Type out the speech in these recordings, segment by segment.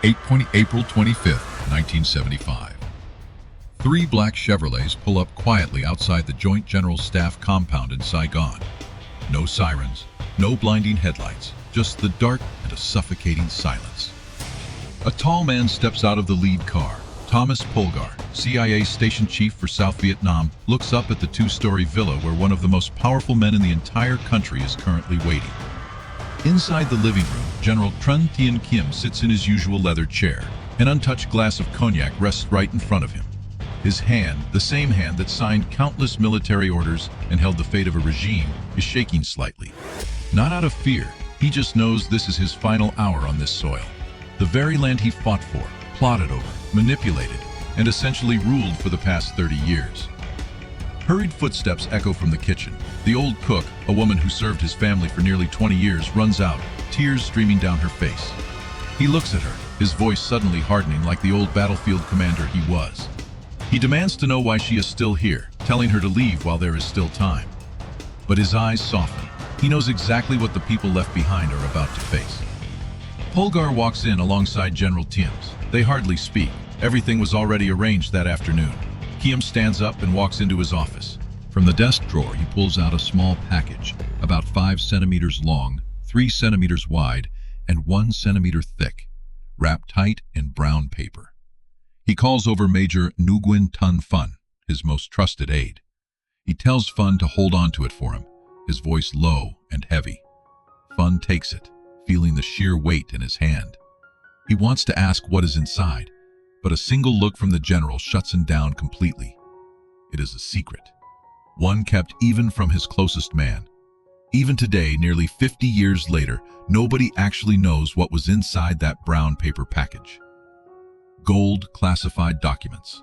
April 25th, 1975. Three black Chevrolets pull up quietly outside the Joint General Staff compound in Saigon. No sirens, no blinding headlights, just the dark and a suffocating silence. A tall man steps out of the lead car. Thomas Polgar, CIA Station Chief for South Vietnam, looks up at the two-story villa where one of the most powerful men in the entire country is currently waiting. Inside the living room, General Trần Thiện Khiêm sits in his usual leather chair. An untouched glass of cognac rests right in front of him. His hand, the same hand that signed countless military orders and held the fate of a regime, is shaking slightly. Not out of fear, he just knows this is his final hour on this soil. The very land he fought for, plotted over, manipulated, and essentially ruled for the past 30 years. Hurried footsteps echo from the kitchen. The old cook, a woman who served his family for nearly 20 years, runs out, tears streaming down her face. He looks at her, his voice suddenly hardening like the old battlefield commander he was. He demands to know why she is still here, telling her to leave while there is still time. But his eyes soften. He knows exactly what the people left behind are about to face. Polgar walks in alongside General Thièm's. They hardly speak. Everything was already arranged that afternoon. Khiêm stands up and walks into his office. From the desk drawer, he pulls out a small package, about 5 centimeters long, 3 centimeters wide, and 1 centimeter thick, wrapped tight in brown paper. He calls over Major Nguyen Thanh Phun, his most trusted aide. He tells Phun to hold on to it for him, his voice low and heavy. Phun takes it, feeling the sheer weight in his hand. He wants to ask what is inside, but a single look from the general shuts him down completely. It is a secret, one kept even from his closest man. Even today, nearly 50 years later, nobody actually knows what was inside that brown paper package. Gold classified documents.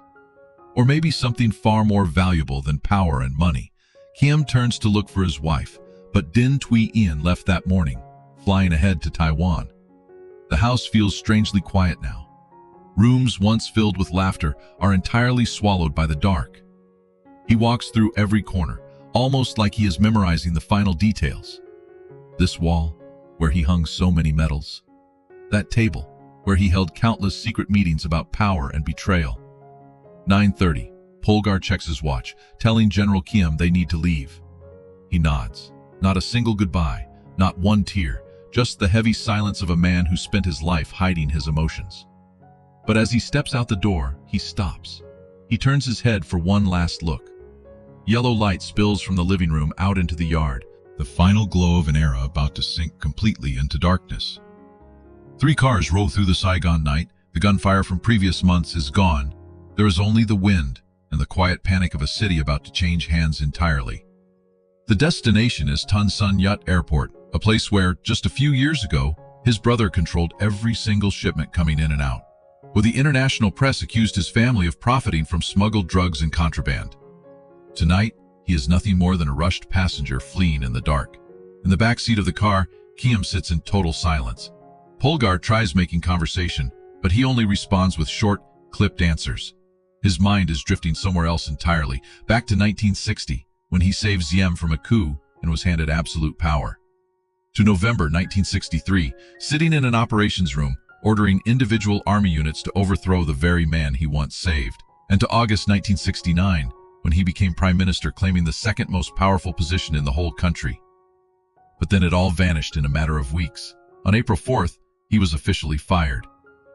Or maybe something far more valuable than power and money. Khiêm turns to look for his wife, but Dinh ThuyIen left that morning, flying ahead to Taiwan. The house feels strangely quiet now. Rooms once filled with laughter are entirely swallowed by the dark. He walks through every corner, almost like he is memorizing the final details. This wall, where he hung so many medals. That table, where he held countless secret meetings about power and betrayal. 9:30, Polgar checks his watch, telling General Khiêm they need to leave. He nods. Not a single goodbye, not one tear, just the heavy silence of a man who spent his life hiding his emotions. But as he steps out the door, he stops. He turns his head for one last look. Yellow light spills from the living room out into the yard, the final glow of an era about to sink completely into darkness. 3 cars roll through the Saigon night. The gunfire from previous months is gone. There is only the wind and the quiet panic of a city about to change hands entirely. The destination is Tan Son Nhut Airport, a place where, just a few years ago, his brother controlled every single shipment coming in and out. Where the international press accused his family of profiting from smuggled drugs and contraband. Tonight, he is nothing more than a rushed passenger fleeing in the dark. In the back seat of the car, Khiêm sits in total silence. Polgar tries making conversation, but he only responds with short, clipped answers. His mind is drifting somewhere else entirely, back to 1960, when he saved Diem from a coup and was handed absolute power. To November 1963, sitting in an operations room, ordering individual army units to overthrow the very man he once saved. And to August 1969, when he became prime minister, claiming the second most powerful position in the whole country. But then it all vanished in a matter of weeks. On April 4th, he was officially fired.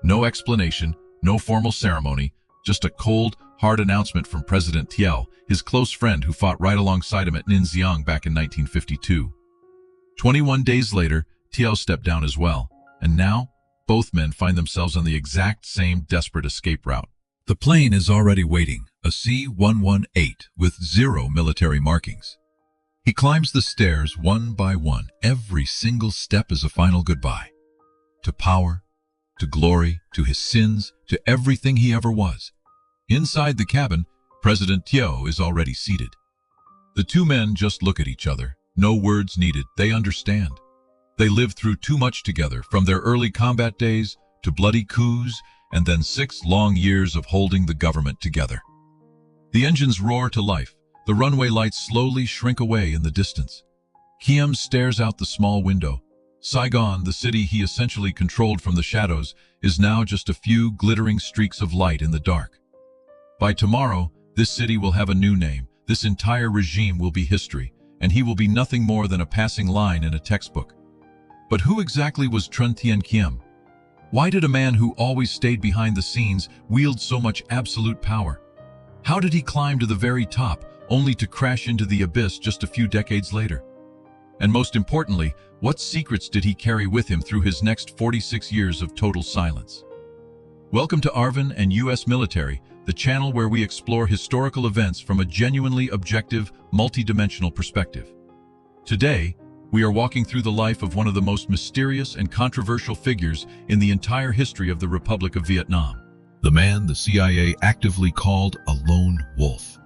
No explanation, no formal ceremony, just a cold, hard announcement from President Thiệu, his close friend who fought right alongside him at Ninh Giang back in 1952. 21 days later, Thiệu stepped down as well, and now, both men find themselves on the exact same desperate escape route. The plane is already waiting, a C-118 with 0 military markings. He climbs the stairs one by one. Every single step is a final goodbye. To power, to glory, to his sins, to everything he ever was. Inside the cabin, President Thiệu is already seated. The two men just look at each other. No words needed. They understand. They lived through too much together, from their early combat days to bloody coups, and then 6 long years of holding the government together. The engines roar to life. The runway lights slowly shrink away in the distance. Khiêm stares out the small window, Saigon, the city he essentially controlled from the shadows, is now just a few glittering streaks of light in the dark. By tomorrow, this city will have a new name, this entire regime will be history, and he will be nothing more than a passing line in a textbook. But who exactly was Trần Thiện Khiêm? Why did a man who always stayed behind the scenes wield so much absolute power? How did he climb to the very top, only to crash into the abyss just a few decades later? And most importantly, what secrets did he carry with him through his next 46 years of total silence? Welcome to ARVN U.S. Military, the channel where we explore historical events from a genuinely objective, multi-dimensional perspective. Today, we are walking through the life of one of the most mysterious and controversial figures in the entire history of the Republic of Vietnam. The man the CIA actively called a lone wolf.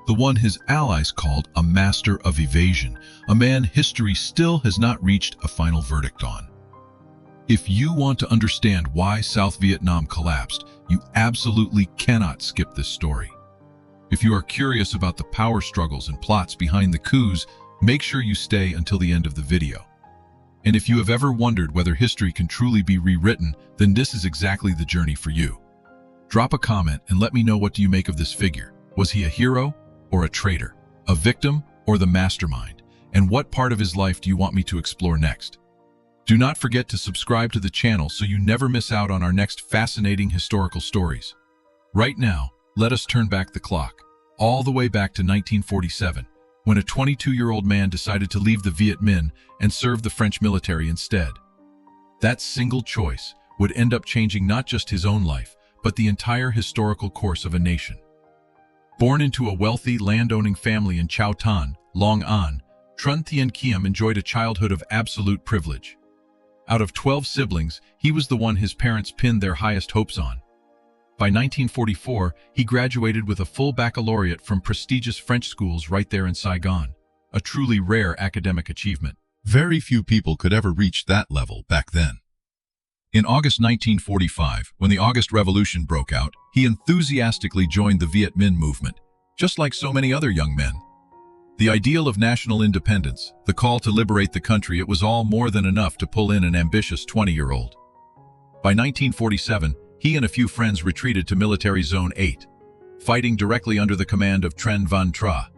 The one his allies called a master of evasion, a man history still has not reached a final verdict on. If you want to understand why South Vietnam collapsed, you absolutely cannot skip this story. If you are curious about the power struggles and plots behind the coups, make sure you stay until the end of the video. And if you have ever wondered whether history can truly be rewritten, then this is exactly the journey for you. Drop a comment and let me know, what do you make of this figure? Was he a hero or a traitor? A victim or the mastermind? And what part of his life do you want me to explore next? Do not forget to subscribe to the channel so you never miss out on our next fascinating historical stories. Right now, let us turn back the clock, all the way back to 1947, when a 22-year-old man decided to leave the Viet Minh and serve the French military instead. That single choice would end up changing not just his own life, but the entire historical course of a nation. Born into a wealthy, land-owning family in Châu Tan, Long An, Trần Thiện Khiêm enjoyed a childhood of absolute privilege. Out of 12 siblings, he was the one his parents pinned their highest hopes on. By 1944, he graduated with a full baccalaureate from prestigious French schools right there in Saigon, a truly rare academic achievement. Very few people could ever reach that level back then. In August 1945, when the August Revolution broke out, he enthusiastically joined the Viet Minh movement, just like so many other young men. The ideal of national independence, the call to liberate the country, it was all more than enough to pull in an ambitious 20-year-old. By 1947, he and a few friends retreated to Military Zone 8, fighting directly under the command of Trần Văn Tra.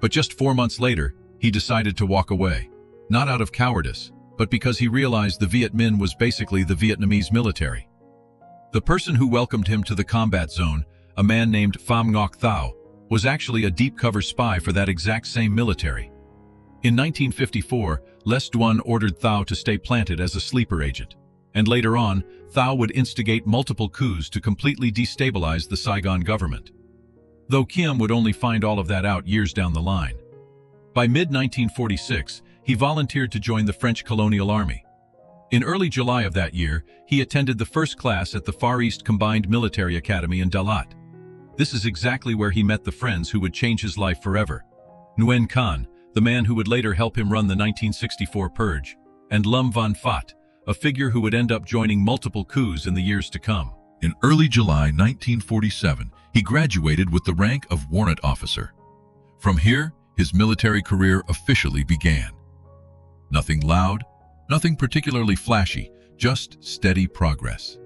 But just 4 months later, he decided to walk away, not out of cowardice, but because he realized the Viet Minh was basically the Vietnamese military. The person who welcomed him to the combat zone, a man named Pham Ngoc Thao, was actually a deep-cover spy for that exact same military. In 1954, Les Duan ordered Thao to stay planted as a sleeper agent, and later on, Thao would instigate multiple coups to completely destabilize the Saigon government. Though Khiêm would only find all of that out years down the line. By mid-1946, he volunteered to join the French colonial army. In early July of that year, he attended the first class at the Far East Combined Military Academy in Dalat. This is exactly where he met the friends who would change his life forever. Nguyen Khan, the man who would later help him run the 1964 purge, and Lum Van Phat, a figure who would end up joining multiple coups in the years to come. In early July 1947, he graduated with the rank of warrant officer. From here, his military career officially began. Nothing loud, nothing particularly flashy, just steady progress.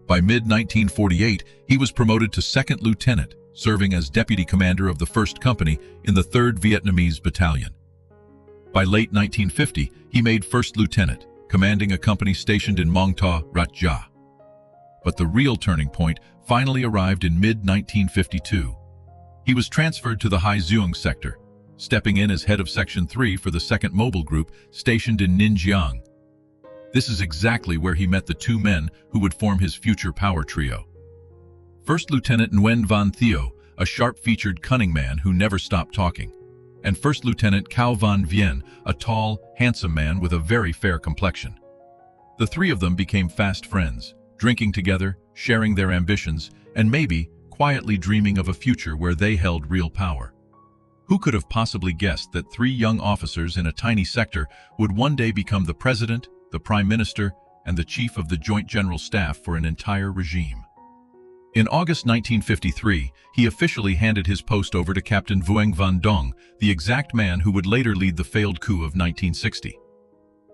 By mid-1948, he was promoted to second lieutenant, serving as deputy commander of the 1st Company in the 3rd Vietnamese Battalion. By late 1950, he made first lieutenant, commanding a company stationed in Mong Ta, Rat Gia. But the real turning point finally arrived in mid-1952. He was transferred to the Hai Duong sector, stepping in as head of Section 3 for the 2nd Mobile Group stationed in Ninh Giang. This is exactly where he met the two men who would form his future power trio. First Lieutenant Nguyen Van Thiệu, a sharp-featured, cunning man who never stopped talking, and First Lieutenant Cao Van Vien, a tall, handsome man with a very fair complexion. The three of them became fast friends, drinking together, sharing their ambitions, and maybe quietly dreaming of a future where they held real power. Who could have possibly guessed that three young officers in a tiny sector would one day become the president, the prime minister, and the chief of the Joint General Staff for an entire regime? In August 1953, he officially handed his post over to Captain Vuong Van Dong, the exact man who would later lead the failed coup of 1960.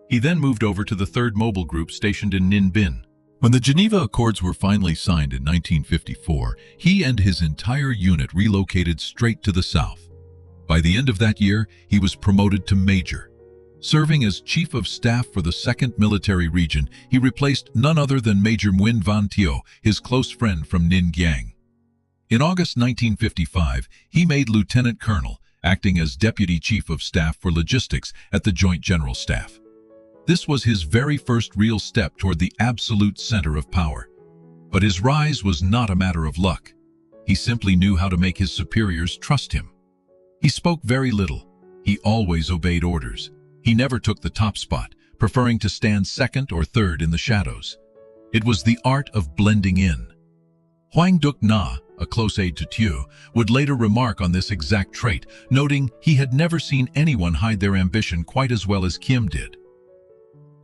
He then moved over to the 3rd Mobile Group stationed in Ninh Bình. When the Geneva Accords were finally signed in 1954, he and his entire unit relocated straight to the south. By the end of that year, he was promoted to Major. Serving as Chief of Staff for the 2nd Military Region, he replaced none other than Major Nguyễn Văn Thiệu, his close friend from Ninh Giang. In August 1955, he made Lieutenant Colonel, acting as Deputy Chief of Staff for Logistics at the Joint General Staff. This was his very first real step toward the absolute center of power. But his rise was not a matter of luck. He simply knew how to make his superiors trust him. He spoke very little. He always obeyed orders. He never took the top spot, preferring to stand 2nd or 3rd in the shadows. It was the art of blending in. Hoang Duc Na, a close aide to Thiệu, would later remark on this exact trait, noting he had never seen anyone hide their ambition quite as well as Khiêm did.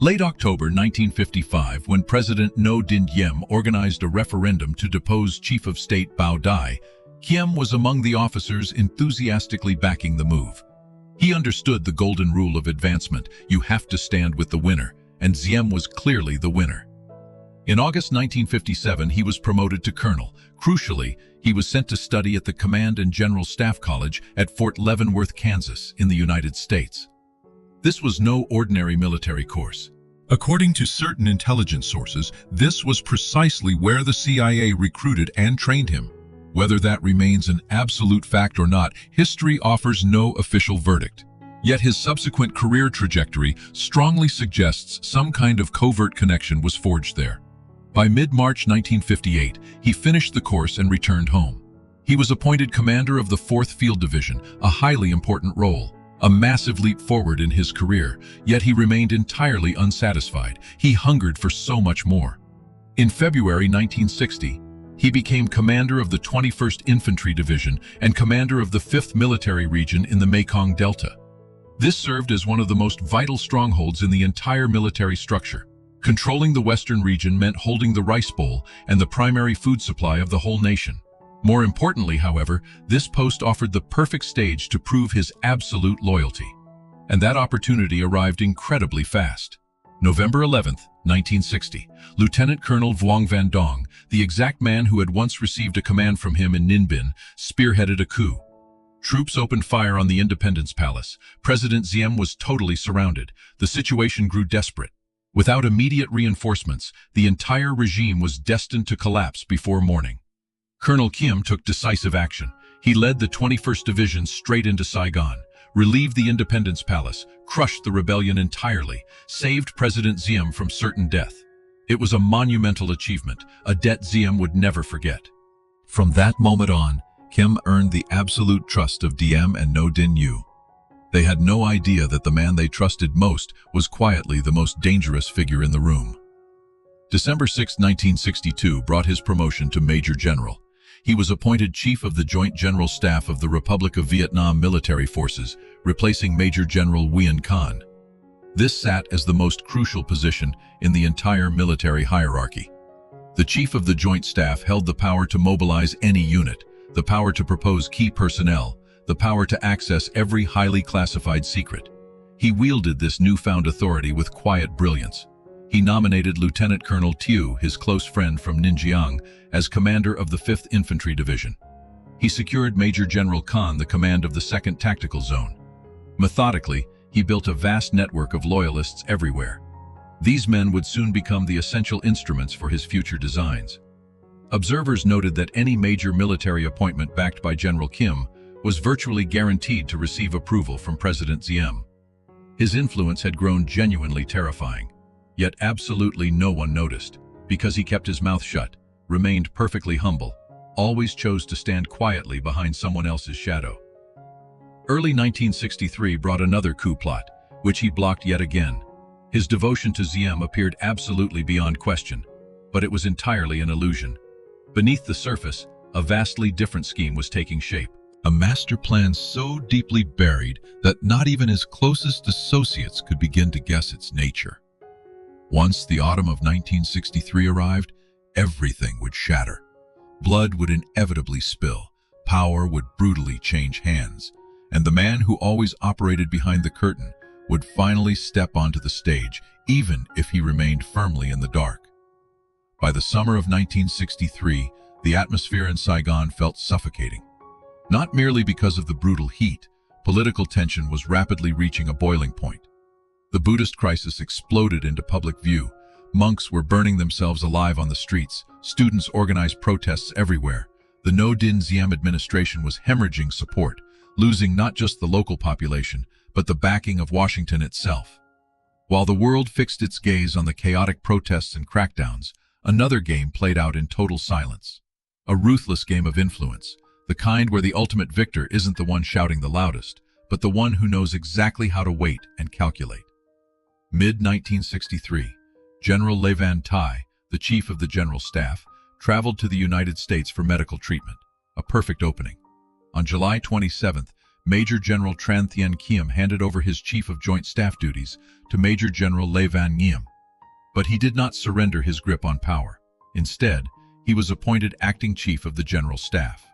Late October 1955, when President Ngo Dinh Diem organized a referendum to depose Chief of State Bảo Đại, Khiêm was among the officers enthusiastically backing the move. He understood the golden rule of advancement: you have to stand with the winner, and Diem was clearly the winner. In August 1957, he was promoted to colonel. Crucially, he was sent to study at the Command and General Staff College at Fort Leavenworth, Kansas, in the United States. This was no ordinary military course. According to certain intelligence sources, this was precisely where the CIA recruited and trained him. Whether that remains an absolute fact or not, history offers no official verdict. Yet his subsequent career trajectory strongly suggests some kind of covert connection was forged there. By mid-March 1958, he finished the course and returned home. He was appointed commander of the 4th Field Division, a highly important role. A massive leap forward in his career, yet he remained entirely unsatisfied. He hungered for so much more. In February 1960, he became commander of the 21st Infantry Division and commander of the 5th Military Region in the Mekong Delta. This served as one of the most vital strongholds in the entire military structure. Controlling the Western region meant holding the rice bowl and the primary food supply of the whole nation. More importantly, however, this post offered the perfect stage to prove his absolute loyalty. And that opportunity arrived incredibly fast. November 11th, 1960, Lieutenant Colonel Vuong Van Dong, the exact man who had once received a command from him in Ninh Bình, spearheaded a coup. Troops opened fire on the Independence Palace. President Diem was totally surrounded. The situation grew desperate. Without immediate reinforcements, the entire regime was destined to collapse before morning. Colonel Khiêm took decisive action. He led the 21st Division straight into Saigon, relieved the Independence Palace, crushed the rebellion entirely, saved President Diem from certain death. It was a monumental achievement, a debt Diem would never forget. From that moment on, Khiêm earned the absolute trust of Diem and Ngo Dinh U. They had no idea that the man they trusted most was quietly the most dangerous figure in the room. December 6, 1962 brought his promotion to Major General. He was appointed Chief of the Joint General Staff of the Republic of Vietnam Military Forces, replacing Major General Nguyen Khanh. This sat as the most crucial position in the entire military hierarchy. The Chief of the Joint Staff held the power to mobilize any unit, the power to propose key personnel, the power to access every highly classified secret. He wielded this newfound authority with quiet brilliance. He nominated Lieutenant Colonel Thiệu, his close friend from Ninh Giang, as commander of the 5th Infantry Division. He secured Major General Khanh the command of the 2nd Tactical Zone. Methodically, he built a vast network of loyalists everywhere. These men would soon become the essential instruments for his future designs. Observers noted that any major military appointment backed by General Khiêm was virtually guaranteed to receive approval from President Diem. His influence had grown genuinely terrifying. Yet absolutely no one noticed, because he kept his mouth shut, remained perfectly humble, always chose to stand quietly behind someone else's shadow. Early 1963 brought another coup plot, which he blocked yet again. His devotion to Diem appeared absolutely beyond question, but it was entirely an illusion. Beneath the surface, a vastly different scheme was taking shape. A master plan so deeply buried that not even his closest associates could begin to guess its nature. Once the autumn of 1963 arrived, everything would shatter. Blood would inevitably spill, power would brutally change hands, and the man who always operated behind the curtain would finally step onto the stage, even if he remained firmly in the dark. By the summer of 1963, the atmosphere in Saigon felt suffocating. Not merely because of the brutal heat, political tension was rapidly reaching a boiling point. The Buddhist crisis exploded into public view. Monks were burning themselves alive on the streets. Students organized protests everywhere. The No Dinh Diem administration was hemorrhaging support, losing not just the local population, but the backing of Washington itself. While the world fixed its gaze on the chaotic protests and crackdowns, another game played out in total silence. A ruthless game of influence, the kind where the ultimate victor isn't the one shouting the loudest, but the one who knows exactly how to wait and calculate. Mid-1963, General Le Van Tai, the chief of the General Staff, traveled to the United States for medical treatment, a perfect opening. On July 27th, Major General Trần Thiện Khiêm handed over his Chief of Joint Staff duties to Major General Le Van Nguyen. But he did not surrender his grip on power. Instead, he was appointed acting chief of the General Staff.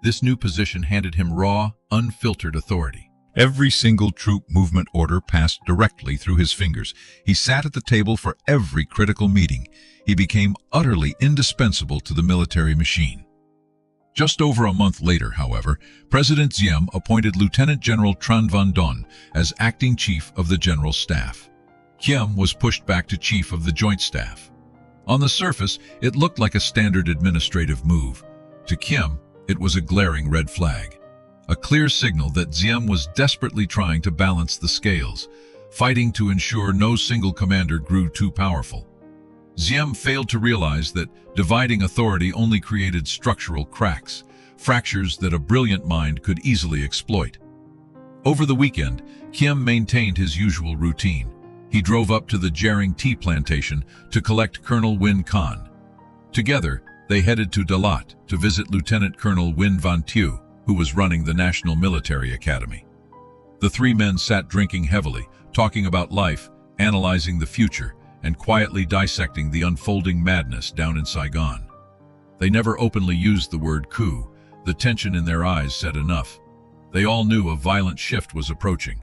This new position handed him raw, unfiltered authority. Every single troop movement order passed directly through his fingers. He sat at the table for every critical meeting. He became utterly indispensable to the military machine. Just over a month later, however, President Diem appointed Lieutenant General Tran Van Don as acting chief of the General Staff. Khiêm was pushed back to chief of the Joint Staff. On the surface, it looked like a standard administrative move. To Khiêm, it was a glaring red flag. A clear signal that Diem was desperately trying to balance the scales, fighting to ensure no single commander grew too powerful. Diem failed to realize that dividing authority only created structural cracks, fractures that a brilliant mind could easily exploit. Over the weekend, Khiêm maintained his usual routine. He drove up to the Jaring tea plantation to collect Colonel Nguyen Khan. Together, they headed to Dalat to visit Lieutenant Colonel Nguyễn Văn Thiệu, who was running the National Military Academy. The three men sat drinking heavily, talking about life, analyzing the future, and quietly dissecting the unfolding madness down in Saigon. They never openly used the word coup. The tension in their eyes said enough. They all knew a violent shift was approaching.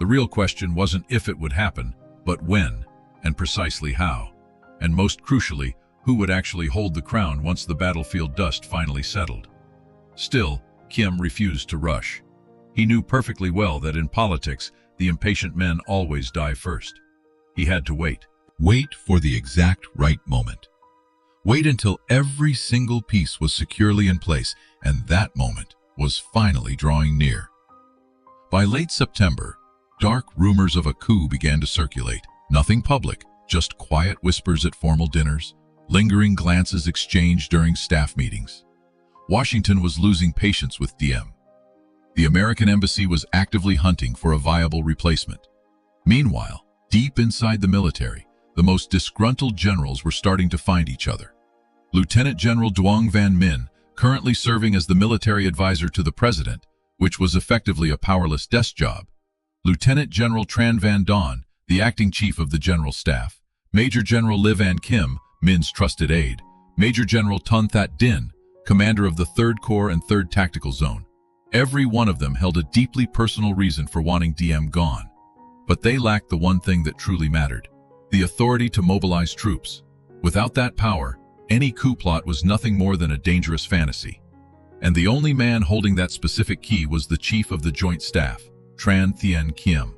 The real question wasn't if it would happen, but when, and precisely how. And most crucially, who would actually hold the crown once the battlefield dust finally settled. Still, Khiêm refused to rush. He knew perfectly well that in politics, the impatient men always die first. He had to wait. Wait for the exact right moment. Wait until every single piece was securely in place, and that moment was finally drawing near. By late September, dark rumors of a coup began to circulate. Nothing public, just quiet whispers at formal dinners, lingering glances exchanged during staff meetings. Washington was losing patience with Diem. The American embassy was actively hunting for a viable replacement. Meanwhile, deep inside the military, the most disgruntled generals were starting to find each other. Lieutenant General Duong Van Minh, currently serving as the military advisor to the president, which was effectively a powerless desk job, Lieutenant General Tran Van Don, the acting chief of the General Staff, Major General Le Van Kim, Minh's trusted aide, Major General Ton That Din, commander of the 3rd Corps and 3rd Tactical Zone. Every one of them held a deeply personal reason for wanting Diem gone. But they lacked the one thing that truly mattered: the authority to mobilize troops. Without that power, any coup plot was nothing more than a dangerous fantasy. And the only man holding that specific key was the chief of the Joint Staff, Trần Thiện Khiêm.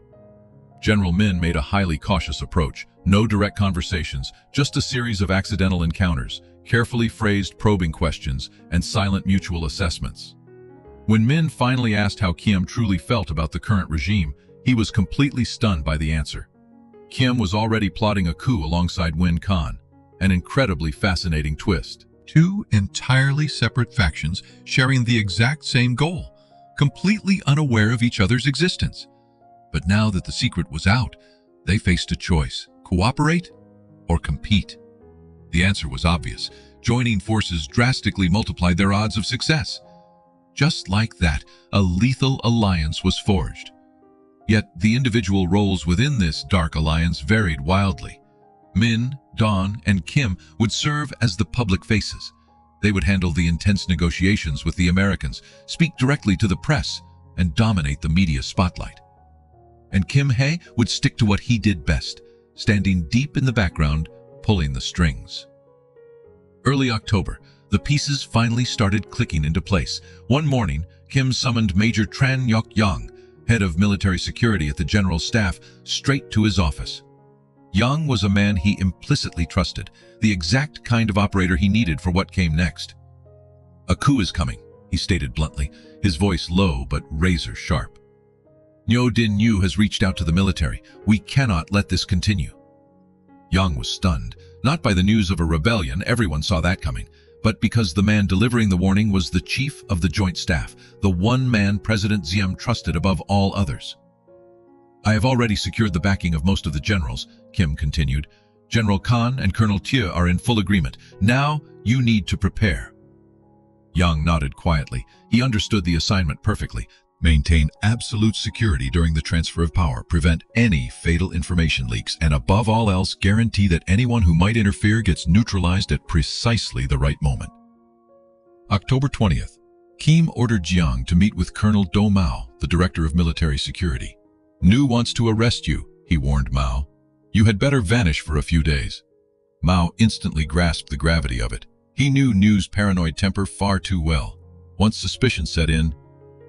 General Minh made a highly cautious approach. No direct conversations, just a series of accidental encounters, carefully phrased probing questions, and silent mutual assessments. When Minh finally asked how Khiêm truly felt about the current regime, he was completely stunned by the answer. Khiêm was already plotting a coup alongside Nguyen Khan, an incredibly fascinating twist. Two entirely separate factions sharing the exact same goal, completely unaware of each other's existence. But now that the secret was out, they faced a choice: cooperate or compete. The answer was obvious. Joining forces drastically multiplied their odds of success. Just like that, a lethal alliance was forged. Yet the individual roles within this dark alliance varied wildly. Minh, Don, and Kim would serve as the public faces. They would handle the intense negotiations with the Americans, speak directly to the press, and dominate the media spotlight. and Kim Hae would stick to what he did best, standing deep in the background, pulling the strings. Early October, the pieces finally started clicking into place. One morning, Kim summoned Major Tran Yok Yang, head of military security at the General Staff, straight to his office. Yang was a man he implicitly trusted, the exact kind of operator he needed for what came next. "A coup is coming," he stated bluntly, his voice low but razor-sharp. "Nyo Din Yu has reached out to the military. We cannot let this continue." Yang was stunned, not by the news of a rebellion, everyone saw that coming, but because the man delivering the warning was the chief of the Joint Staff, the one man President Ziem trusted above all others. "I have already secured the backing of most of the generals," Kim continued. "General Khan and Colonel Thieu are in full agreement. Now you need to prepare." Yang nodded quietly. He understood the assignment perfectly. Maintain absolute security during the transfer of power, prevent any fatal information leaks, and above all else, guarantee that anyone who might interfere gets neutralized at precisely the right moment. October 20th, Kim ordered Jiang to meet with Colonel Do Mao, the director of military security. "Nu wants to arrest you," he warned Mao. "You had better vanish for a few days." Mao instantly grasped the gravity of it. He knew Nu's paranoid temper far too well. Once suspicion set in,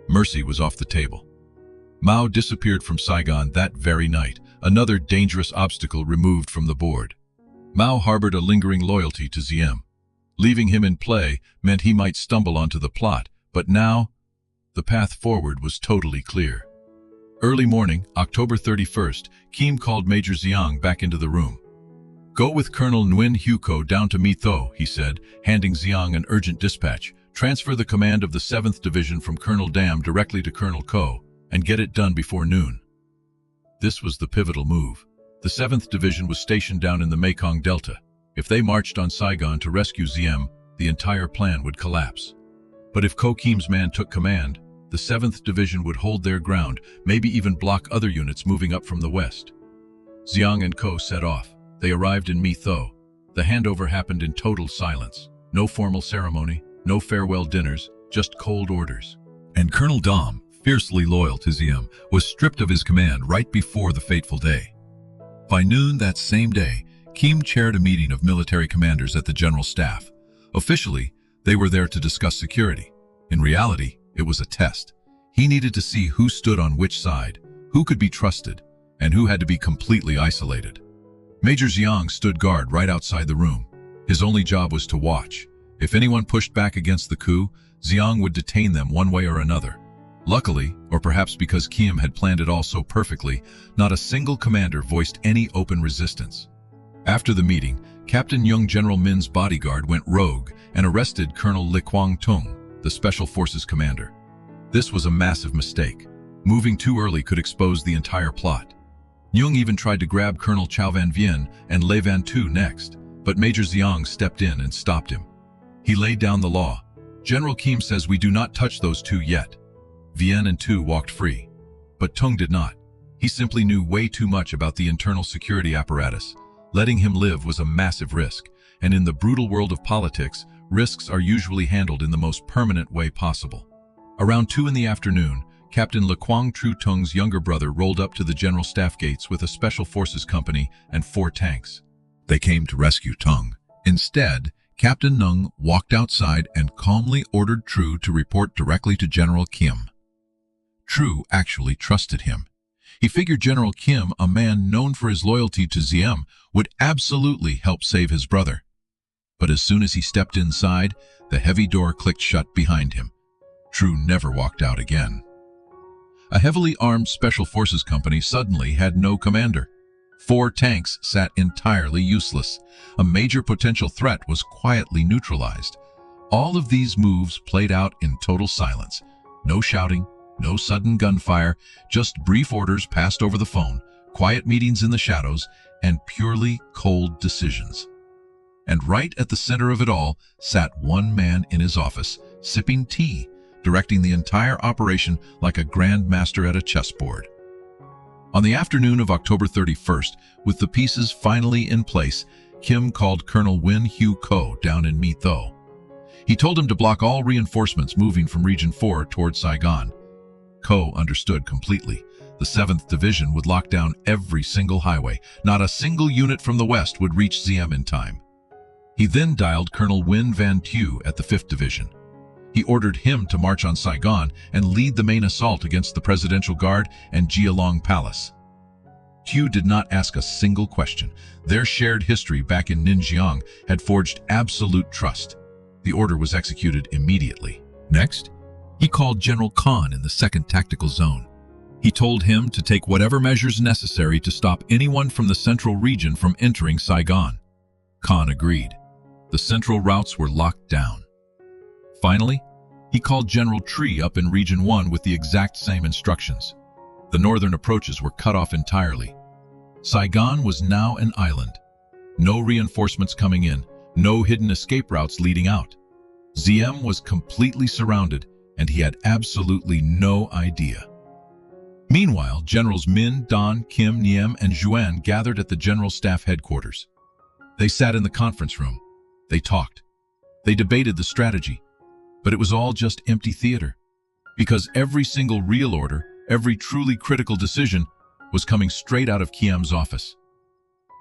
mercy was off the table. Mao disappeared from Saigon that very night, another dangerous obstacle removed from the board. Mao harbored a lingering loyalty to Ziem. Leaving him in play meant he might stumble onto the plot, but now the path forward was totally clear. Early morning, October 31st, Kim called Major Zhang back into the room. "Go with Colonel Nguyen Huco down to Mi Tho," he said, handing Zhang an urgent dispatch. "Transfer the command of the 7th Division from Colonel Dam directly to Colonel Ko, and get it done before noon." This was the pivotal move. The 7th Division was stationed down in the Mekong Delta. If they marched on Saigon to rescue Ziem, the entire plan would collapse. But if Ko Kim's man took command, the 7th Division would hold their ground, maybe even block other units moving up from the west. Zhang and Ko set off. They arrived in Mi Tho. The handover happened in total silence. No formal ceremony, no farewell dinners, just cold orders. And Colonel Dam, fiercely loyal to Ziem, was stripped of his command right before the fateful day. By noon that same day, Kim chaired a meeting of military commanders at the General Staff. Officially, they were there to discuss security. In reality, it was a test. He needed to see who stood on which side, who could be trusted, and who had to be completely isolated. Major Zhang stood guard right outside the room. His only job was to watch. If anyone pushed back against the coup, Zhang would detain them one way or another. Luckily, or perhaps because Kim had planned it all so perfectly, not a single commander voiced any open resistance. After the meeting, Captain Young General Min's bodyguard went rogue and arrested Colonel Li Kwang Tung, the Special Forces commander. This was a massive mistake. Moving too early could expose the entire plot. Nyung even tried to grab Colonel Chao Van Vien and Le Van Tu next, but Major Zhang stepped in and stopped him. He laid down the law. "General Kim says we do not touch those two yet." Vien and Tu walked free, but Tung did not. He simply knew way too much about the internal security apparatus. Letting him live was a massive risk, and in the brutal world of politics, risks are usually handled in the most permanent way possible. Around 2 in the afternoon, Captain Le Quang Tru Tung's younger brother rolled up to the General Staff gates with a Special Forces company and 4 tanks. They came to rescue Tung. Instead, Captain Nung walked outside and calmly ordered Tru to report directly to General Kim. Tru actually trusted him. He figured General Kim, a man known for his loyalty to Ziem, would absolutely help save his brother. But as soon as he stepped inside, the heavy door clicked shut behind him. Tru never walked out again. A heavily armed Special Forces company suddenly had no commander. 4 tanks sat entirely useless. A major potential threat was quietly neutralized. All of these moves played out in total silence. No shouting, no sudden gunfire, just brief orders passed over the phone, quiet meetings in the shadows, and purely cold decisions. And right at the center of it all sat one man in his office, sipping tea, directing the entire operation like a grand master at a chessboard. On the afternoon of October 31st, with the pieces finally in place, Kim called Colonel Nguyen Huco down in Mi Tho. He told him to block all reinforcements moving from Region 4 toward Saigon. Ko understood completely. The 7th Division would lock down every single highway. Not a single unit from the west would reach Diem in time. He then dialed Colonel Nguyen Van Thieu at the 5th Division. He ordered him to march on Saigon and lead the main assault against the Presidential Guard and Jialong Palace. Thieu did not ask a single question. Their shared history back in Ninjiang had forged absolute trust. The order was executed immediately. Next, he called General Khan in the 2nd Tactical Zone. He told him to take whatever measures necessary to stop anyone from the central region from entering Saigon. Khan agreed. The central routes were locked down. Finally, he called General Tree up in Region 1 with the exact same instructions. The northern approaches were cut off entirely. Saigon was now an island. No reinforcements coming in, no hidden escape routes leading out. Diem was completely surrounded, and he had absolutely no idea. Meanwhile, Generals Min, Dan, Kim, Niem, and Juan gathered at the General Staff headquarters. They sat in the conference room. They talked. They debated the strategy. But it was all just empty theater, because every single real order, every truly critical decision, was coming straight out of Khiem's office.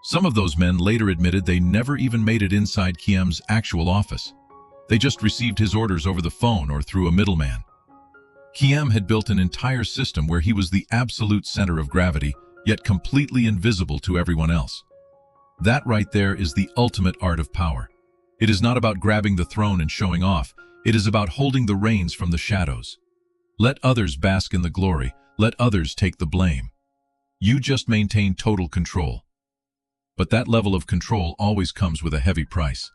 Some of those men later admitted they never even made it inside Khiem's actual office. They just received his orders over the phone or through a middleman. Khiem had built an entire system where he was the absolute center of gravity, yet completely invisible to everyone else. That right there is the ultimate art of power. It is not about grabbing the throne and showing off. It is about holding the reins from the shadows. Let others bask in the glory. Let others take the blame. You just maintain total control. But that level of control always comes with a heavy price.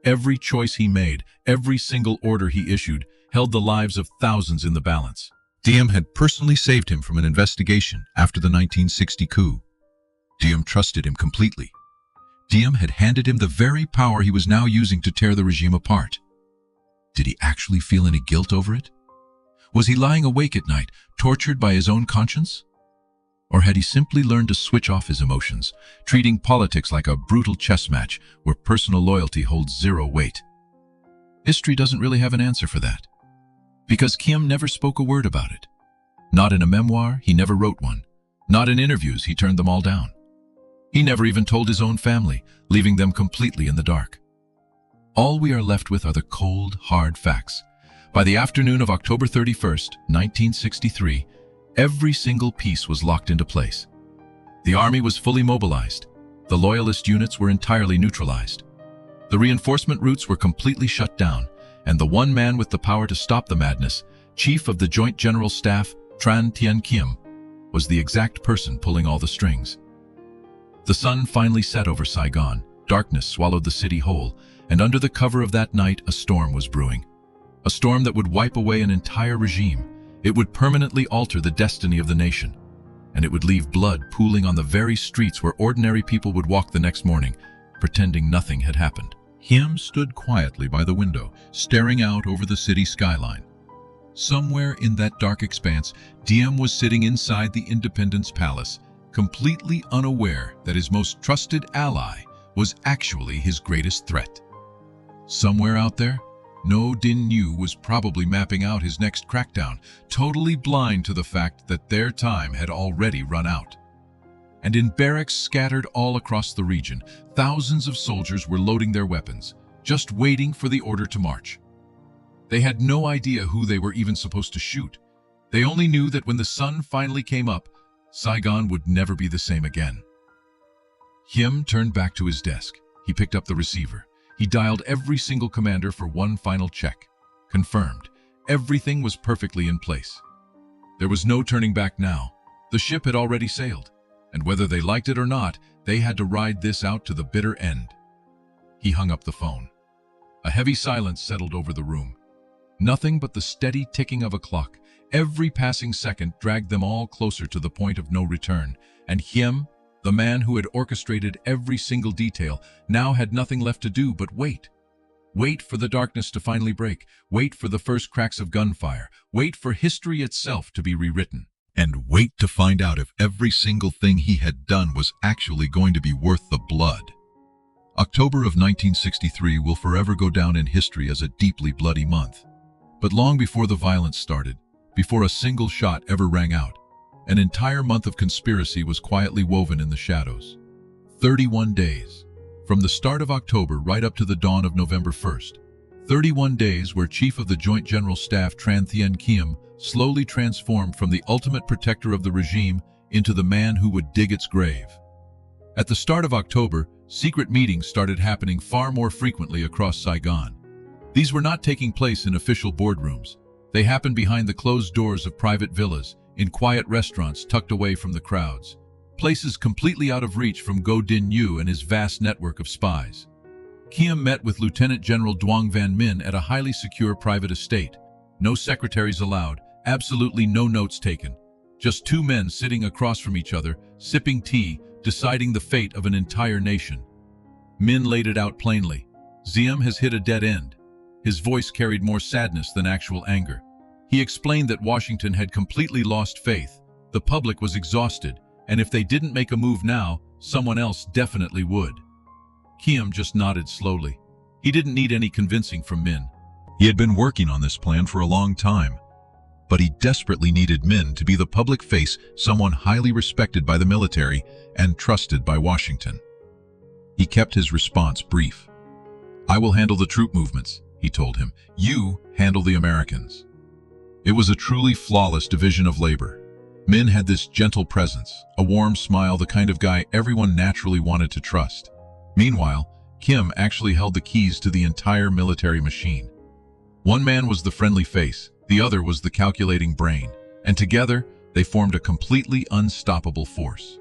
Every choice he made, every single order he issued, held the lives of thousands in the balance. Diem had personally saved him from an investigation after the 1960 coup. Diem trusted him completely. Diem had handed him the very power he was now using to tear the regime apart. Did he actually feel any guilt over it? Was he lying awake at night, tortured by his own conscience? Or had he simply learned to switch off his emotions, treating politics like a brutal chess match where personal loyalty holds zero weight? History doesn't really have an answer for that, because Khiem never spoke a word about it. Not in a memoir, he never wrote one. Not in interviews, he turned them all down. He never even told his own family, leaving them completely in the dark. All we are left with are the cold, hard facts. By the afternoon of October 31st, 1963, every single piece was locked into place. The army was fully mobilized. The loyalist units were entirely neutralized. The reinforcement routes were completely shut down, and the one man with the power to stop the madness, Chief of the Joint General Staff, Trần Thiện Khiêm, was the exact person pulling all the strings. The sun finally set over Saigon. Darkness swallowed the city whole, and under the cover of that night, a storm was brewing. A storm that would wipe away an entire regime. It would permanently alter the destiny of the nation, and it would leave blood pooling on the very streets where ordinary people would walk the next morning, pretending nothing had happened. Khiem stood quietly by the window, staring out over the city skyline. Somewhere in that dark expanse, Diem was sitting inside the Independence Palace, completely unaware that his most trusted ally was actually his greatest threat. Somewhere out there, No Din Nhu was probably mapping out his next crackdown, totally blind to the fact that their time had already run out. And in barracks scattered all across the region, thousands of soldiers were loading their weapons, just waiting for the order to march. They had no idea who they were even supposed to shoot. They only knew that when the sun finally came up, Saigon would never be the same again. Khiem turned back to his desk. He picked up the receiver. He dialed every single commander for one final check. Confirmed. Everything was perfectly in place. There was no turning back now. The ship had already sailed, and whether they liked it or not, they had to ride this out to the bitter end. He hung up the phone. A heavy silence settled over the room. Nothing but the steady ticking of a clock. Every passing second dragged them all closer to the point of no return, and Khiem, the man who had orchestrated every single detail, now had nothing left to do but wait. Wait for the darkness to finally break. Wait for the first cracks of gunfire. Wait for history itself to be rewritten. And wait to find out if every single thing he had done was actually going to be worth the blood. October of 1963 will forever go down in history as a deeply bloody month. But long before the violence started, before a single shot ever rang out, An entire month of conspiracy was quietly woven in the shadows. 31 days. From the start of October right up to the dawn of November 1st. 31 days where Chief of the Joint General Staff Trần Thiện Khiêm slowly transformed from the ultimate protector of the regime into the man who would dig its grave. At the start of October, secret meetings started happening far more frequently across Saigon. These were not taking place in official boardrooms. They happened behind the closed doors of private villas, in quiet restaurants tucked away from the crowds. Places completely out of reach from ARVN U and his vast network of spies. Khiêm met with Lieutenant General Duong Van Minh at a highly secure private estate. No secretaries allowed, absolutely no notes taken. Just two men sitting across from each other, sipping tea, deciding the fate of an entire nation. Minh laid it out plainly. Diem has hit a dead end. His voice carried more sadness than actual anger. He explained that Washington had completely lost faith. The public was exhausted, and if they didn't make a move now, someone else definitely would. Khiêm just nodded slowly. He didn't need any convincing from Minh. He had been working on this plan for a long time, but he desperately needed Minh to be the public face, someone highly respected by the military and trusted by Washington. He kept his response brief. "I will handle the troop movements," he told him. "You handle the Americans." It was a truly flawless division of labor. Minh had this gentle presence, a warm smile, the kind of guy everyone naturally wanted to trust. Meanwhile, Khiêm actually held the keys to the entire military machine. One man was the friendly face, the other was the calculating brain, and together they formed a completely unstoppable force.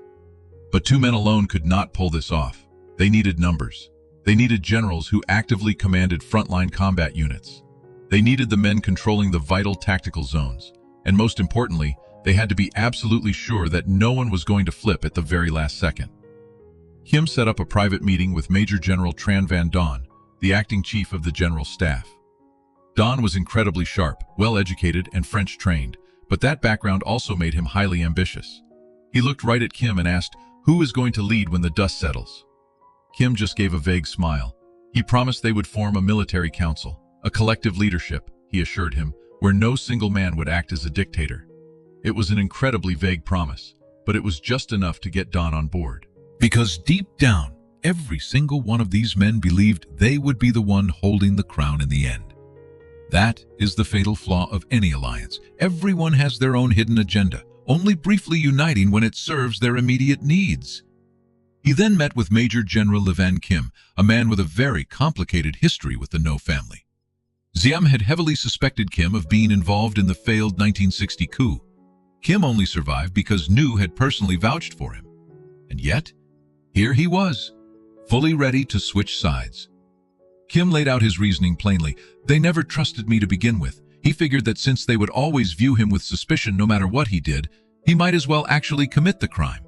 But two men alone could not pull this off. They needed numbers. They needed generals who actively commanded frontline combat units. They needed the men controlling the vital tactical zones. And most importantly, they had to be absolutely sure that no one was going to flip at the very last second. Khiêm set up a private meeting with Major General Tran Van Don, the acting chief of the General Staff. Don was incredibly sharp, well-educated, and French-trained, but that background also made him highly ambitious. He looked right at Khiêm and asked, "Who is going to lead when the dust settles?" Khiêm just gave a vague smile. He promised they would form a military council, a collective leadership, he assured him, where no single man would act as a dictator. It was an incredibly vague promise, but it was just enough to get Don on board. Because deep down, every single one of these men believed they would be the one holding the crown in the end. That is the fatal flaw of any alliance. Everyone has their own hidden agenda, only briefly uniting when it serves their immediate needs. He then met with Major General Van Khiêm, a man with a very complicated history with the No family. Diem had heavily suspected Khiêm of being involved in the failed 1960 coup. Khiêm only survived because Nu had personally vouched for him. And yet, here he was, fully ready to switch sides. Khiêm laid out his reasoning plainly. "They never trusted me to begin with. He figured that since they would always view him with suspicion no matter what he did, he might as well actually commit the crime."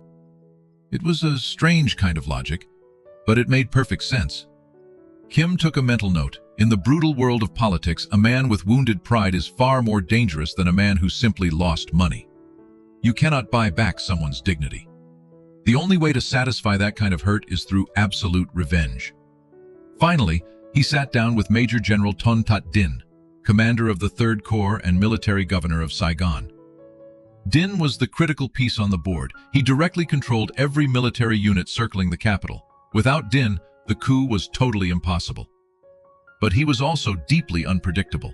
It was a strange kind of logic, but it made perfect sense. Khiêm took a mental note. In the brutal world of politics, a man with wounded pride is far more dangerous than a man who simply lost money. You cannot buy back someone's dignity. The only way to satisfy that kind of hurt is through absolute revenge. Finally, he sat down with Major General Ton That Dinh, commander of the 3rd Corps and military governor of Saigon. Dinh was the critical piece on the board. He directly controlled every military unit circling the capital. Without Dinh, the coup was totally impossible. But he was also deeply unpredictable.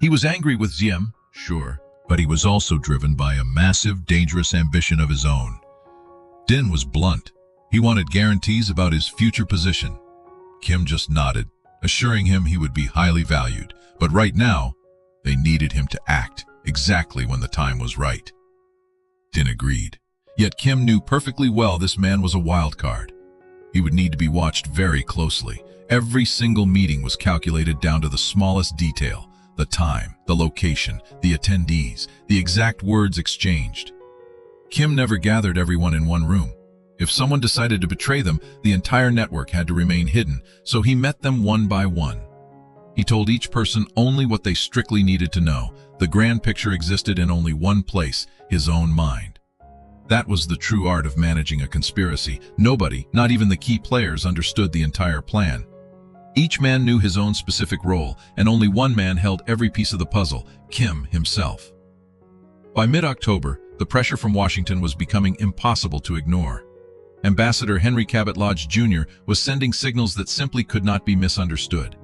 He was angry with Diem, sure, but he was also driven by a massive, dangerous ambition of his own. Dinh was blunt. He wanted guarantees about his future position. Khiêm just nodded, assuring him he would be highly valued. But right now, they needed him to act exactly when the time was right. Dinh agreed. Yet Khiêm knew perfectly well this man was a wild card. He would need to be watched very closely. Every single meeting was calculated down to the smallest detail. The time, the location, the attendees, the exact words exchanged. Khiêm never gathered everyone in one room. If someone decided to betray them, the entire network had to remain hidden, so he met them one by one. He told each person only what they strictly needed to know. The grand picture existed in only one place, his own mind. That was the true art of managing a conspiracy. Nobody, not even the key players, understood the entire plan. Each man knew his own specific role, and only one man held every piece of the puzzle, Khiêm himself. By mid-October, The pressure from Washington was becoming impossible to ignore. Ambassador Henry Cabot Lodge Jr. was sending signals that simply could not be misunderstood.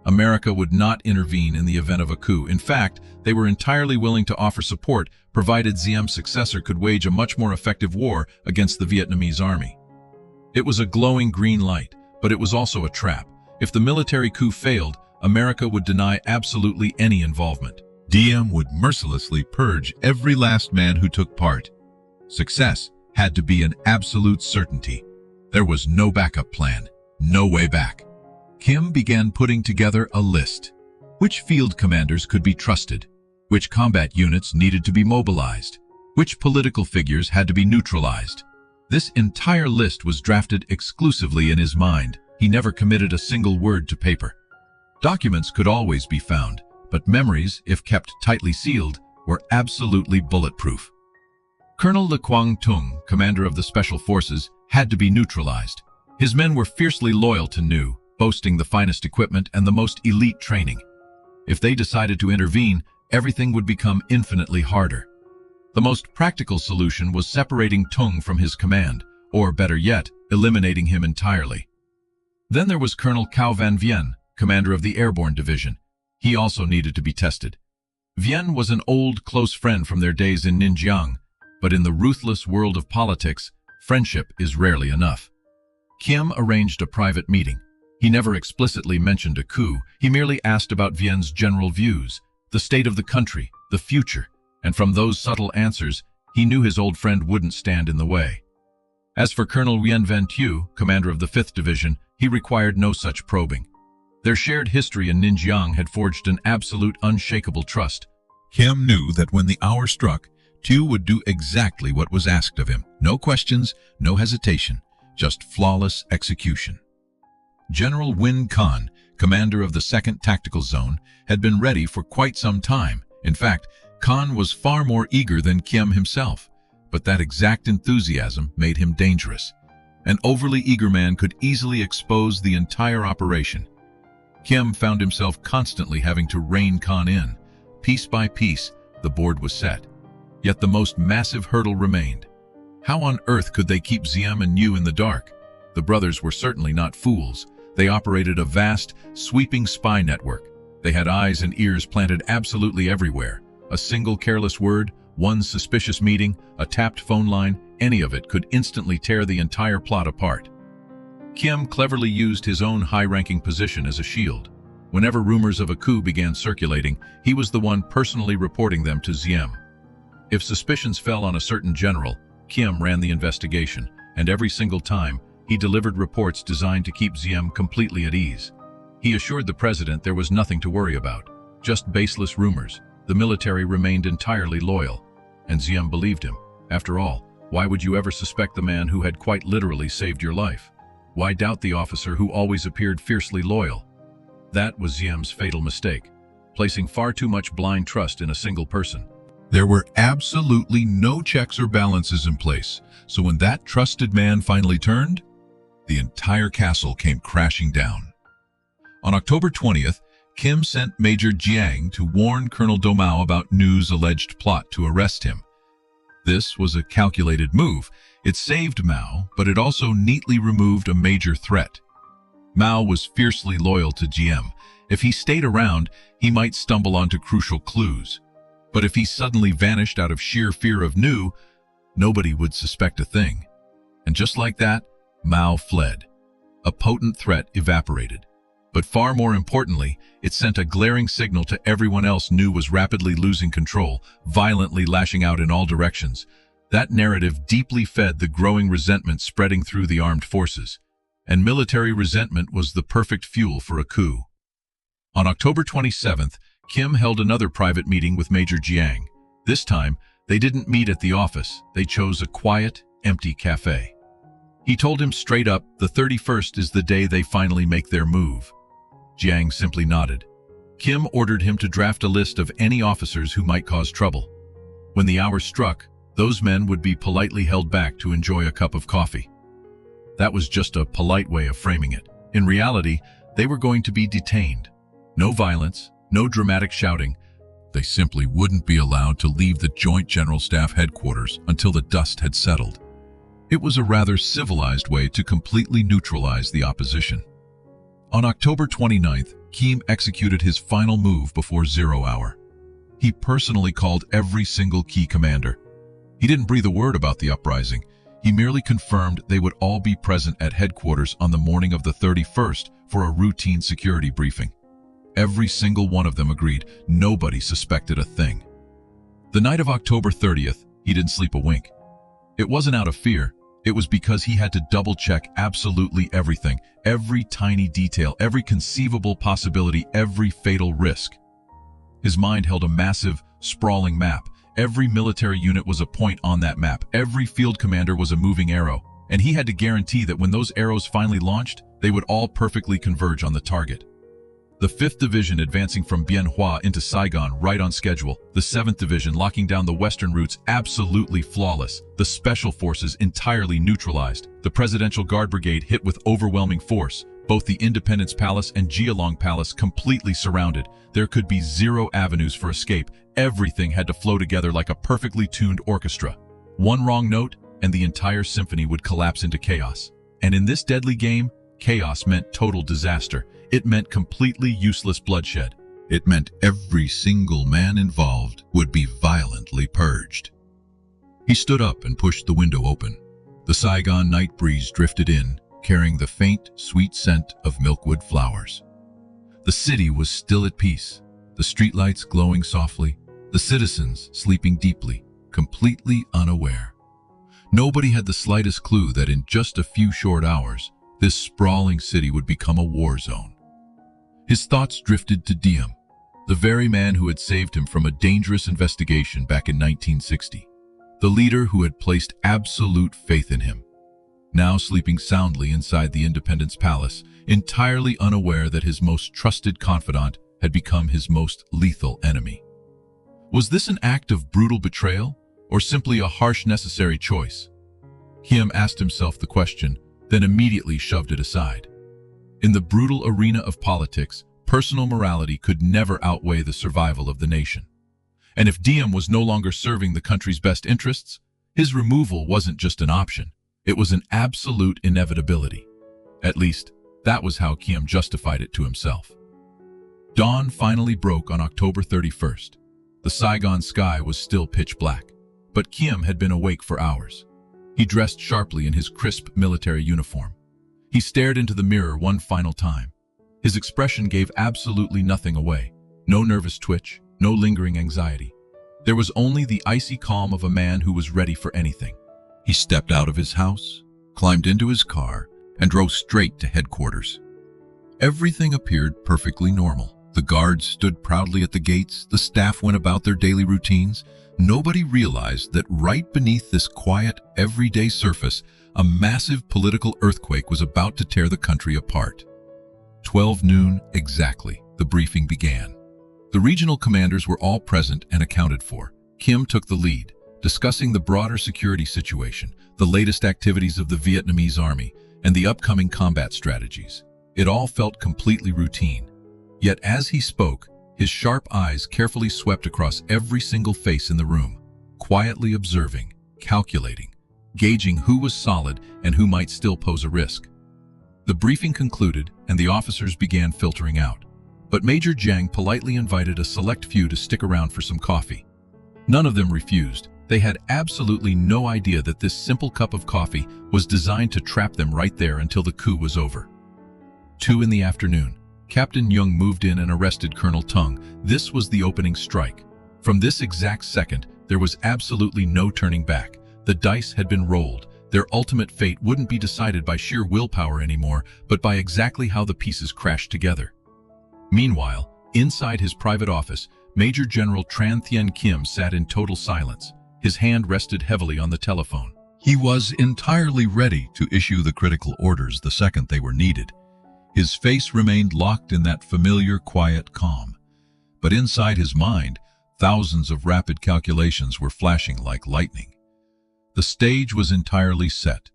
America would not intervene in the event of a coup. In fact, they were entirely willing to offer support, provided Diem's successor could wage a much more effective war against the Vietnamese army. It was a glowing green light, but it was also a trap. If the military coup failed, America would deny absolutely any involvement. Diem would mercilessly purge every last man who took part. Success had to be an absolute certainty. There was no backup plan, no way back. Kim began putting together a list. Which field commanders could be trusted? Which combat units needed to be mobilized? Which political figures had to be neutralized? This entire list was drafted exclusively in his mind. He never committed a single word to paper. Documents could always be found, but memories, if kept tightly sealed, were absolutely bulletproof. Colonel Le Quang Tung, commander of the Special Forces, had to be neutralized. His men were fiercely loyal to Nu, boasting the finest equipment and the most elite training. If they decided to intervene, everything would become infinitely harder. The most practical solution was separating Tung from his command, or better yet, eliminating him entirely. Then there was Colonel Cao Van Vien, commander of the Airborne Division. He also needed to be tested. Vien was an old, close friend from their days in Ninjiang, but in the ruthless world of politics, friendship is rarely enough. Kim arranged a private meeting. He never explicitly mentioned a coup. He merely asked about Vien's general views, the state of the country, the future, and from those subtle answers, he knew his old friend wouldn't stand in the way. As for Colonel Nguyen Van Thieu, commander of the 5th Division, he required no such probing. Their shared history in Ninjiang had forged an absolute, unshakable trust. Kim knew that when the hour struck, Thieu would do exactly what was asked of him. No questions, no hesitation, just flawless execution. General Win Khan, commander of the 2nd Tactical Zone, had been ready for quite some time. In fact, Khan was far more eager than Kim himself, but that exact enthusiasm made him dangerous. An overly eager man could easily expose the entire operation. Kim found himself constantly having to rein Khan in. Piece by piece, the board was set. Yet the most massive hurdle remained. How on earth could they keep Diem and Nu in the dark? The brothers were certainly not fools. They operated a vast, sweeping spy network. They had eyes and ears planted absolutely everywhere. A single careless word, one suspicious meeting, a tapped phone line, any of it could instantly tear the entire plot apart. Kim cleverly used his own high-ranking position as a shield. Whenever rumors of a coup began circulating, he was the one personally reporting them to Diem. If suspicions fell on a certain general, Kim ran the investigation, and every single time, he delivered reports designed to keep Diem completely at ease. He assured the president there was nothing to worry about, just baseless rumors. The military remained entirely loyal, and Diem believed him. After all, why would you ever suspect the man who had quite literally saved your life? Why doubt the officer who always appeared fiercely loyal? That was Diem's fatal mistake, placing far too much blind trust in a single person. There were absolutely no checks or balances in place, so when that trusted man finally turned, the entire castle came crashing down. On October 20th, Kim sent Major Jiang to warn Colonel Domao about Nu's alleged plot to arrest him. This was a calculated move. It saved Mao, but it also neatly removed a major threat. Mao was fiercely loyal to Diem. If he stayed around, he might stumble onto crucial clues. But if he suddenly vanished out of sheer fear of Nu, nobody would suspect a thing. And just like that, Mao fled. A potent threat evaporated. But far more importantly, it sent a glaring signal to everyone else. Nu was rapidly losing control, violently lashing out in all directions. That narrative deeply fed the growing resentment spreading through the armed forces. And military resentment was the perfect fuel for a coup. On October 27th, Kim held another private meeting with Major Jiang. This time, they didn't meet at the office. They chose a quiet, empty cafe. He told him straight up, the 31st is the day they finally make their move. Jiang simply nodded. Kim ordered him to draft a list of any officers who might cause trouble. When the hour struck, those men would be politely held back to enjoy a cup of coffee. That was just a polite way of framing it. In reality, they were going to be detained. No violence, no dramatic shouting, They simply wouldn't be allowed to leave the Joint General Staff headquarters until the dust had settled. It was a rather civilized way to completely neutralize the opposition. On October 29th, Khiêm executed his final move before 0 hour. He personally called every single key commander. He didn't breathe a word about the uprising. He merely confirmed they would all be present at headquarters on the morning of the 31st for a routine security briefing. Every single one of them agreed. Nobody suspected a thing. The night of October 30th, he didn't sleep a wink. It wasn't out of fear. It was because he had to double-check absolutely everything, every tiny detail, every conceivable possibility, every fatal risk. His mind held a massive, sprawling map. Every military unit was a point on that map. Every field commander was a moving arrow. And he had to guarantee that when those arrows finally launched, they would all perfectly converge on the target. The 5th Division advancing from Bien Hoa into Saigon right on schedule. The 7th Division locking down the western routes absolutely flawless. The Special Forces entirely neutralized. The Presidential Guard Brigade hit with overwhelming force. Both the Independence Palace and Jialong Palace completely surrounded. There could be 0 avenues for escape. Everything had to flow together like a perfectly tuned orchestra. One wrong note, and the entire symphony would collapse into chaos. And in this deadly game, chaos meant total disaster. It meant completely useless bloodshed. It meant every single man involved would be violently purged. He stood up and pushed the window open. The Saigon night breeze drifted in, carrying the faint, sweet scent of milkwood flowers. The city was still at peace, the streetlights glowing softly, the citizens sleeping deeply, completely unaware. Nobody had the slightest clue that in just a few short hours, this sprawling city would become a war zone. His thoughts drifted to Diem, the very man who had saved him from a dangerous investigation back in 1960, the leader who had placed absolute faith in him. Now sleeping soundly inside the Independence Palace, entirely unaware that his most trusted confidant had become his most lethal enemy. Was this an act of brutal betrayal, or simply a harsh necessary choice? Khiêm asked himself the question, then immediately shoved it aside. In the brutal arena of politics, personal morality could never outweigh the survival of the nation. And if Diem was no longer serving the country's best interests, his removal wasn't just an option. It was an absolute inevitability. At least, that was how Khiêm justified it to himself. Dawn finally broke on October 31st. The Saigon sky was still pitch black, but Khiêm had been awake for hours. He dressed sharply in his crisp military uniform. He stared into the mirror one final time. His expression gave absolutely nothing away. No nervous twitch, no lingering anxiety. There was only the icy calm of a man who was ready for anything. He stepped out of his house, climbed into his car, and drove straight to headquarters. Everything appeared perfectly normal. The guards stood proudly at the gates, the staff went about their daily routines. Nobody realized that right beneath this quiet, everyday surface, a massive political earthquake was about to tear the country apart. 12 noon exactly, the briefing began. The regional commanders were all present and accounted for. Khiêm took the lead, discussing the broader security situation, the latest activities of the Vietnamese army, and the upcoming combat strategies. It all felt completely routine. Yet as he spoke, his sharp eyes carefully swept across every single face in the room, quietly observing, calculating, gauging who was solid and who might still pose a risk. The briefing concluded and the officers began filtering out, but Major Jiang politely invited a select few to stick around for some coffee. None of them refused. They had absolutely no idea that this simple cup of coffee was designed to trap them right there until the coup was over. 2 in the afternoon, Captain Jung moved in and arrested Colonel Tung. This was the opening strike. From this exact second, there was absolutely no turning back. The dice had been rolled. Their ultimate fate wouldn't be decided by sheer willpower anymore, but by exactly how the pieces crashed together. Meanwhile, inside his private office, Major General Trần Thiện Khiêm sat in total silence. His hand rested heavily on the telephone. He was entirely ready to issue the critical orders the second they were needed. His face remained locked in that familiar, quiet calm. But inside his mind, thousands of rapid calculations were flashing like lightning. The stage was entirely set.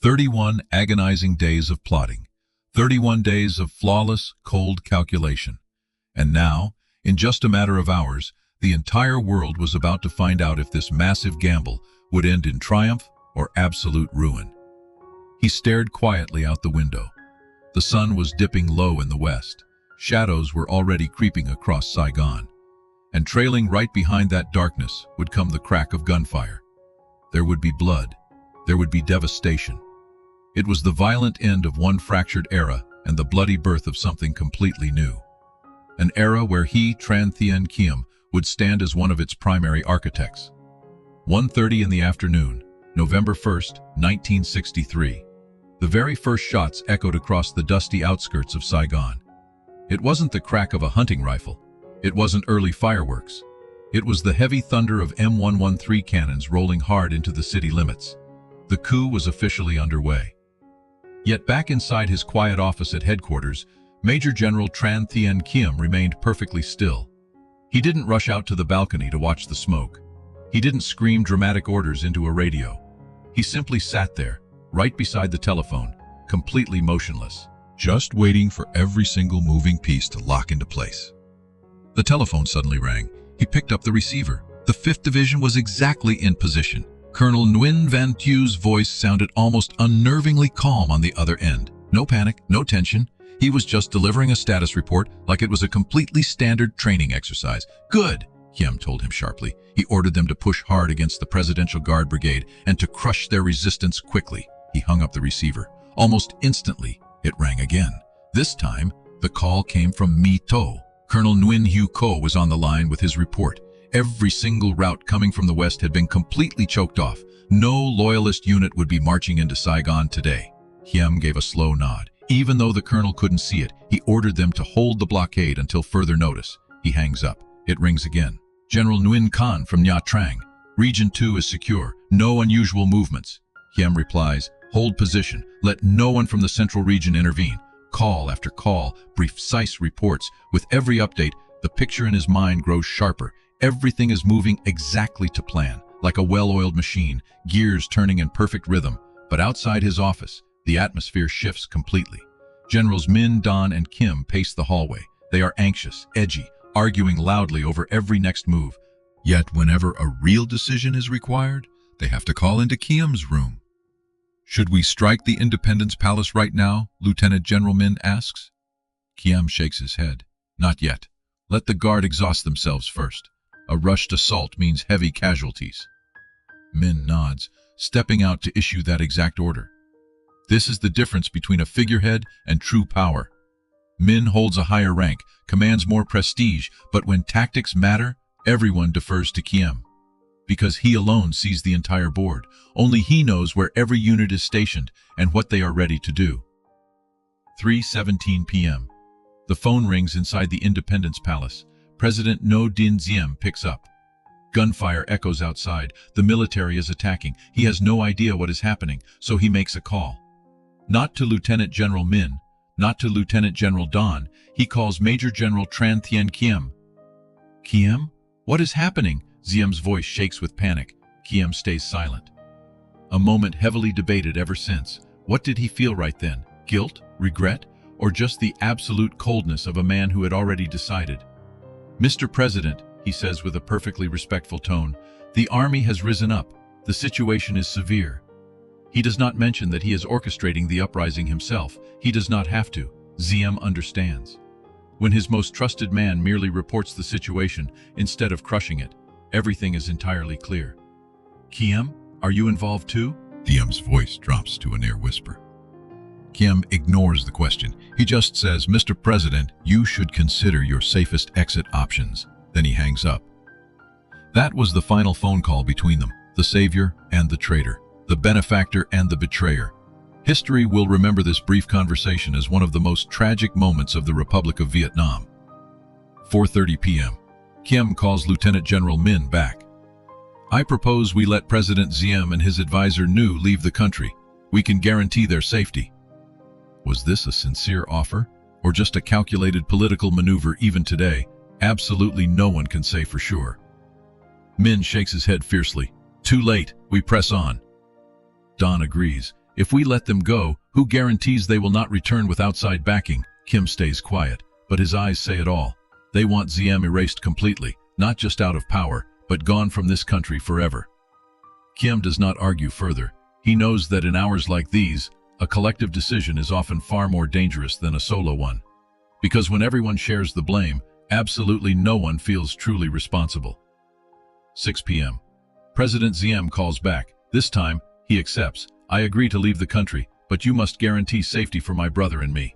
31 agonizing days of plotting. 31 days of flawless, cold calculation. And now, in just a matter of hours, The entire world was about to find out if this massive gamble would end in triumph or absolute ruin. He stared quietly out the window. The sun was dipping low in the west. Shadows were already creeping across Saigon. And trailing right behind that darkness would come the crack of gunfire. There would be blood. There would be devastation. It was the violent end of one fractured era and the bloody birth of something completely new. An era where he, Trần Thiện Khiêm, would stand as one of its primary architects. 1:30 in the afternoon, November 1st, 1963. The very first shots echoed across the dusty outskirts of Saigon. It wasn't the crack of a hunting rifle. It wasn't early fireworks. It was the heavy thunder of M113 cannons rolling hard into the city limits. The coup was officially underway. Yet back inside his quiet office at headquarters, Major General Trần Thiện Khiêm remained perfectly still. He didn't rush out to the balcony to watch the smoke. He didn't scream dramatic orders into a radio. He simply sat there, right beside the telephone, completely motionless, just waiting for every single moving piece to lock into place. The telephone suddenly rang. He picked up the receiver. The 5th Division was exactly in position. Colonel Nguyễn Văn Thieu's voice sounded almost unnervingly calm on the other end. No panic, no tension. He was just delivering a status report like it was a completely standard training exercise. Good, Khiêm told him sharply. He ordered them to push hard against the Presidential Guard Brigade and to crush their resistance quickly. He hung up the receiver. Almost instantly, it rang again. This time, the call came from My To. Colonel Nguyen Hue Ko was on the line with his report. Every single route coming from the west had been completely choked off. No loyalist unit would be marching into Saigon today. Khiêm gave a slow nod. Even though the colonel couldn't see it, he ordered them to hold the blockade until further notice. He hangs up. It rings again. General Nguyen Khan from Nha Trang. Region 2 is secure. No unusual movements. Khiêm replies, hold position. Let no one from the central region intervene. Call after call, precise reports. With every update, the picture in his mind grows sharper. Everything is moving exactly to plan, like a well-oiled machine, gears turning in perfect rhythm. But outside his office, the atmosphere shifts completely. Generals Min, Don, and Kim pace the hallway. They are anxious, edgy, arguing loudly over every next move. Yet whenever a real decision is required, they have to call into Khiem's room. Should we strike the Independence Palace right now? Lieutenant General Min asks. Khiem shakes his head. Not yet. Let the guard exhaust themselves first. A rushed assault means heavy casualties. Min nods, stepping out to issue that exact order. This is the difference between a figurehead and true power. Min holds a higher rank, commands more prestige, but when tactics matter, everyone defers to Khiem. Because he alone sees the entire board. Only he knows where every unit is stationed and what they are ready to do. 3:17 p.m. The phone rings inside the Independence Palace. President Ngo Dinh Diem picks up. Gunfire echoes outside. The military is attacking. He has no idea what is happening, so he makes a call. Not to Lieutenant General Min, not to Lieutenant General Don. He calls Major General Trần Thiện Khiêm. Khiem? What is happening? Diem's voice shakes with panic. Khiem stays silent. A moment heavily debated ever since. What did he feel right then? Guilt? Regret? Or just the absolute coldness of a man who had already decided? Mr. President, he says with a perfectly respectful tone, the army has risen up. The situation is severe. He does not mention that he is orchestrating the uprising himself. He does not have to. Diem understands. When his most trusted man merely reports the situation instead of crushing it, everything is entirely clear. Khiem, are you involved too? Diem's voice drops to a near whisper. Khiem ignores the question. He just says, Mr. President, you should consider your safest exit options. Then he hangs up. That was the final phone call between them, the savior and the traitor, the benefactor and the betrayer. History will remember this brief conversation as one of the most tragic moments of the Republic of Vietnam. 4:30 p.m. Khiem calls Lieutenant General Min back. I propose we let President Diem and his advisor Ngo leave the country. We can guarantee their safety. Was this a sincere offer, or just a calculated political maneuver even today? Absolutely no one can say for sure. Min shakes his head fiercely. Too late, we press on. Don agrees. If we let them go, who guarantees they will not return with outside backing? Khiem stays quiet, but his eyes say it all. They want Diem erased completely. not just out of power, but gone from this country forever. Khiêm does not argue further. He knows that in hours like these, a collective decision is often far more dangerous than a solo one. Because when everyone shares the blame, absolutely no one feels truly responsible. 6 p.m. President Diem calls back. This time, he accepts. I agree to leave the country, but you must guarantee safety for my brother and me.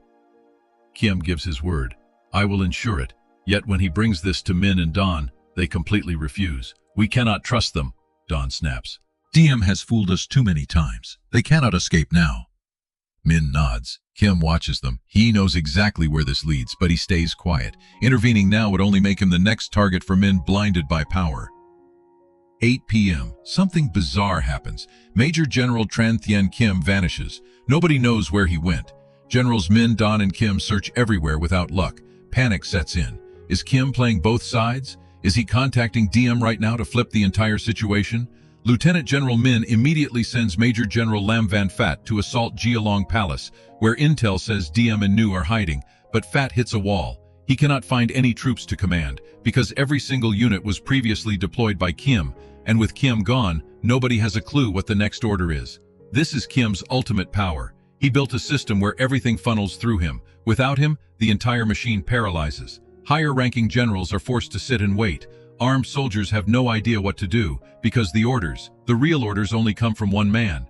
Khiêm gives his word. I will ensure it. Yet when he brings this to Min and Don, they completely refuse. We cannot trust them, Don snaps. Diem has fooled us too many times. They cannot escape now. Min nods. Khiêm watches them. He knows exactly where this leads, but he stays quiet. Intervening now would only make him the next target for men blinded by power. 8 p.m. Something bizarre happens. Major General Trần Thiện Khiêm vanishes. Nobody knows where he went. Generals Min, Don, and Khiêm search everywhere without luck. Panic sets in. Is Khiêm playing both sides? Is he contacting Diem right now to flip the entire situation? Lieutenant General Min immediately sends Major General Lam Van Phat to assault Geelong Palace, where intel says Diem and Nu are hiding, but Phat hits a wall. He cannot find any troops to command, because every single unit was previously deployed by Khiêm, and with Khiêm gone, nobody has a clue what the next order is. This is Khiêm's ultimate power. He built a system where everything funnels through him. Without him, the entire machine paralyzes. Higher-ranking generals are forced to sit and wait. Armed soldiers have no idea what to do, because the real orders only come from one man.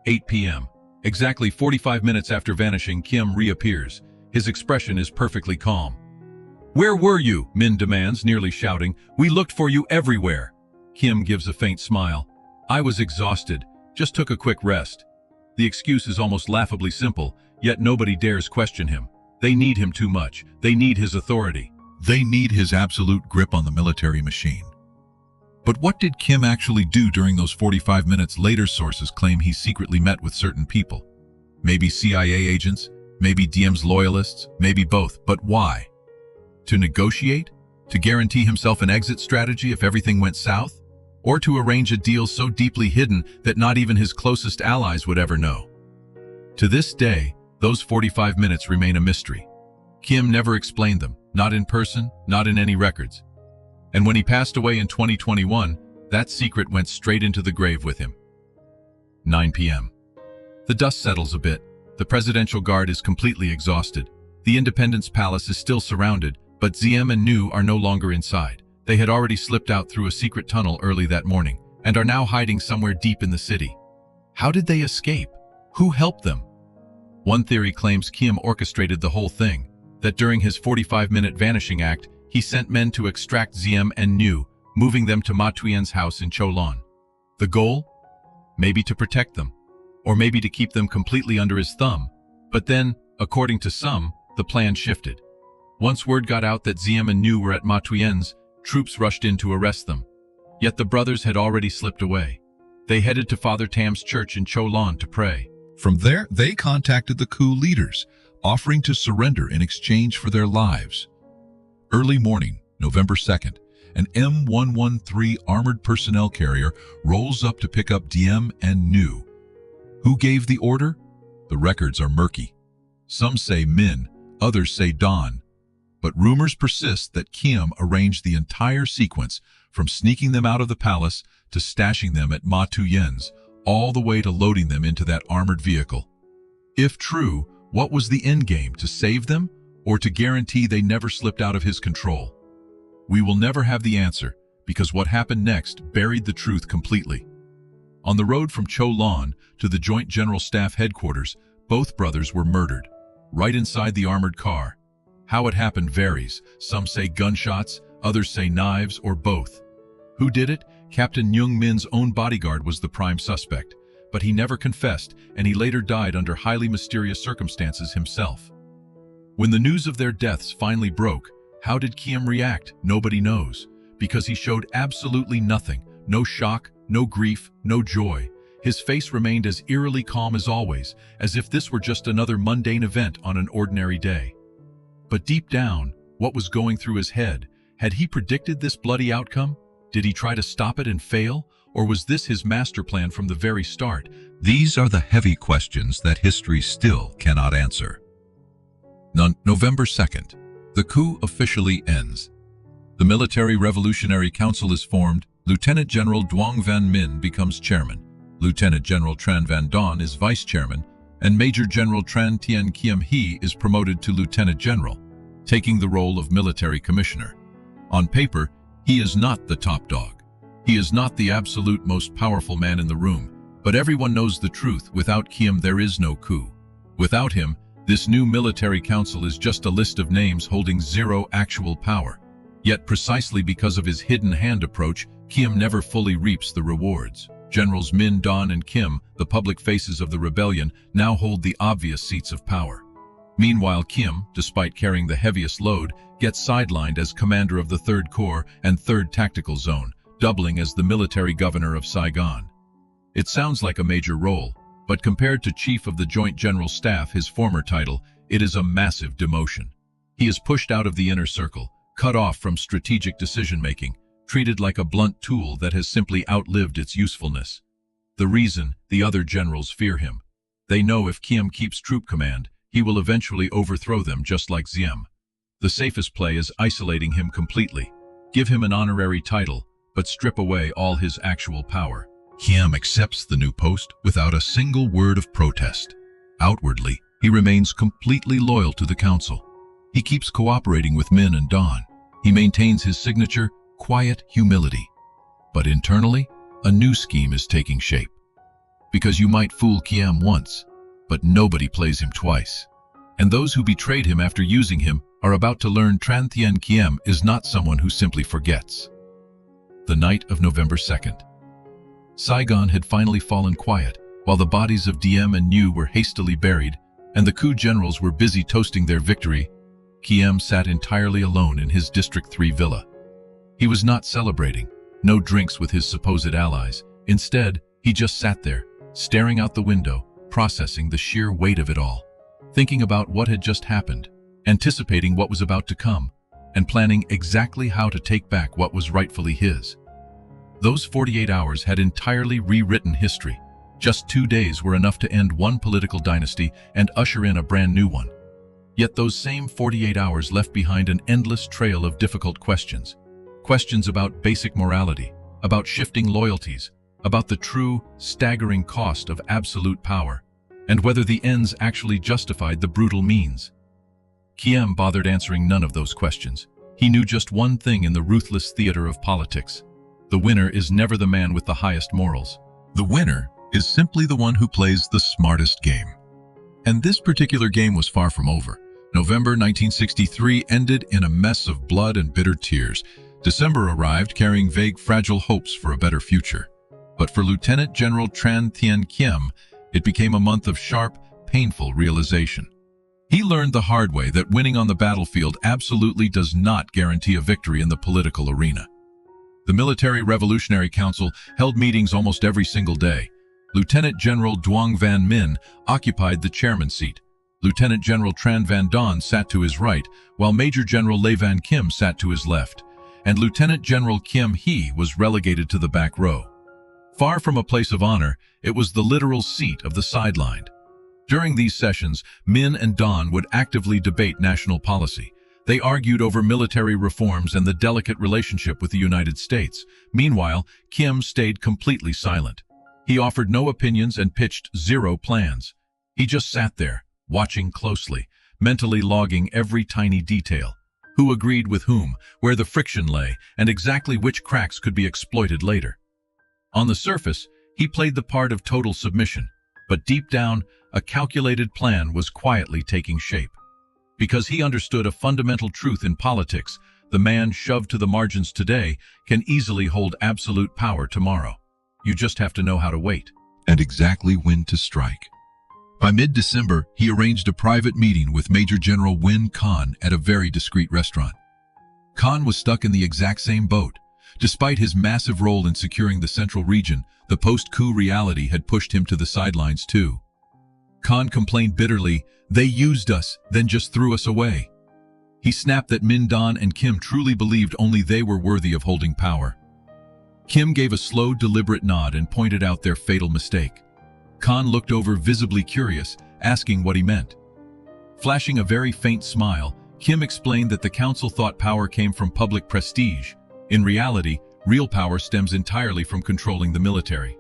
8 p.m. Exactly 45 minutes after vanishing, Khiêm reappears. His expression is perfectly calm. Where were you? Min demands, nearly shouting. We looked for you everywhere. Khiêm gives a faint smile. I was exhausted. Just took a quick rest. The excuse is almost laughably simple, yet nobody dares question him. They need him too much. They need his authority. They need his absolute grip on the military machine. But what did Khiêm actually do during those 45 minutes? Later sources claim he secretly met with certain people. Maybe CIA agents, maybe Diem's loyalists, maybe both. But why? To negotiate? To guarantee himself an exit strategy if everything went south? Or to arrange a deal so deeply hidden that not even his closest allies would ever know? To this day, those 45 minutes remain a mystery. Khiêm never explained them, not in person, not in any records. And when he passed away in 2021, that secret went straight into the grave with him. 9 p.m. The dust settles a bit. The presidential guard is completely exhausted. The Independence Palace is still surrounded, but Diem and Nu are no longer inside. They had already slipped out through a secret tunnel early that morning, and are now hiding somewhere deep in the city. How did they escape? Who helped them? One theory claims Khiêm orchestrated the whole thing, that during his 45-minute vanishing act, he sent men to extract Diem and Nu, moving them to Ma Thuyen's house in Cho Lon. The goal? Maybe to protect them, or maybe to keep them completely under his thumb. But then, according to some, the plan shifted. Once word got out that Diem and Nu were at Ma Thuyen's, troops rushed in to arrest them. Yet the brothers had already slipped away. They headed to Father Tam's church in Cho Lon to pray. From there, they contacted the coup leaders, offering to surrender in exchange for their lives. Early morning, November 2nd, an M113 armored personnel carrier rolls up to pick up Diem and Nu. Who gave the order? The records are murky. Some say Min, others say Don. But rumors persist that Khiêm arranged the entire sequence, from sneaking them out of the palace to stashing them at Ma Thuyen's, all the way to loading them into that armored vehicle. If true, what was the endgame? To save them, or to guarantee they never slipped out of his control? We will never have the answer, because what happened next buried the truth completely. On the road from Cho Lon to the Joint General Staff headquarters, both brothers were murdered, right inside the armored car. How it happened varies. Some say gunshots, others say knives, or both. Who did it? Captain Nhung Min's own bodyguard was the prime suspect, but he never confessed, and he later died under highly mysterious circumstances himself. When the news of their deaths finally broke, how did Khiêm react? Nobody knows, because he showed absolutely nothing. No shock, no grief, no joy. His face remained as eerily calm as always, as if this were just another mundane event on an ordinary day. But deep down, what was going through his head? Had he predicted this bloody outcome? Did he try to stop it and fail? Or was this his master plan from the very start? These are the heavy questions that history still cannot answer. November 2nd, the coup officially ends. The Military Revolutionary Council is formed. Lieutenant General Duong Van Minh becomes chairman. Lieutenant General Tran Van Don is vice chairman, and Major General Trần Thiện Khiêm is promoted to lieutenant general, taking the role of military commissioner. On paper, he is not the top dog. He is not the absolute most powerful man in the room, but everyone knows the truth. Without Khiêm, there is no coup. Without him, this new military council is just a list of names holding zero actual power. Yet precisely because of his hidden hand approach, Khiêm never fully reaps the rewards. Generals Minh, Don, and Khiêm, the public faces of the rebellion, now hold the obvious seats of power. Meanwhile, Khiêm, despite carrying the heaviest load, gets sidelined as commander of the 3rd Corps and 3rd Tactical Zone, doubling as the military governor of Saigon. It sounds like a major role, but compared to Chief of the Joint General Staff, his former title, it is a massive demotion. He is pushed out of the inner circle, cut off from strategic decision-making, treated like a blunt tool that has simply outlived its usefulness. The reason the other generals fear him. They know if Khiêm keeps troop command, he will eventually overthrow them just like Diem. The safest play is isolating him completely. Give him an honorary title, but strip away all his actual power. Khiêm accepts the new post without a single word of protest. Outwardly, he remains completely loyal to the council. He keeps cooperating with Minh and Don. He maintains his signature, quiet humility. But internally, a new scheme is taking shape. Because you might fool Khiêm once, but nobody plays him twice. And those who betrayed him after using him are about to learn Trần Thiện Khiêm is not someone who simply forgets. The night of November 2nd. Saigon had finally fallen quiet, while the bodies of Diem and Nhu were hastily buried, and the coup generals were busy toasting their victory. Khiêm sat entirely alone in his District 3 villa. He was not celebrating, no drinks with his supposed allies. Instead, he just sat there, staring out the window, processing the sheer weight of it all, thinking about what had just happened, anticipating what was about to come, and planning exactly how to take back what was rightfully his. Those 48 hours had entirely rewritten history. Just 2 days were enough to end one political dynasty and usher in a brand new one. Yet those same 48 hours left behind an endless trail of difficult questions. Questions about basic morality, about shifting loyalties, about the true, staggering cost of absolute power, and whether the ends actually justified the brutal means. Khiêm bothered answering none of those questions. He knew just one thing in the ruthless theater of politics. The winner is never the man with the highest morals. The winner is simply the one who plays the smartest game. And this particular game was far from over. November 1963 ended in a mess of blood and bitter tears. December arrived carrying vague, fragile hopes for a better future. But for Lieutenant General Trần Thiện Khiêm, it became a month of sharp, painful realization. He learned the hard way that winning on the battlefield absolutely does not guarantee a victory in the political arena. The Military Revolutionary Council held meetings almost every single day. Lieutenant General Duong Van Minh occupied the chairman seat. Lieutenant General Tran Van Don sat to his right, while Major General Le Van Kim sat to his left, and Lieutenant General Khiêm was relegated to the back row. Far from a place of honor, it was the literal seat of the sidelined. During these sessions, Minh and Don would actively debate national policy. They argued over military reforms and the delicate relationship with the United States. Meanwhile, Khiêm stayed completely silent. He offered no opinions and pitched zero plans. He just sat there, watching closely, mentally logging every tiny detail. Who agreed with whom, where the friction lay, and exactly which cracks could be exploited later. On the surface, he played the part of total submission, but deep down, a calculated plan was quietly taking shape. Because he understood a fundamental truth in politics, the man shoved to the margins today can easily hold absolute power tomorrow. You just have to know how to wait. And exactly when to strike. By mid-December, he arranged a private meeting with Major General Nguyen Khan at a very discreet restaurant. Khan was stuck in the exact same boat. Despite his massive role in securing the central region, the post-coup reality had pushed him to the sidelines too. Khan complained bitterly, "They used us, then just threw us away." He snapped that Minh, Don, and Khiêm truly believed only they were worthy of holding power. Khiêm gave a slow, deliberate nod and pointed out their fatal mistake. Khan looked over, visibly curious, asking what he meant. Flashing a very faint smile, Kim explained that the council thought power came from public prestige. In reality, real power stems entirely from controlling the military.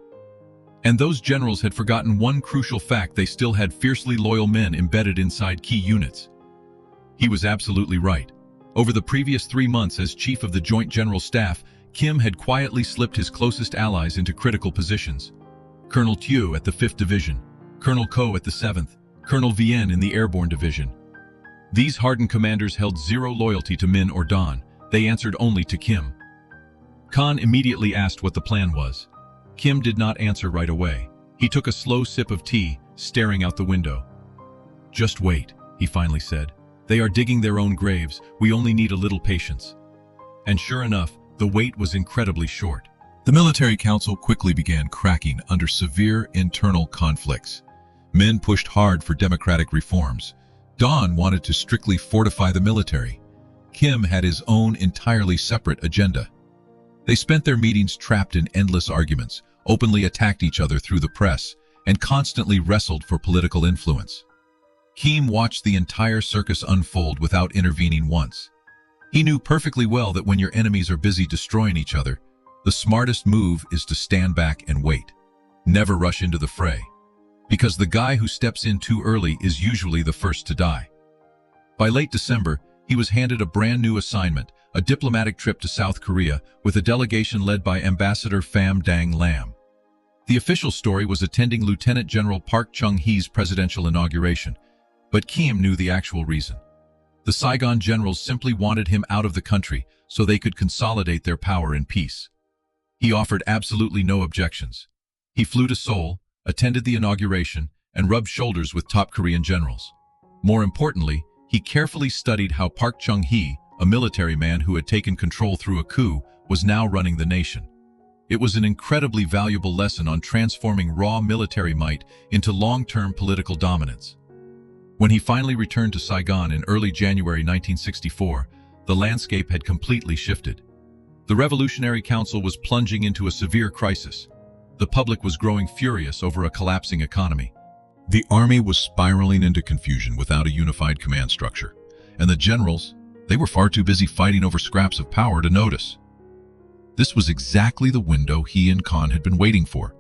And those generals had forgotten one crucial fact: they still had fiercely loyal men embedded inside key units. He was absolutely right. Over the previous 3 months as chief of the Joint General Staff, Kim had quietly slipped his closest allies into critical positions. Colonel Thiệu at the 5th Division, Colonel Ko at the 7th, Colonel Vien in the Airborne Division. These hardened commanders held zero loyalty to Min or Don. They answered only to Kim. Khan immediately asked what the plan was. Kim did not answer right away. He took a slow sip of tea, staring out the window. "Just wait," he finally said. "They are digging their own graves. We only need a little patience." And sure enough, the wait was incredibly short. The military council quickly began cracking under severe internal conflicts. Men pushed hard for democratic reforms. Don wanted to strictly fortify the military. Kim had his own entirely separate agenda. They spent their meetings trapped in endless arguments, openly attacked each other through the press, and constantly wrestled for political influence. Kim watched the entire circus unfold without intervening once. He knew perfectly well that when your enemies are busy destroying each other, the smartest move is to stand back and wait. Never rush into the fray. Because the guy who steps in too early is usually the first to die. By late December, he was handed a brand new assignment, a diplomatic trip to South Korea with a delegation led by Ambassador Pham Dang Lam. The official story was attending Lieutenant General Park Chung-hee's presidential inauguration, but Kim knew the actual reason. The Saigon generals simply wanted him out of the country so they could consolidate their power in peace. He offered absolutely no objections. He flew to Seoul, attended the inauguration, and rubbed shoulders with top Korean generals. More importantly, he carefully studied how Park Chung-hee, a military man who had taken control through a coup, was now running the nation. It was an incredibly valuable lesson on transforming raw military might into long-term political dominance. When he finally returned to Saigon in early January 1964, the landscape had completely shifted. The Revolutionary Council was plunging into a severe crisis. The public was growing furious over a collapsing economy. The army was spiraling into confusion without a unified command structure, and the generals, they were far too busy fighting over scraps of power to notice. This was exactly the window he and Khan had been waiting for.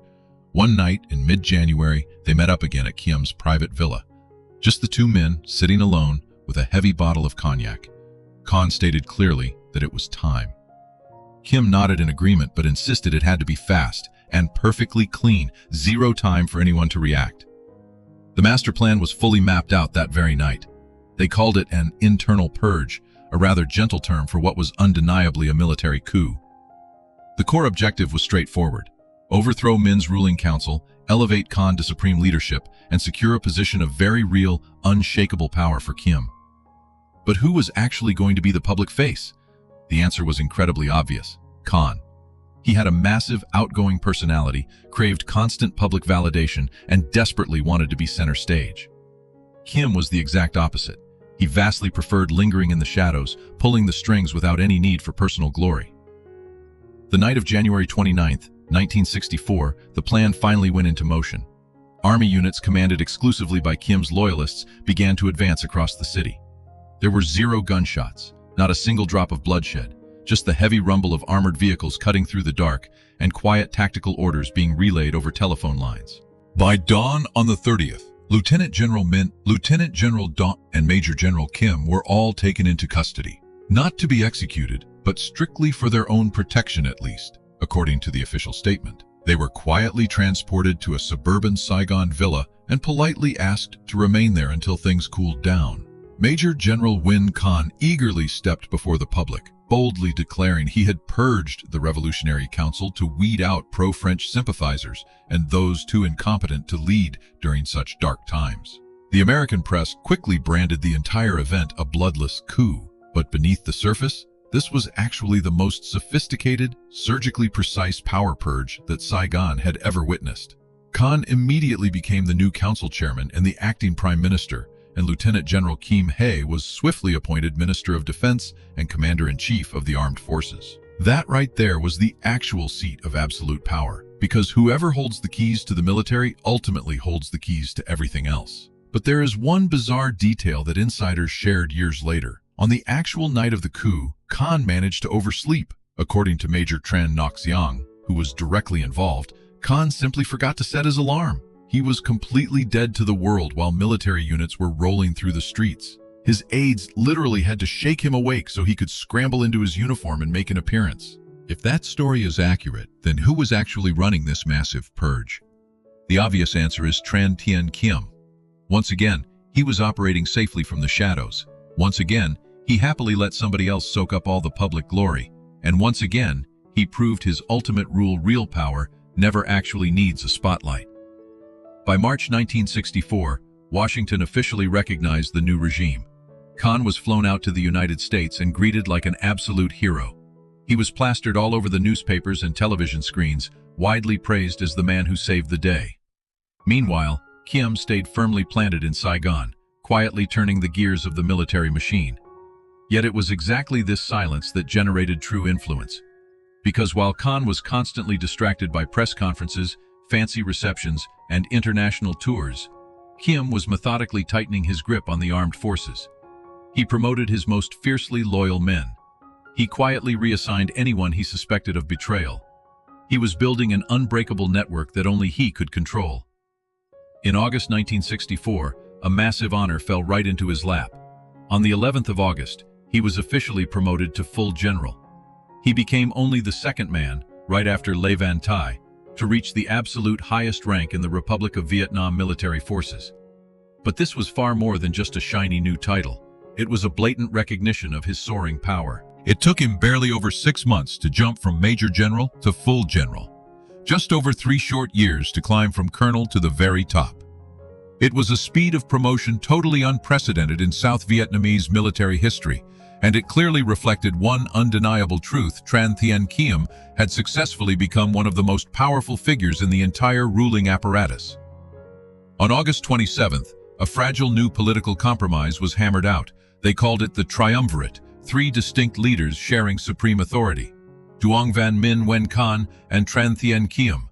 One night in mid-January, they met up again at Kim's private villa. Just the two men, sitting alone, with a heavy bottle of cognac. Khan stated clearly that it was time. Kim nodded in agreement but insisted it had to be fast and perfectly clean, zero time for anyone to react. The master plan was fully mapped out that very night. They called it an internal purge, a rather gentle term for what was undeniably a military coup. The core objective was straightforward: overthrow Min's ruling council, elevate Khan to supreme leadership, and secure a position of very real, unshakable power for Kim. But who was actually going to be the public face? The answer was incredibly obvious: Khan. He had a massive, outgoing personality, craved constant public validation, and desperately wanted to be center stage. Kim was the exact opposite. He vastly preferred lingering in the shadows, pulling the strings without any need for personal glory. The night of January 29, 1964, the plan finally went into motion. Army units commanded exclusively by Kim's loyalists began to advance across the city. There were 0 gunshots, not a single drop of bloodshed, just the heavy rumble of armored vehicles cutting through the dark and quiet tactical orders being relayed over telephone lines. By dawn on the 30th, Lieutenant General Min, Lieutenant General Don, and Major General Kim were all taken into custody, not to be executed, but strictly for their own protection at least, according to the official statement. They were quietly transported to a suburban Saigon villa and politely asked to remain there until things cooled down. Major General Win Khan eagerly stepped before the public, boldly declaring he had purged the Revolutionary Council to weed out pro-French sympathizers and those too incompetent to lead during such dark times. The American press quickly branded the entire event a bloodless coup, but beneath the surface, this was actually the most sophisticated, surgically precise power purge that Saigon had ever witnessed. Khan immediately became the new council chairman and the acting prime minister, and Lieutenant General Kim Hae was swiftly appointed Minister of Defense and Commander-in-Chief of the Armed Forces. That right there was the actual seat of absolute power, because whoever holds the keys to the military ultimately holds the keys to everything else. But there is one bizarre detail that insiders shared years later. On the actual night of the coup, Khan managed to oversleep. According to Major Tran Ngoc, who was directly involved, Khan simply forgot to set his alarm. He was completely dead to the world while military units were rolling through the streets. His aides literally had to shake him awake so he could scramble into his uniform and make an appearance. If that story is accurate, then who was actually running this massive purge? The obvious answer is Trần Thiện Khiêm. Once again, he was operating safely from the shadows. Once again, he happily let somebody else soak up all the public glory. And once again, he proved his ultimate rule, real power, never actually needs a spotlight. By March 1964, Washington officially recognized the new regime. Khan was flown out to the United States and greeted like an absolute hero. He was plastered all over the newspapers and television screens, widely praised as the man who saved the day. Meanwhile, Khiêm stayed firmly planted in Saigon, quietly turning the gears of the military machine. Yet it was exactly this silence that generated true influence. Because while Khan was constantly distracted by press conferences, fancy receptions, and international tours, Khiêm was methodically tightening his grip on the armed forces. He promoted his most fiercely loyal men. He quietly reassigned anyone he suspected of betrayal. He was building an unbreakable network that only he could control. In August 1964, a massive honor fell right into his lap. On the 11th of August, he was officially promoted to full general. He became only the second man, right after Le Van Thai, to reach the absolute highest rank in the Republic of Vietnam military forces. But this was far more than just a shiny new title. It was a blatant recognition of his soaring power. It took him barely over 6 months to jump from Major General to full General. Just over 3 short years to climb from Colonel to the very top. It was a speed of promotion totally unprecedented in South Vietnamese military history, and it clearly reflected one undeniable truth: Trần Thiện Khiêm had successfully become one of the most powerful figures in the entire ruling apparatus. On August 27th, a fragile new political compromise was hammered out. They called it the Triumvirate, 3 distinct leaders sharing supreme authority: Duong Van Minh Nguyen Khan and Trần Thiện Khiêm.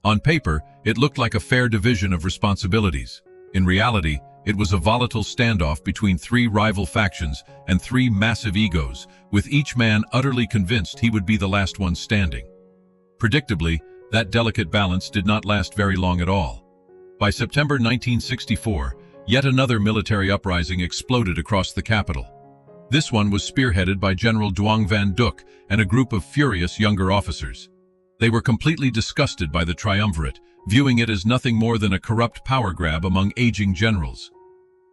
On paper, it looked like a fair division of responsibilities. In reality, it was a volatile standoff between 3 rival factions and 3 massive egos, with each man utterly convinced he would be the last one standing. Predictably, that delicate balance did not last very long at all. By September 1964, yet another military uprising exploded across the capital. This one was spearheaded by General Duong Van Duc and a group of furious younger officers. They were completely disgusted by the triumvirate, viewing it as nothing more than a corrupt power grab among aging generals.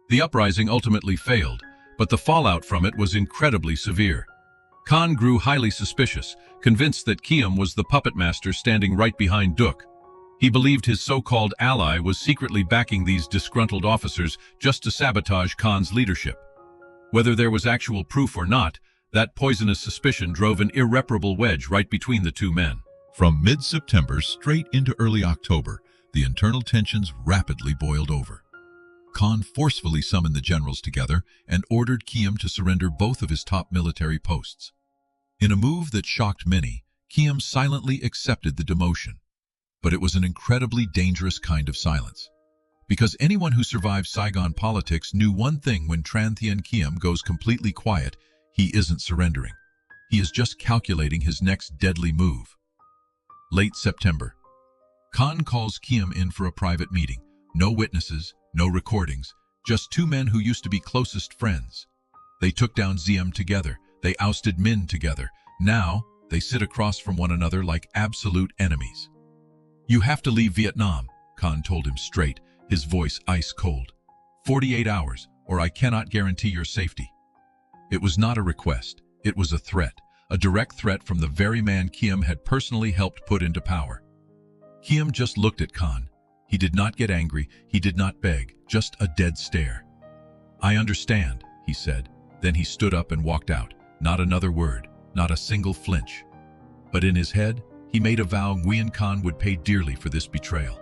The uprising ultimately failed, but the fallout from it was incredibly severe. Khan grew highly suspicious, convinced that Khiêm was the puppet master standing right behind Duc. He believed his so-called ally was secretly backing these disgruntled officers just to sabotage Khan's leadership. Whether there was actual proof or not, that poisonous suspicion drove an irreparable wedge right between the 2 men. From mid-September straight into early October, the internal tensions rapidly boiled over. Khan forcefully summoned the generals together and ordered Khiêm to surrender both of his top military posts. In a move that shocked many, Khiêm silently accepted the demotion. But it was an incredibly dangerous kind of silence. Because anyone who survived Saigon politics knew one thing: when Trần Thiện Khiêm goes completely quiet, he isn't surrendering. He is just calculating his next deadly move. Late September. Khan calls Khiêm in for a private meeting. No witnesses, no recordings, just 2 men who used to be closest friends. They took down Diem together. They ousted Minh together. Now, they sit across from one another like absolute enemies. "You have to leave Vietnam," Khan told him straight, his voice ice cold. 48 hours, or I cannot guarantee your safety." It was not a request. It was a threat. A direct threat from the very man Khiêm had personally helped put into power. Khiêm just looked at Khan. He did not get angry. He did not beg. Just a dead stare. "I understand," he said. Then he stood up and walked out. Not another word. Not a single flinch. But in his head, he made a vow Nguyen Khan would pay dearly for this betrayal.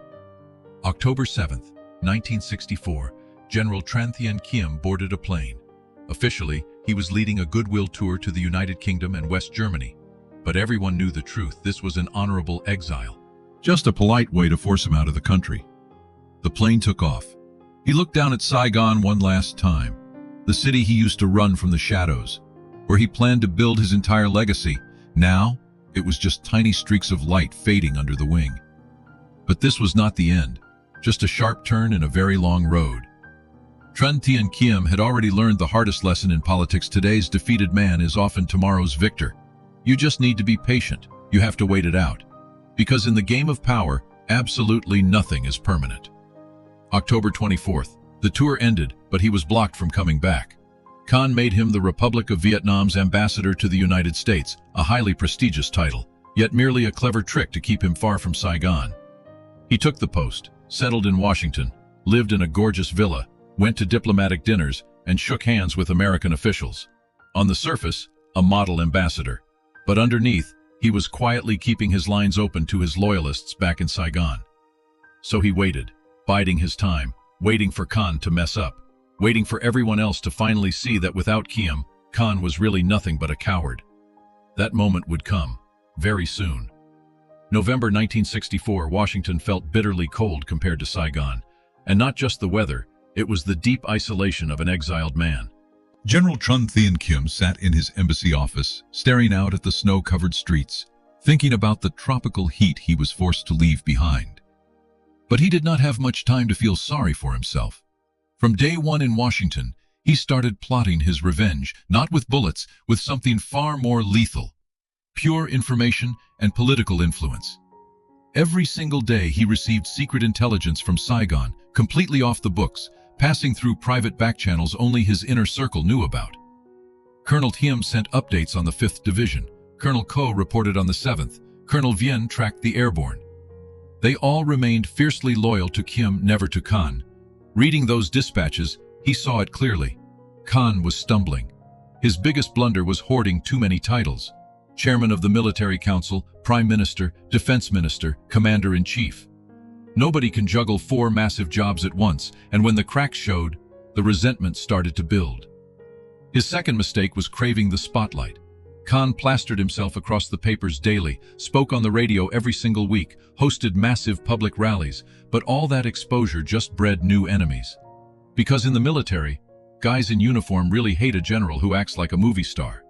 October 7th, 1964, General Trần Thiện Khiêm boarded a plane. Officially, he was leading a goodwill tour to the United Kingdom and West Germany. But everyone knew the truth. This was an honorable exile. Just a polite way to force him out of the country. The plane took off. He looked down at Saigon one last time. the city he used to run from the shadows, where he planned to build his entire legacy. Now, it was just tiny streaks of light fading under the wing. But this was not the end, just a sharp turn in a very long road. Trần Thiện Khiêm had already learned the hardest lesson in politics. Today's defeated man is often tomorrow's victor. You just need to be patient. You have to wait it out. Because in the game of power, absolutely nothing is permanent. October 24th, the tour ended, but he was blocked from coming back. Khan made him the Republic of Vietnam's ambassador to the United States, a highly prestigious title, yet merely a clever trick to keep him far from Saigon. He took the post, settled in Washington, lived in a gorgeous villa, went to diplomatic dinners, and shook hands with American officials. On the surface, a model ambassador. But underneath, he was quietly keeping his lines open to his loyalists back in Saigon. So he waited, biding his time, waiting for Khan to mess up, waiting for everyone else to finally see that without Khiêm, Khan was really nothing but a coward. That moment would come, very soon. November 1964, Washington felt bitterly cold compared to Saigon. And not just the weather, it was the deep isolation of an exiled man. General Trần Thiện Khiêm sat in his embassy office, staring out at the snow-covered streets, thinking about the tropical heat he was forced to leave behind. But he did not have much time to feel sorry for himself. From day one in Washington, he started plotting his revenge, not with bullets, with something far more lethal: pure information and political influence. Every single day he received secret intelligence from Saigon, completely off the books, passing through private backchannels only his inner circle knew about. Colonel Thiêm sent updates on the 5th Division. Colonel Ko reported on the 7th. Colonel Vien tracked the airborne. They all remained fiercely loyal to Khiêm, never to Khan. Reading those dispatches, he saw it clearly. Khan was stumbling. His biggest blunder was hoarding too many titles: Chairman of the Military Council, Prime Minister, Defense Minister, Commander-in-Chief. Nobody can juggle 4 massive jobs at once, and when the cracks showed, the resentment started to build. His second mistake was craving the spotlight. Khan plastered himself across the papers daily, spoke on the radio every single week, hosted massive public rallies, but all that exposure just bred new enemies. Because in the military, guys in uniform really hate a general who acts like a movie star.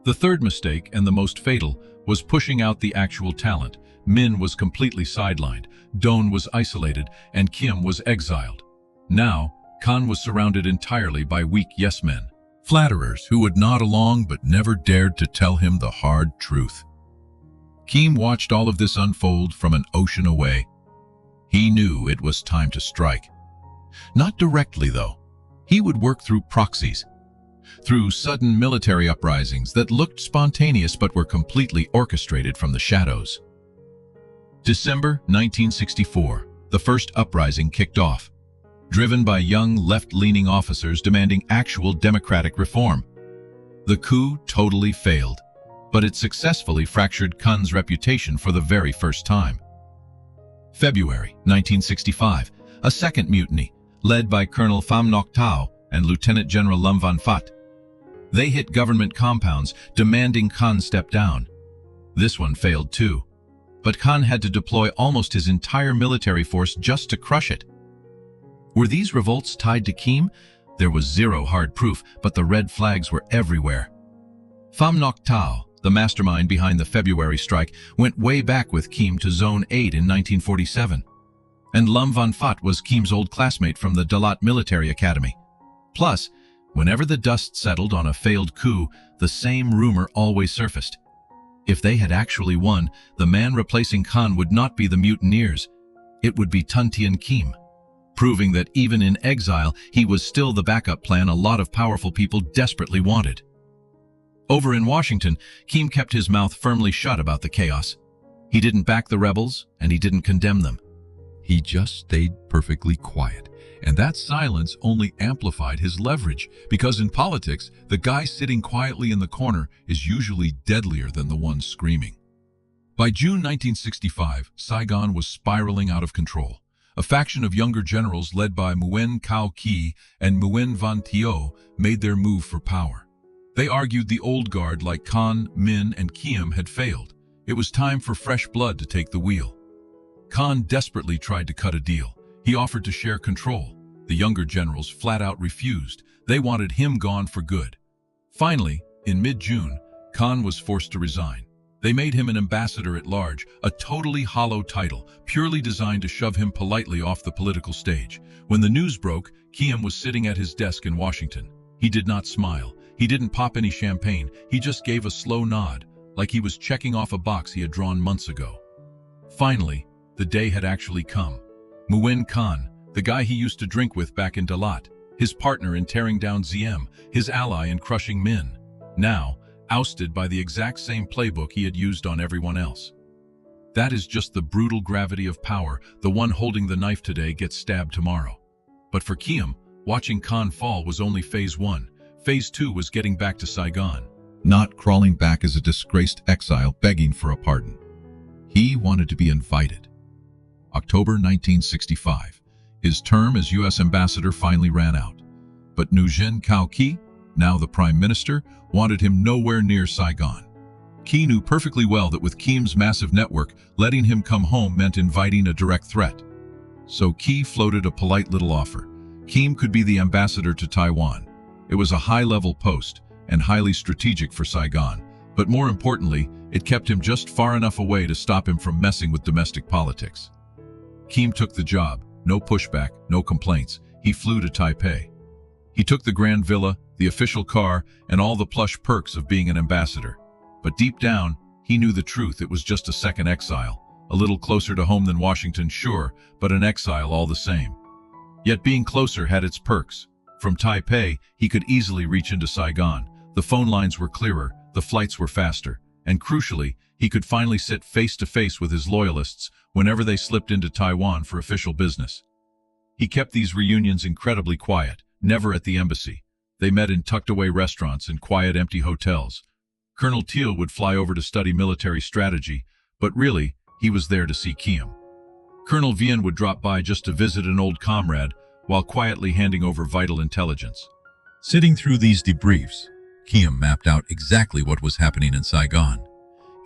The third mistake, and the most fatal, was pushing out the actual talent. Min was completely sidelined, Don was isolated, and Khiêm was exiled. Now, Khan was surrounded entirely by weak yes-men, flatterers who would nod along but never dared to tell him the hard truth. Khiêm watched all of this unfold from an ocean away. He knew it was time to strike. Not directly, though. He would work through proxies, through sudden military uprisings that looked spontaneous but were completely orchestrated from the shadows. December 1964, the first uprising kicked off, driven by young left-leaning officers demanding actual democratic reform. The coup totally failed, but it successfully fractured Khan's reputation for the very first time. February 1965, a second mutiny, led by Colonel Pham Ngoc Thao and Lieutenant General Lâm Văn Phát. They hit government compounds, demanding Khan step down. This one failed too, but Khan had to deploy almost his entire military force just to crush it. Were these revolts tied to Khiêm? There was zero hard proof, but the red flags were everywhere. Pham Ngoc Thao, the mastermind behind the February strike, went way back with Khiêm to Zone 8 in 1947. And Lâm Văn Phát was Khiêm's old classmate from the Dalat Military Academy. Plus, whenever the dust settled on a failed coup, the same rumor always surfaced. If they had actually won, the man replacing Khan would not be the mutineers. It would be Trần Thiện Khiêm, proving that even in exile, he was still the backup plan a lot of powerful people desperately wanted. Over in Washington, Khiêm kept his mouth firmly shut about the chaos. He didn't back the rebels, and he didn't condemn them. He just stayed perfectly quiet, and that silence only amplified his leverage, because in politics, the guy sitting quietly in the corner is usually deadlier than the one screaming. By June 1965, Saigon was spiraling out of control. A faction of younger generals led by Nguyen Cao Ky and Nguyễn Văn Thiệu made their move for power. They argued the old guard like Khan, Min, and Khiêm had failed. It was time for fresh blood to take the wheel. Khan desperately tried to cut a deal. He offered to share control. The younger generals flat out refused. They wanted him gone for good. Finally, in mid-June, Khan was forced to resign. They made him an ambassador at large, a totally hollow title, purely designed to shove him politely off the political stage. When the news broke, Khiêm was sitting at his desk in Washington. He did not smile. He didn't pop any champagne. He just gave a slow nod, like he was checking off a box he had drawn months ago. Finally, the day had actually come. Nguyen Khan, the guy he used to drink with back in Dalat, his partner in tearing down Ziem, his ally in crushing Min, now ousted by the exact same playbook he had used on everyone else. That is just the brutal gravity of power. The one holding the knife today gets stabbed tomorrow. But for Khiêm, watching Khan fall was only phase 1. Phase 2 was getting back to Saigon. Not crawling back as a disgraced exile begging for a pardon. He wanted to be invited. October 1965. His term as U.S. ambassador finally ran out. But Nguyen Cao Ky, now the prime minister, wanted him nowhere near Saigon. Ky knew perfectly well that with Khiêm's massive network, letting him come home meant inviting a direct threat. So Ky floated a polite little offer. Khiêm could be the ambassador to Taiwan. It was a high-level post and highly strategic for Saigon, but more importantly, it kept him just far enough away to stop him from messing with domestic politics. Khiêm took the job, no pushback, no complaints. He flew to Taipei. He took the grand villa, the official car, and all the plush perks of being an ambassador. But deep down, he knew the truth. It was just a second exile. A little closer to home than Washington, sure, but an exile all the same. Yet being closer had its perks. From Taipei, he could easily reach into Saigon. The phone lines were clearer, the flights were faster, and crucially, he could finally sit face to face with his loyalists whenever they slipped into Taiwan for official business. He kept these reunions incredibly quiet, never at the embassy. They met in tucked-away restaurants and quiet, empty hotels. Colonel Thiệu would fly over to study military strategy, but really, he was there to see Khiêm. Colonel Vien would drop by just to visit an old comrade, while quietly handing over vital intelligence. Sitting through these debriefs, Khiêm mapped out exactly what was happening in Saigon.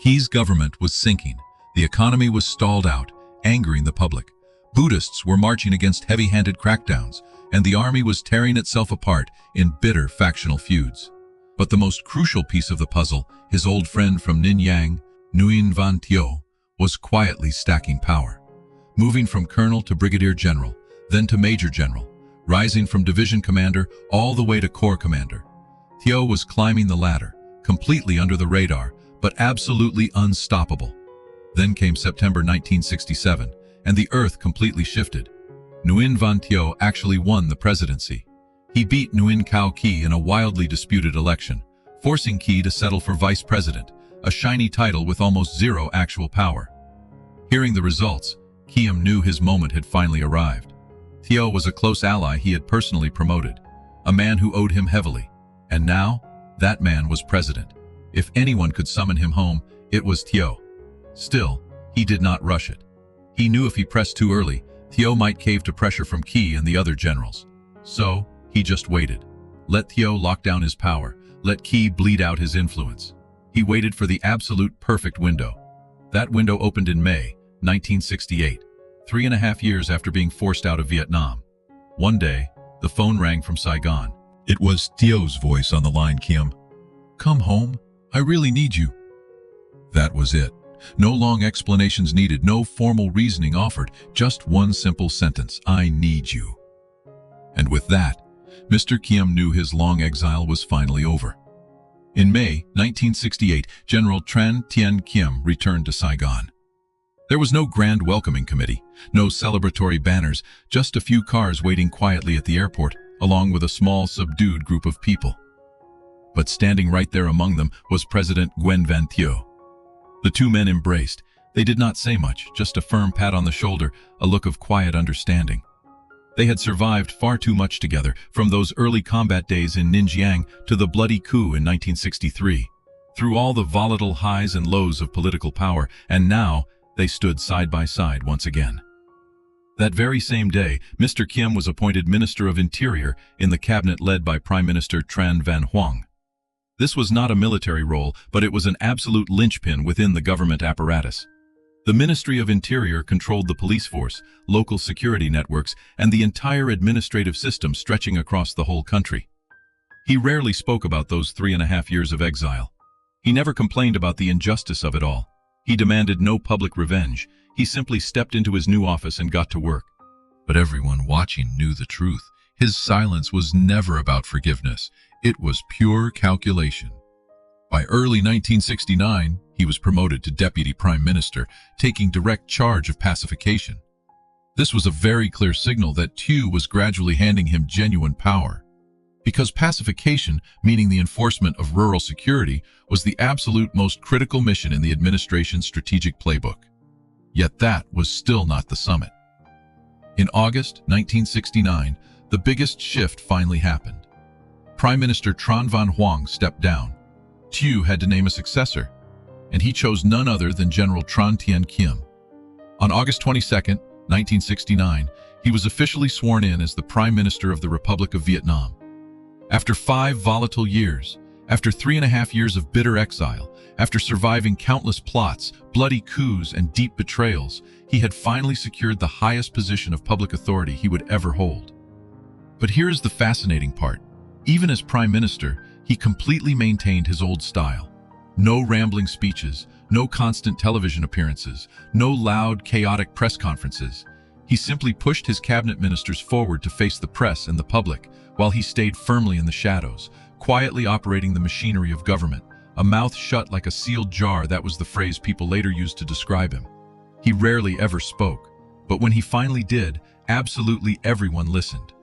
Ky's government was sinking, the economy was stalled out, angering the public. Buddhists were marching against heavy-handed crackdowns, and the army was tearing itself apart in bitter factional feuds. But the most crucial piece of the puzzle, his old friend from Nanyang, Nguyễn Văn Thiệu, was quietly stacking power. Moving from colonel to brigadier general, then to major general, rising from division commander all the way to corps commander. Thiệu was climbing the ladder, completely under the radar, but absolutely unstoppable. Then came September 1967, and the earth completely shifted. Nguyễn Văn Thiệu actually won the presidency. He beat Nguyen Cao Ky in a wildly disputed election, forcing Ky to settle for vice president, a shiny title with almost zero actual power. Hearing the results, Khiêm knew his moment had finally arrived. Thiệu was a close ally he had personally promoted, a man who owed him heavily, and now, that man was president. If anyone could summon him home, it was Thiệu. Still, he did not rush it. He knew if he pressed too early, Thiệu might cave to pressure from Ky and the other generals. So, he just waited. Let Thiệu lock down his power. Let Ky bleed out his influence. He waited for the absolute perfect window. That window opened in May 1968, 3.5 years after being forced out of Vietnam. One day, the phone rang from Saigon. It was Thiệu voice on the line. Khiêm, come home. I really need you. That was it. No long explanations needed, no formal reasoning offered, just one simple sentence: I need you. And with that, Mr. Khiêm knew his long exile was finally over. In May 1968, General Trần Thiện Khiêm returned to Saigon. There was no grand welcoming committee, no celebratory banners, just a few cars waiting quietly at the airport, along with a small, subdued group of people. But standing right there among them was President Nguyễn Văn Thiệu. The two men embraced. They did not say much, just a firm pat on the shoulder, a look of quiet understanding. They had survived far too much together, from those early combat days in Nanyang to the bloody coup in 1963, through all the volatile highs and lows of political power, and now they stood side by side once again. That very same day, Mr. Khiêm was appointed Minister of Interior in the cabinet led by Prime Minister Tran Van Huang. This was not a military role, but it was an absolute linchpin within the government apparatus. The Ministry of Interior controlled the police force, local security networks, and the entire administrative system stretching across the whole country. He rarely spoke about those 3.5 years of exile. He never complained about the injustice of it all. He demanded no public revenge. He simply stepped into his new office and got to work. But everyone watching knew the truth. His silence was never about forgiveness. It was pure calculation. By early 1969, he was promoted to Deputy Prime Minister, taking direct charge of pacification. This was a very clear signal that Thiệu was gradually handing him genuine power. Because pacification, meaning the enforcement of rural security, was the absolute most critical mission in the administration's strategic playbook. Yet that was still not the summit. In August 1969, the biggest shift finally happened. Prime Minister Tran Van Hoang stepped down. Thiệu had to name a successor, and he chose none other than General Trần Thiện Khiêm. On August 22, 1969, he was officially sworn in as the Prime Minister of the Republic of Vietnam. After 5 volatile years, after 3.5 years of bitter exile, after surviving countless plots, bloody coups, and deep betrayals, he had finally secured the highest position of public authority he would ever hold. But here's the fascinating part. Even as Prime Minister, he completely maintained his old style. No rambling speeches, no constant television appearances, no loud, chaotic press conferences. He simply pushed his cabinet ministers forward to face the press and the public, while he stayed firmly in the shadows, quietly operating the machinery of government, a mouth shut like a sealed jar. That was the phrase people later used to describe him. He rarely ever spoke, but when he finally did, absolutely everyone listened.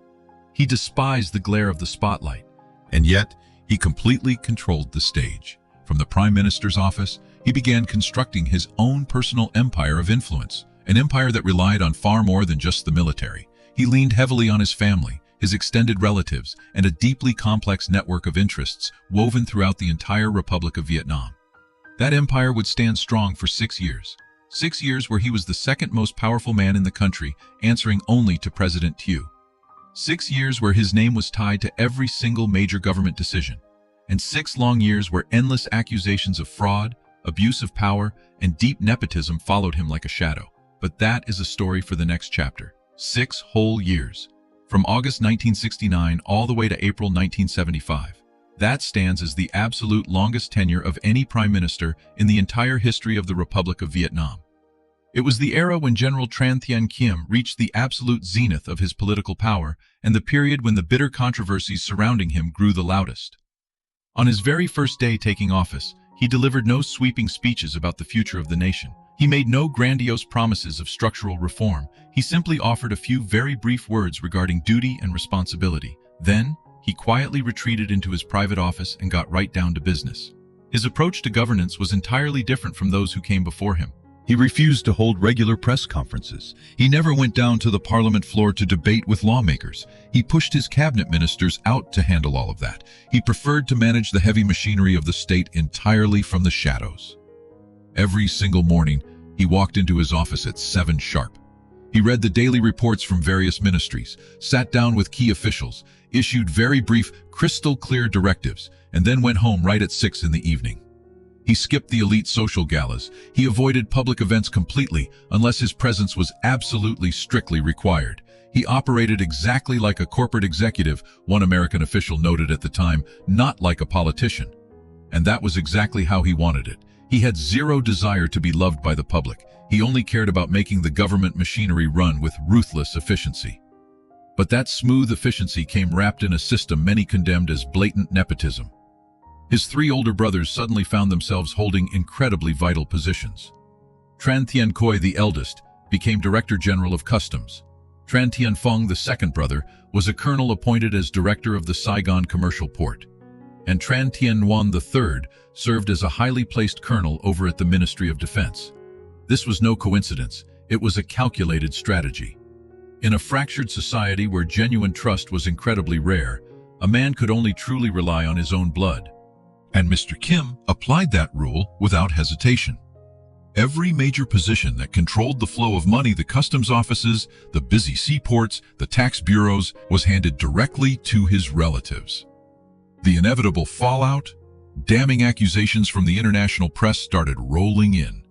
He despised the glare of the spotlight, and yet he completely controlled the stage. From the Prime Minister's office, he began constructing his own personal empire of influence, an empire that relied on far more than just the military. He leaned heavily on his family, his extended relatives, and a deeply complex network of interests woven throughout the entire Republic of Vietnam. That empire would stand strong for 6 years. 6 years where he was the second most powerful man in the country, answering only to President Thiệu. 6 years where his name was tied to every single major government decision. And 6 long years where endless accusations of fraud, abuse of power, and deep nepotism followed him like a shadow. But that is a story for the next chapter. 6 whole years. From August 1969 all the way to April 1975. That stands as the absolute longest tenure of any prime minister in the entire history of the Republic of Vietnam. It was the era when General Trần Thiện Khiêm reached the absolute zenith of his political power, and the period when the bitter controversies surrounding him grew the loudest. On his very first day taking office, he delivered no sweeping speeches about the future of the nation. He made no grandiose promises of structural reform. He simply offered a few very brief words regarding duty and responsibility. Then, he quietly retreated into his private office and got right down to business. His approach to governance was entirely different from those who came before him. He refused to hold regular press conferences. He never went down to the parliament floor to debate with lawmakers. He pushed his cabinet ministers out to handle all of that. He preferred to manage the heavy machinery of the state entirely from the shadows. Every single morning, he walked into his office at 7 sharp. He read the daily reports from various ministries, sat down with key officials, issued very brief, crystal-clear directives, and then went home right at 6 in the evening. He skipped the elite social galas. He avoided public events completely unless his presence was absolutely strictly required. He operated exactly like a corporate executive, one American official noted at the time, not like a politician. And that was exactly how he wanted it. He had zero desire to be loved by the public. He only cared about making the government machinery run with ruthless efficiency. But that smooth efficiency came wrapped in a system many condemned as blatant nepotism. His 3 older brothers suddenly found themselves holding incredibly vital positions. Trần Thiện Khiêm, the eldest, became Director General of Customs. Trần Thiện Phong, the second brother, was a colonel appointed as director of the Saigon commercial port. And Trần Thiện Nguyen III served as a highly placed colonel over at the Ministry of Defense. This was no coincidence. It was a calculated strategy. In a fractured society where genuine trust was incredibly rare, a man could only truly rely on his own blood. And Mr. Kim applied that rule without hesitation. Every major position that controlled the flow of money, the customs offices, the busy seaports, the tax bureaus, was handed directly to his relatives. The inevitable fallout, damning accusations from the international press started rolling in.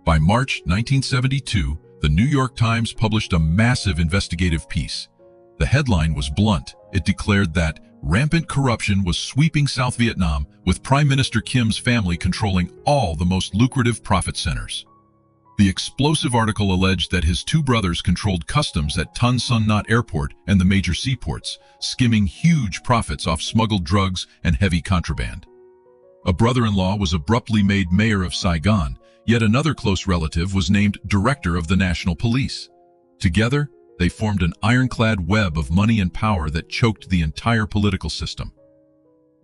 By March 1972, the New York Times published a massive investigative piece. The headline was blunt. It declared that rampant corruption was sweeping South Vietnam, with Prime Minister Kim's family controlling all the most lucrative profit centers. The explosive article alleged that his two brothers controlled customs at Tan Son Nhut Airport and the major seaports, skimming huge profits off smuggled drugs and heavy contraband. A brother-in-law was abruptly made mayor of Saigon, yet another close relative was named director of the National Police. Together, they formed an ironclad web of money and power that choked the entire political system.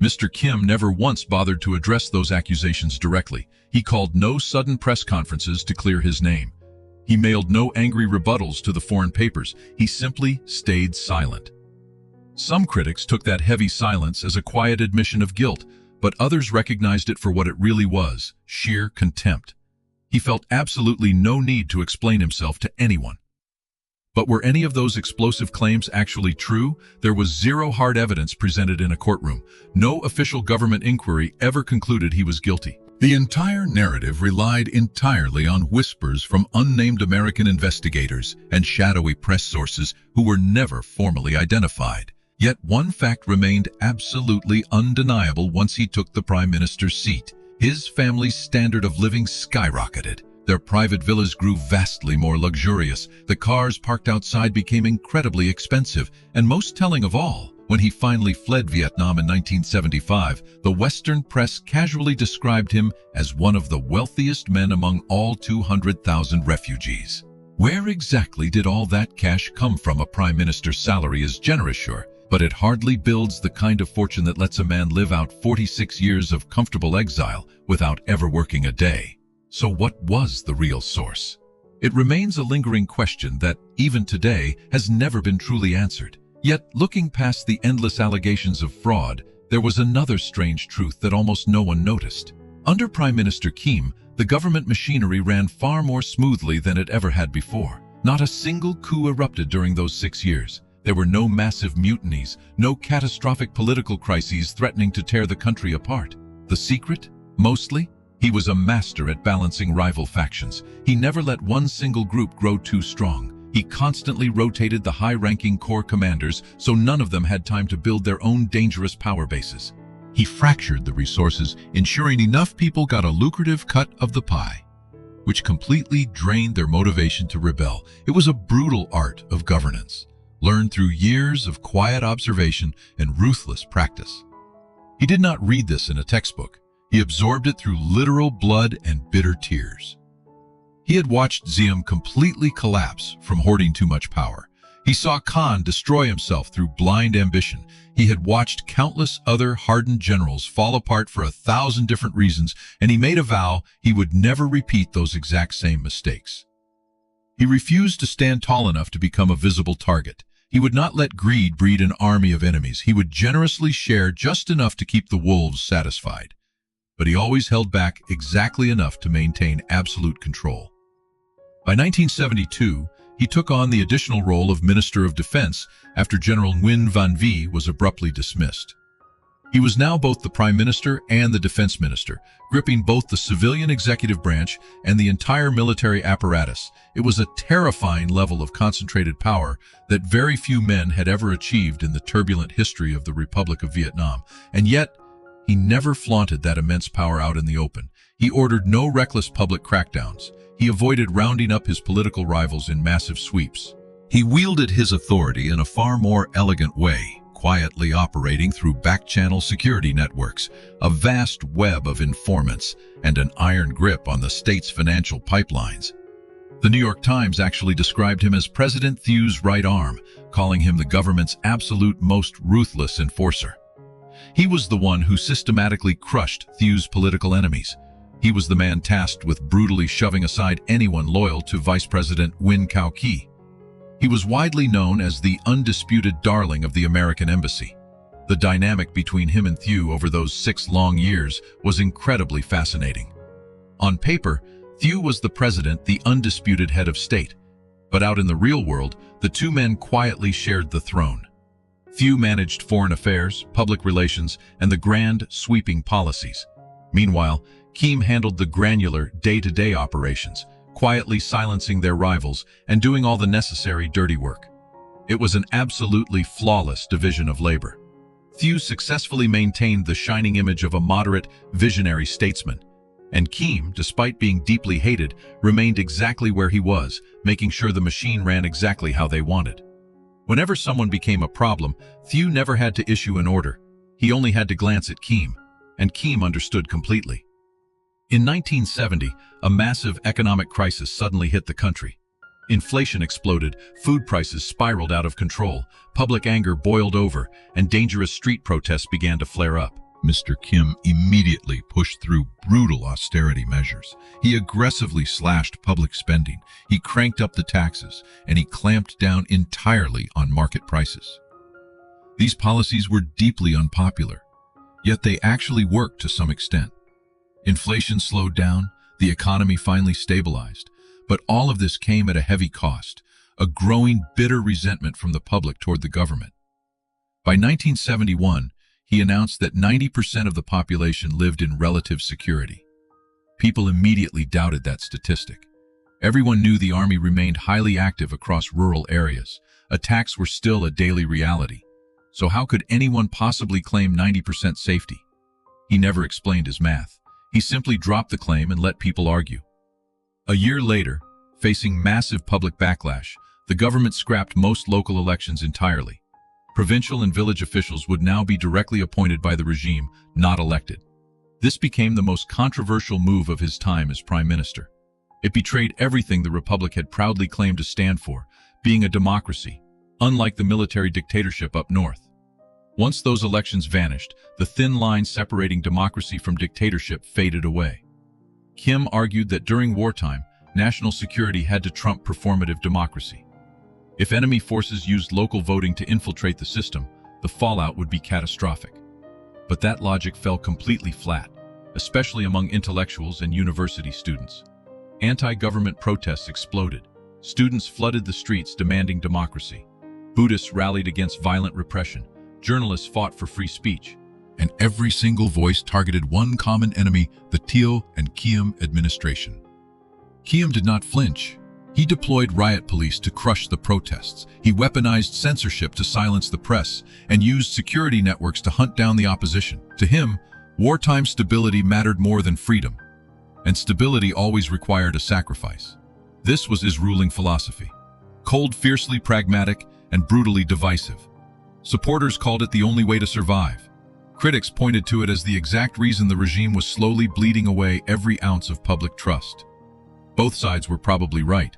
Mr. Kim never once bothered to address those accusations directly. He called no sudden press conferences to clear his name. He mailed no angry rebuttals to the foreign papers. He simply stayed silent. Some critics took that heavy silence as a quiet admission of guilt, but others recognized it for what it really was, sheer contempt. He felt absolutely no need to explain himself to anyone. But were any of those explosive claims actually true? There was zero hard evidence presented in a courtroom. No official government inquiry ever concluded he was guilty. The entire narrative relied entirely on whispers from unnamed American investigators and shadowy press sources who were never formally identified. Yet one fact remained absolutely undeniable once he took the prime minister's seat. His family's standard of living skyrocketed. Their private villas grew vastly more luxurious. The cars parked outside became incredibly expensive. And most telling of all, when he finally fled Vietnam in 1975, the Western press casually described him as one of the wealthiest men among all 200,000 refugees. Where exactly did all that cash come from? A prime minister's salary is generous, sure, but it hardly builds the kind of fortune that lets a man live out 46 years of comfortable exile without ever working a day. So what was the real source? It remains a lingering question that, even today, has never been truly answered. Yet, looking past the endless allegations of fraud, there was another strange truth that almost no one noticed. Under Prime Minister Kim, the government machinery ran far more smoothly than it ever had before. Not a single coup erupted during those 6 years. There were no massive mutinies, no catastrophic political crises threatening to tear the country apart. The secret? Mostly, he was a master at balancing rival factions. He never let one single group grow too strong. He constantly rotated the high-ranking corps commanders so none of them had time to build their own dangerous power bases. He fractured the resources, ensuring enough people got a lucrative cut of the pie, which completely drained their motivation to rebel. It was a brutal art of governance, learned through years of quiet observation and ruthless practice. He did not read this in a textbook. He absorbed it through literal blood and bitter tears. He had watched Diem completely collapse from hoarding too much power. He saw Khan destroy himself through blind ambition. He had watched countless other hardened generals fall apart for 1,000 different reasons, and he made a vow he would never repeat those exact same mistakes. He refused to stand tall enough to become a visible target. He would not let greed breed an army of enemies. He would generously share just enough to keep the wolves satisfied. But he always held back exactly enough to maintain absolute control. By 1972, he took on the additional role of Minister of Defense after General Nguyen Van Vie was abruptly dismissed. He was now both the Prime Minister and the Defense Minister, gripping both the civilian executive branch and the entire military apparatus. It was a terrifying level of concentrated power that very few men had ever achieved in the turbulent history of the Republic of Vietnam, and yet, he never flaunted that immense power out in the open. He ordered no reckless public crackdowns. He avoided rounding up his political rivals in massive sweeps. He wielded his authority in a far more elegant way, quietly operating through back-channel security networks, a vast web of informants, and an iron grip on the state's financial pipelines. The New York Times actually described him as President Thieu's right arm, calling him the government's absolute most ruthless enforcer. He was the one who systematically crushed Thieu's political enemies. He was the man tasked with brutally shoving aside anyone loyal to Vice President Nguyen Cao Ky. He was widely known as the undisputed darling of the American embassy. The dynamic between him and Thieu over those 6 long years was incredibly fascinating. On paper, Thieu was the president, the undisputed head of state. But out in the real world, the two men quietly shared the throne. Thieu managed foreign affairs, public relations, and the grand, sweeping policies. Meanwhile, Khiêm handled the granular, day-to-day operations, quietly silencing their rivals and doing all the necessary dirty work. It was an absolutely flawless division of labor. Thiệu successfully maintained the shining image of a moderate, visionary statesman, and Khiêm, despite being deeply hated, remained exactly where he was, making sure the machine ran exactly how they wanted. Whenever someone became a problem, Thiệu never had to issue an order. He only had to glance at Khiêm, and Khiêm understood completely. In 1970, a massive economic crisis suddenly hit the country. Inflation exploded, food prices spiraled out of control, public anger boiled over, and dangerous street protests began to flare up. Mr. Khiêm immediately pushed through brutal austerity measures. He aggressively slashed public spending, he cranked up the taxes, and he clamped down entirely on market prices. These policies were deeply unpopular, yet they actually worked to some extent. Inflation slowed down, the economy finally stabilized, but all of this came at a heavy cost, a growing bitter resentment from the public toward the government. By 1971, he announced that 90% of the population lived in relative security. People immediately doubted that statistic. Everyone knew the army remained highly active across rural areas. Attacks were still a daily reality. So how could anyone possibly claim 90% safety? He never explained his math. He simply dropped the claim and let people argue. A year later, facing massive public backlash, the government scrapped most local elections entirely. Provincial and village officials would now be directly appointed by the regime, not elected. This became the most controversial move of his time as prime minister. It betrayed everything the republic had proudly claimed to stand for, being a democracy, unlike the military dictatorship up north. Once those elections vanished, the thin line separating democracy from dictatorship faded away. Khiêm argued that during wartime, national security had to trump performative democracy. If enemy forces used local voting to infiltrate the system, the fallout would be catastrophic. But that logic fell completely flat, especially among intellectuals and university students. Anti-government protests exploded. Students flooded the streets demanding democracy. Buddhists rallied against violent repression. Journalists fought for free speech. And every single voice targeted one common enemy, the Thiệu and Khiêm administration. Khiêm did not flinch. He deployed riot police to crush the protests. He weaponized censorship to silence the press and used security networks to hunt down the opposition. To him, wartime stability mattered more than freedom, and stability always required a sacrifice. This was his ruling philosophy: cold, fiercely pragmatic, and brutally divisive. Supporters called it the only way to survive. Critics pointed to it as the exact reason the regime was slowly bleeding away every ounce of public trust. Both sides were probably right.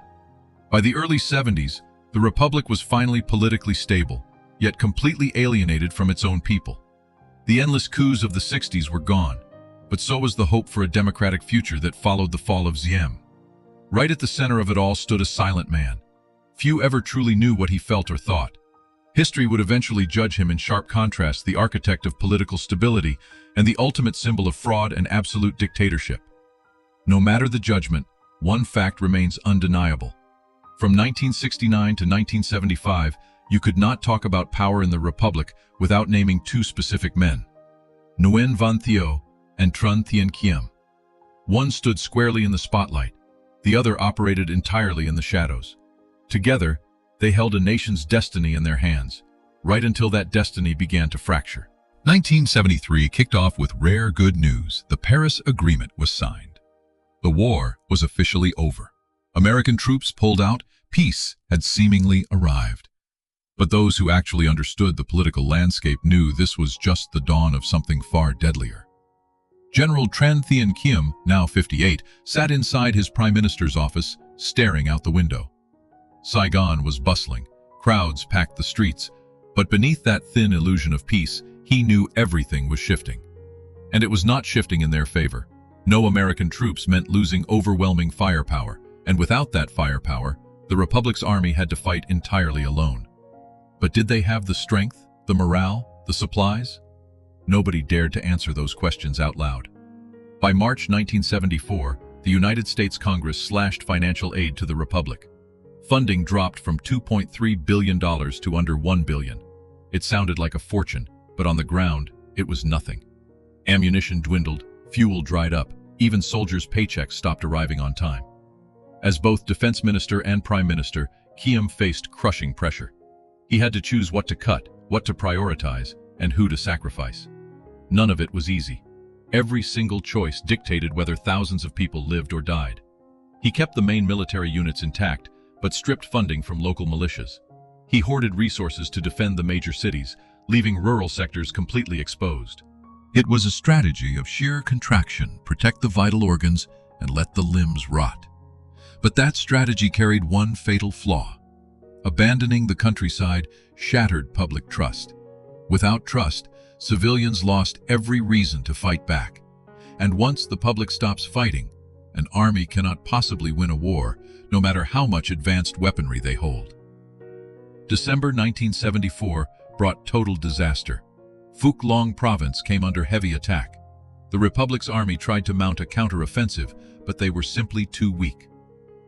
By the early 70s, the republic was finally politically stable, yet completely alienated from its own people. The endless coups of the 60s were gone, but so was the hope for a democratic future that followed the fall of Diem. Right at the center of it all stood a silent man. Few ever truly knew what he felt or thought. History would eventually judge him in sharp contrast, the architect of political stability and the ultimate symbol of fraud and absolute dictatorship. No matter the judgment, one fact remains undeniable. From 1969 to 1975, you could not talk about power in the Republic without naming two specific men: Nguyễn Văn Thiệu and Trần Thiện Khiêm. One stood squarely in the spotlight, the other operated entirely in the shadows. Together, they held a nation's destiny in their hands, right until that destiny began to fracture. 1973 kicked off with rare good news. The Paris Agreement was signed. The war was officially over. American troops pulled out, peace had seemingly arrived. But those who actually understood the political landscape knew this was just the dawn of something far deadlier. General Trần Thiện Khiêm, now 58, sat inside his prime minister's office, staring out the window. Saigon was bustling, crowds packed the streets, but beneath that thin illusion of peace, he knew everything was shifting. And it was not shifting in their favor. No American troops meant losing overwhelming firepower, and without that firepower, the Republic's army had to fight entirely alone. But did they have the strength, the morale, the supplies? Nobody dared to answer those questions out loud. By March 1974, the United States Congress slashed financial aid to the Republic. Funding dropped from $2.3 billion to under $1 billion. It sounded like a fortune, but on the ground, it was nothing. Ammunition dwindled, Fuel dried up. Even soldiers' paychecks stopped arriving on time. As both defense minister and prime minister, Khiêm faced crushing pressure. He had to choose what to cut, what to prioritize, and who to sacrifice. None of it was easy. Every single choice dictated whether thousands of people lived or died. He kept the main military units intact, but stripped funding from local militias. He hoarded resources to defend the major cities, leaving rural sectors completely exposed. It was a strategy of sheer contraction, protect the vital organs and let the limbs rot. But that strategy carried one fatal flaw. Abandoning the countryside shattered public trust. Without trust, civilians lost every reason to fight back. And once the public stops fighting, an army cannot possibly win a war, no matter how much advanced weaponry they hold. December 1974 brought total disaster. Phuc Long province came under heavy attack. The Republic's army tried to mount a counter-offensive, but they were simply too weak.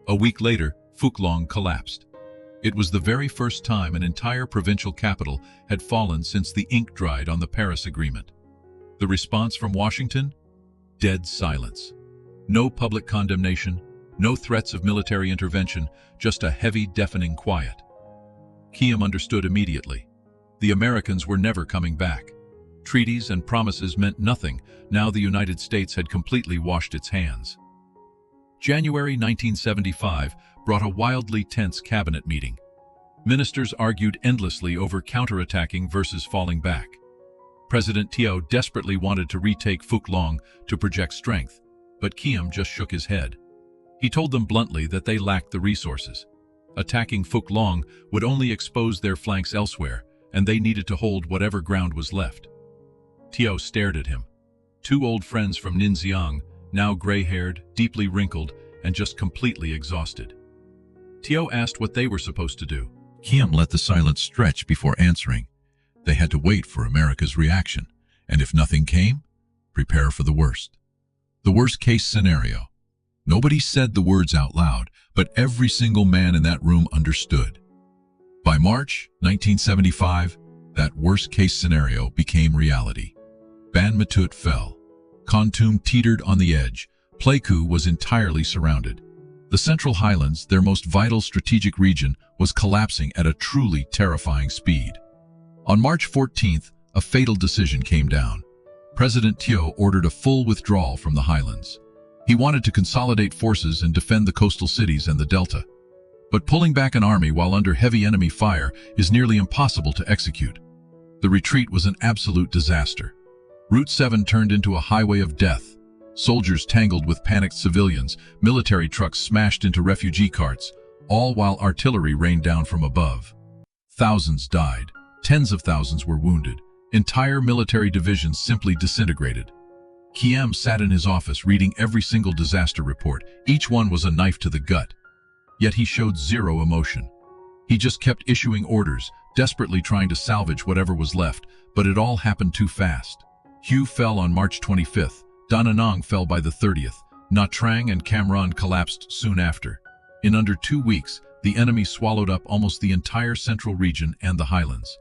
A week later, Phuc Long collapsed. It was the very first time an entire provincial capital had fallen since the ink dried on the Paris Agreement. The response from Washington? Dead silence. No public condemnation, no threats of military intervention, just a heavy, deafening quiet. Khiêm understood immediately. The Americans were never coming back. Treaties and promises meant nothing. Now the United States had completely washed its hands. January 1975 brought a wildly tense cabinet meeting. Ministers argued endlessly over counterattacking versus falling back. President Thiệu desperately wanted to retake Phuc Long to project strength, but Khiêm just shook his head. He told them bluntly that they lacked the resources. Attacking Phuc Long would only expose their flanks elsewhere, and they needed to hold whatever ground was left. Thiệu stared at him. Two old friends from Ninxiang, now gray-haired, deeply wrinkled, and just completely exhausted. Thiệu asked what they were supposed to do. Khiêm let the silence stretch before answering. They had to wait for America's reaction, and if nothing came, prepare for the worst. The worst-case scenario. Nobody said the words out loud, but every single man in that room understood. By March 1975, that worst-case scenario became reality. Ban Matut fell. Kon teetered on the edge. Pleiku was entirely surrounded. The Central Highlands, their most vital strategic region, was collapsing at a truly terrifying speed. On March 14th, a fatal decision came down. President Thiệu ordered a full withdrawal from the Highlands. He wanted to consolidate forces and defend the coastal cities and the Delta. But pulling back an army while under heavy enemy fire is nearly impossible to execute. The retreat was an absolute disaster. Route 7 turned into a highway of death. Soldiers tangled with panicked civilians, military trucks smashed into refugee carts, all while artillery rained down from above. Thousands died. Tens of thousands were wounded. Entire military divisions simply disintegrated. Khiêm sat in his office reading every single disaster report. Each one was a knife to the gut. Yet he showed zero emotion. He just kept issuing orders, desperately trying to salvage whatever was left, but it all happened too fast. Hue fell on March 25th. Da Nang fell by the 30th. Nha Trang and Cam Ranh collapsed soon after. In under 2 weeks, the enemy swallowed up almost the entire central region and the highlands.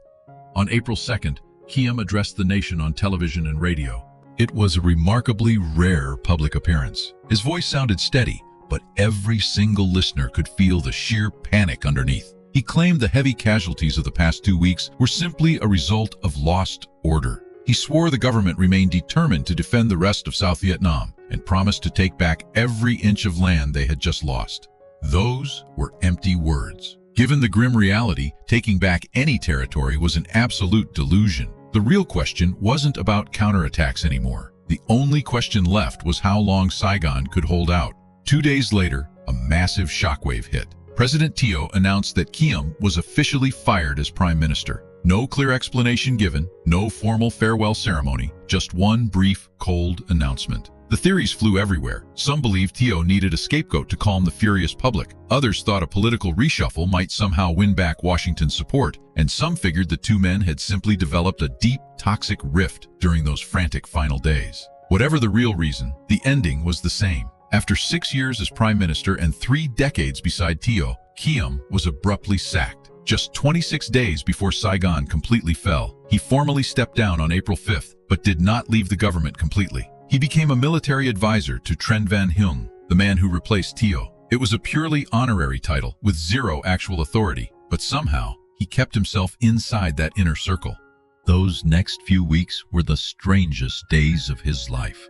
On April 2nd, Khiêm addressed the nation on television and radio. It was a remarkably rare public appearance. His voice sounded steady, but every single listener could feel the sheer panic underneath. He claimed the heavy casualties of the past 2 weeks were simply a result of lost order. He swore the government remained determined to defend the rest of South Vietnam and promised to take back every inch of land they had just lost. Those were empty words. Given the grim reality, taking back any territory was an absolute delusion. The real question wasn't about counterattacks anymore. The only question left was how long Saigon could hold out. 2 days later, a massive shockwave hit. President Thiệu announced that Khiêm was officially fired as prime minister. No clear explanation given, no formal farewell ceremony, just one brief, cold announcement. The theories flew everywhere. Some believed Thiệu needed a scapegoat to calm the furious public. Others thought a political reshuffle might somehow win back Washington's support. And some figured the two men had simply developed a deep, toxic rift during those frantic final days. Whatever the real reason, the ending was the same. After 6 years as prime minister and 3 decades beside Thiệu, Khiêm was abruptly sacked. Just 26 days before Saigon completely fell, he formally stepped down on April 5th, but did not leave the government completely. He became a military advisor to Trần Văn Huynh, the man who replaced Thiệu. It was a purely honorary title with zero actual authority, but somehow he kept himself inside that inner circle. Those next few weeks were the strangest days of his life.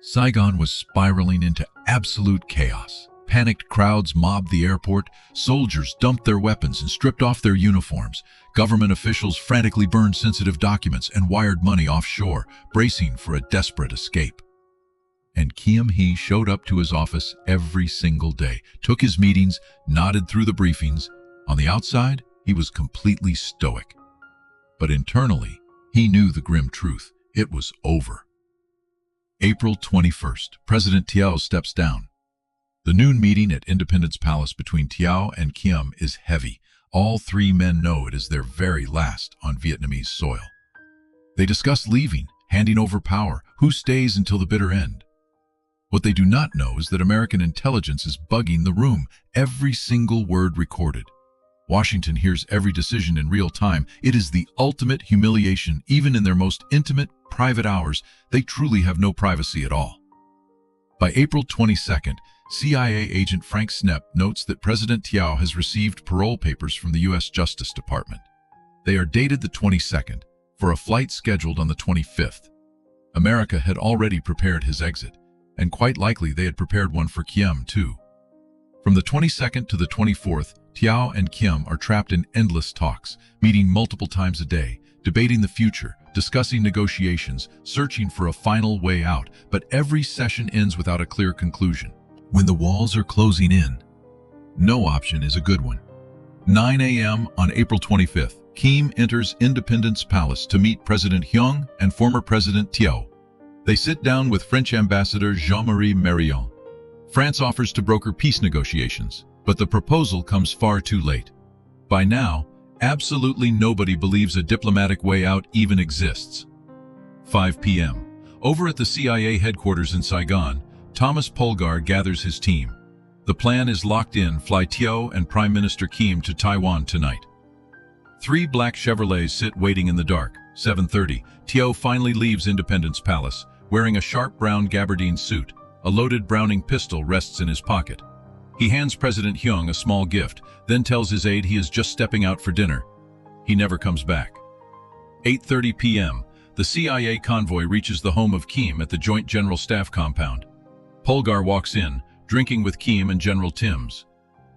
Saigon was spiraling into absolute chaos. Panicked crowds mobbed the airport, soldiers dumped their weapons and stripped off their uniforms. Government officials frantically burned sensitive documents and wired money offshore, bracing for a desperate escape. And Khiêm He showed up to his office every single day, took his meetings, nodded through the briefings. On the outside, he was completely stoic. But internally, he knew the grim truth. It was over. April 21st, President Thiệu steps down. The noon meeting at Independence Palace between Thiệu and Khiêm is heavy. All three men know it is their very last on Vietnamese soil. They discuss leaving, handing over power, who stays until the bitter end. What they do not know is that American intelligence is bugging the room, every single word recorded. Washington hears every decision in real time. It is the ultimate humiliation. Even in their most intimate, private hours, they truly have no privacy at all. By April 22nd, CIA agent Frank Snepp notes that President Thiệu has received parole papers from the U.S. Justice Department. They are dated the 22nd, for a flight scheduled on the 25th. America had already prepared his exit, and quite likely they had prepared one for Khiêm too. From the 22nd to the 24th, Thiệu and Khiêm are trapped in endless talks, meeting multiple times a day, debating the future, discussing negotiations, searching for a final way out, but every session ends without a clear conclusion. When the walls are closing in, no option is a good one. 9 a.m. on April 25th, Khiêm enters Independence Palace to meet President Huynh and former President Thiệu. They sit down with French Ambassador Jean-Marie Marion. France offers to broker peace negotiations, but the proposal comes far too late. By now, absolutely nobody believes a diplomatic way out even exists. 5 p.m. Over at the CIA headquarters in Saigon, Thomas Polgar gathers his team. The plan is locked in: fly Thiệu and Prime Minister Khiêm to Taiwan tonight. 3 black Chevrolets sit waiting in the dark. 7:30, Thiệu finally leaves Independence Palace, wearing a sharp brown gabardine suit. A loaded Browning pistol rests in his pocket. He hands President Huynh a small gift, then tells his aide he is just stepping out for dinner. He never comes back. 8:30 p.m., the CIA convoy reaches the home of Khiêm at the Joint General Staff compound. Polgar walks in, drinking with Khiêm and General Timms.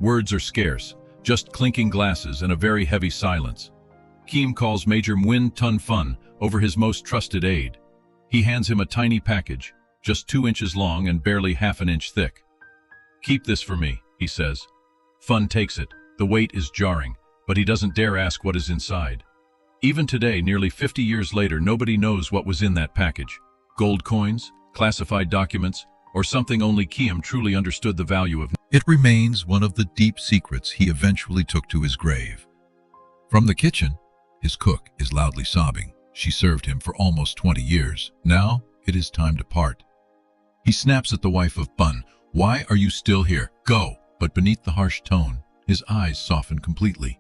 Words are scarce, just clinking glasses and a very heavy silence. Khiêm calls Major Nguyen Ton Phun over his most trusted aide. He hands him a tiny package, just 2 inches long and barely half an inch thick. "Keep this for me," he says. Phun takes it. The weight is jarring, but he doesn't dare ask what is inside. Even today, nearly 50 years later, nobody knows what was in that package. Gold coins, classified documents, or something only Khiêm truly understood the value of. It remains one of the deep secrets he eventually took to his grave. From the kitchen, his cook is loudly sobbing. She served him for almost 20 years. Now, it is time to part. He snaps at the wife of Phun. "Why are you still here? Go!" But beneath the harsh tone, his eyes soften completely.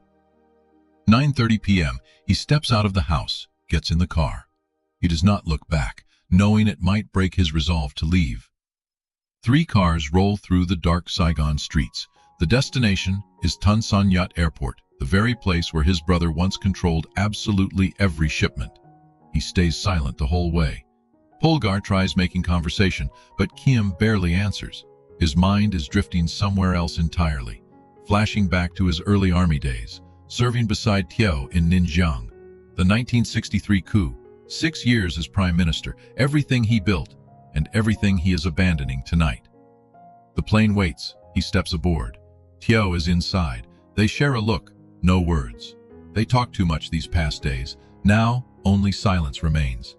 9:30 p.m., he steps out of the house, gets in the car. He does not look back, knowing it might break his resolve to leave. 3 cars roll through the dark Saigon streets. The destination is Tan Son Nhut Airport, the very place where his brother once controlled absolutely every shipment. He stays silent the whole way. Polgar tries making conversation, but Khiêm barely answers. His mind is drifting somewhere else entirely, flashing back to his early army days, serving beside Thiệu in Ninh, the 1963 coup, 6 years as prime minister, everything he built, and everything he is abandoning tonight. The plane waits. He steps aboard. Thiệu is inside. They share a look, no words. They talk too much these past days. Now, only silence remains.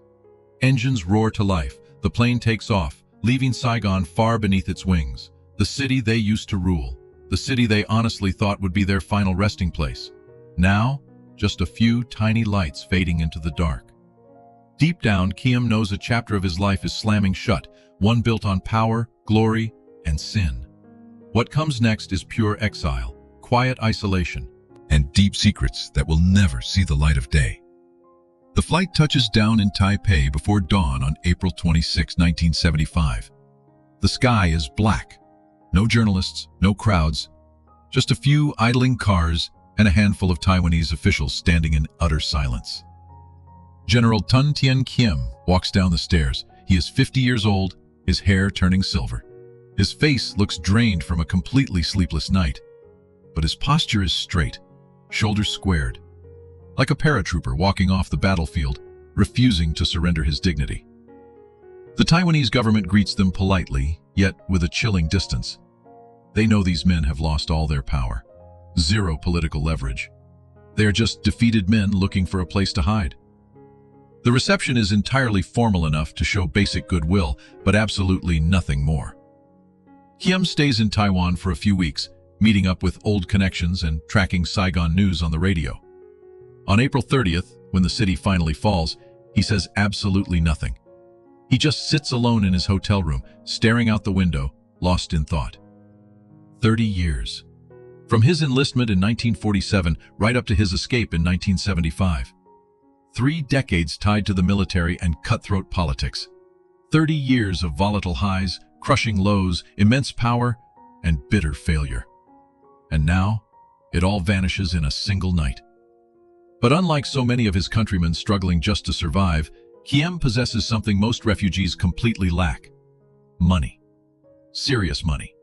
Engines roar to life. The plane takes off, leaving Saigon far beneath its wings. The city they used to rule. The city they honestly thought would be their final resting place. Now, just a few tiny lights fading into the dark. Deep down, Khiêm knows a chapter of his life is slamming shut, one built on power, glory, and sin. What comes next is pure exile, quiet isolation, and deep secrets that will never see the light of day. The flight touches down in Taipei before dawn on April 26, 1975. The sky is black. No journalists, no crowds, just a few idling cars and a handful of Taiwanese officials standing in utter silence. General Trần Thiện Khiêm walks down the stairs. He is 50 years old, his hair turning silver. His face looks drained from a completely sleepless night, but his posture is straight, shoulders squared, like a paratrooper walking off the battlefield, refusing to surrender his dignity. The Taiwanese government greets them politely, yet with a chilling distance. They know these men have lost all their power, zero political leverage. They are just defeated men looking for a place to hide. The reception is entirely formal enough to show basic goodwill, but absolutely nothing more. Khiêm stays in Taiwan for a few weeks, meeting up with old connections and tracking Saigon news on the radio. On April 30th, when the city finally falls, he says absolutely nothing. He just sits alone in his hotel room, staring out the window, lost in thought. 30 years. From his enlistment in 1947 right up to his escape in 1975. 3 decades tied to the military and cutthroat politics. 30 years of volatile highs, crushing lows, immense power, and bitter failure. And now, it all vanishes in a single night. But unlike so many of his countrymen struggling just to survive, Khiêm possesses something most refugees completely lack: money. Serious money.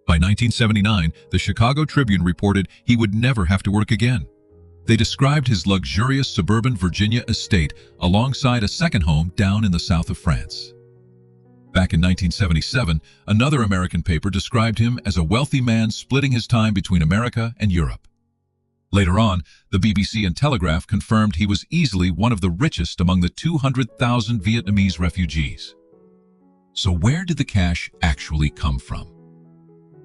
By 1979, the Chicago Tribune reported he would never have to work again. They described his luxurious suburban Virginia estate alongside a second home down in the south of France. Back in 1977, another American paper described him as a wealthy man splitting his time between America and Europe. Later on, the BBC and Telegraph confirmed he was easily one of the richest among the 200,000 Vietnamese refugees. So where did the cash actually come from?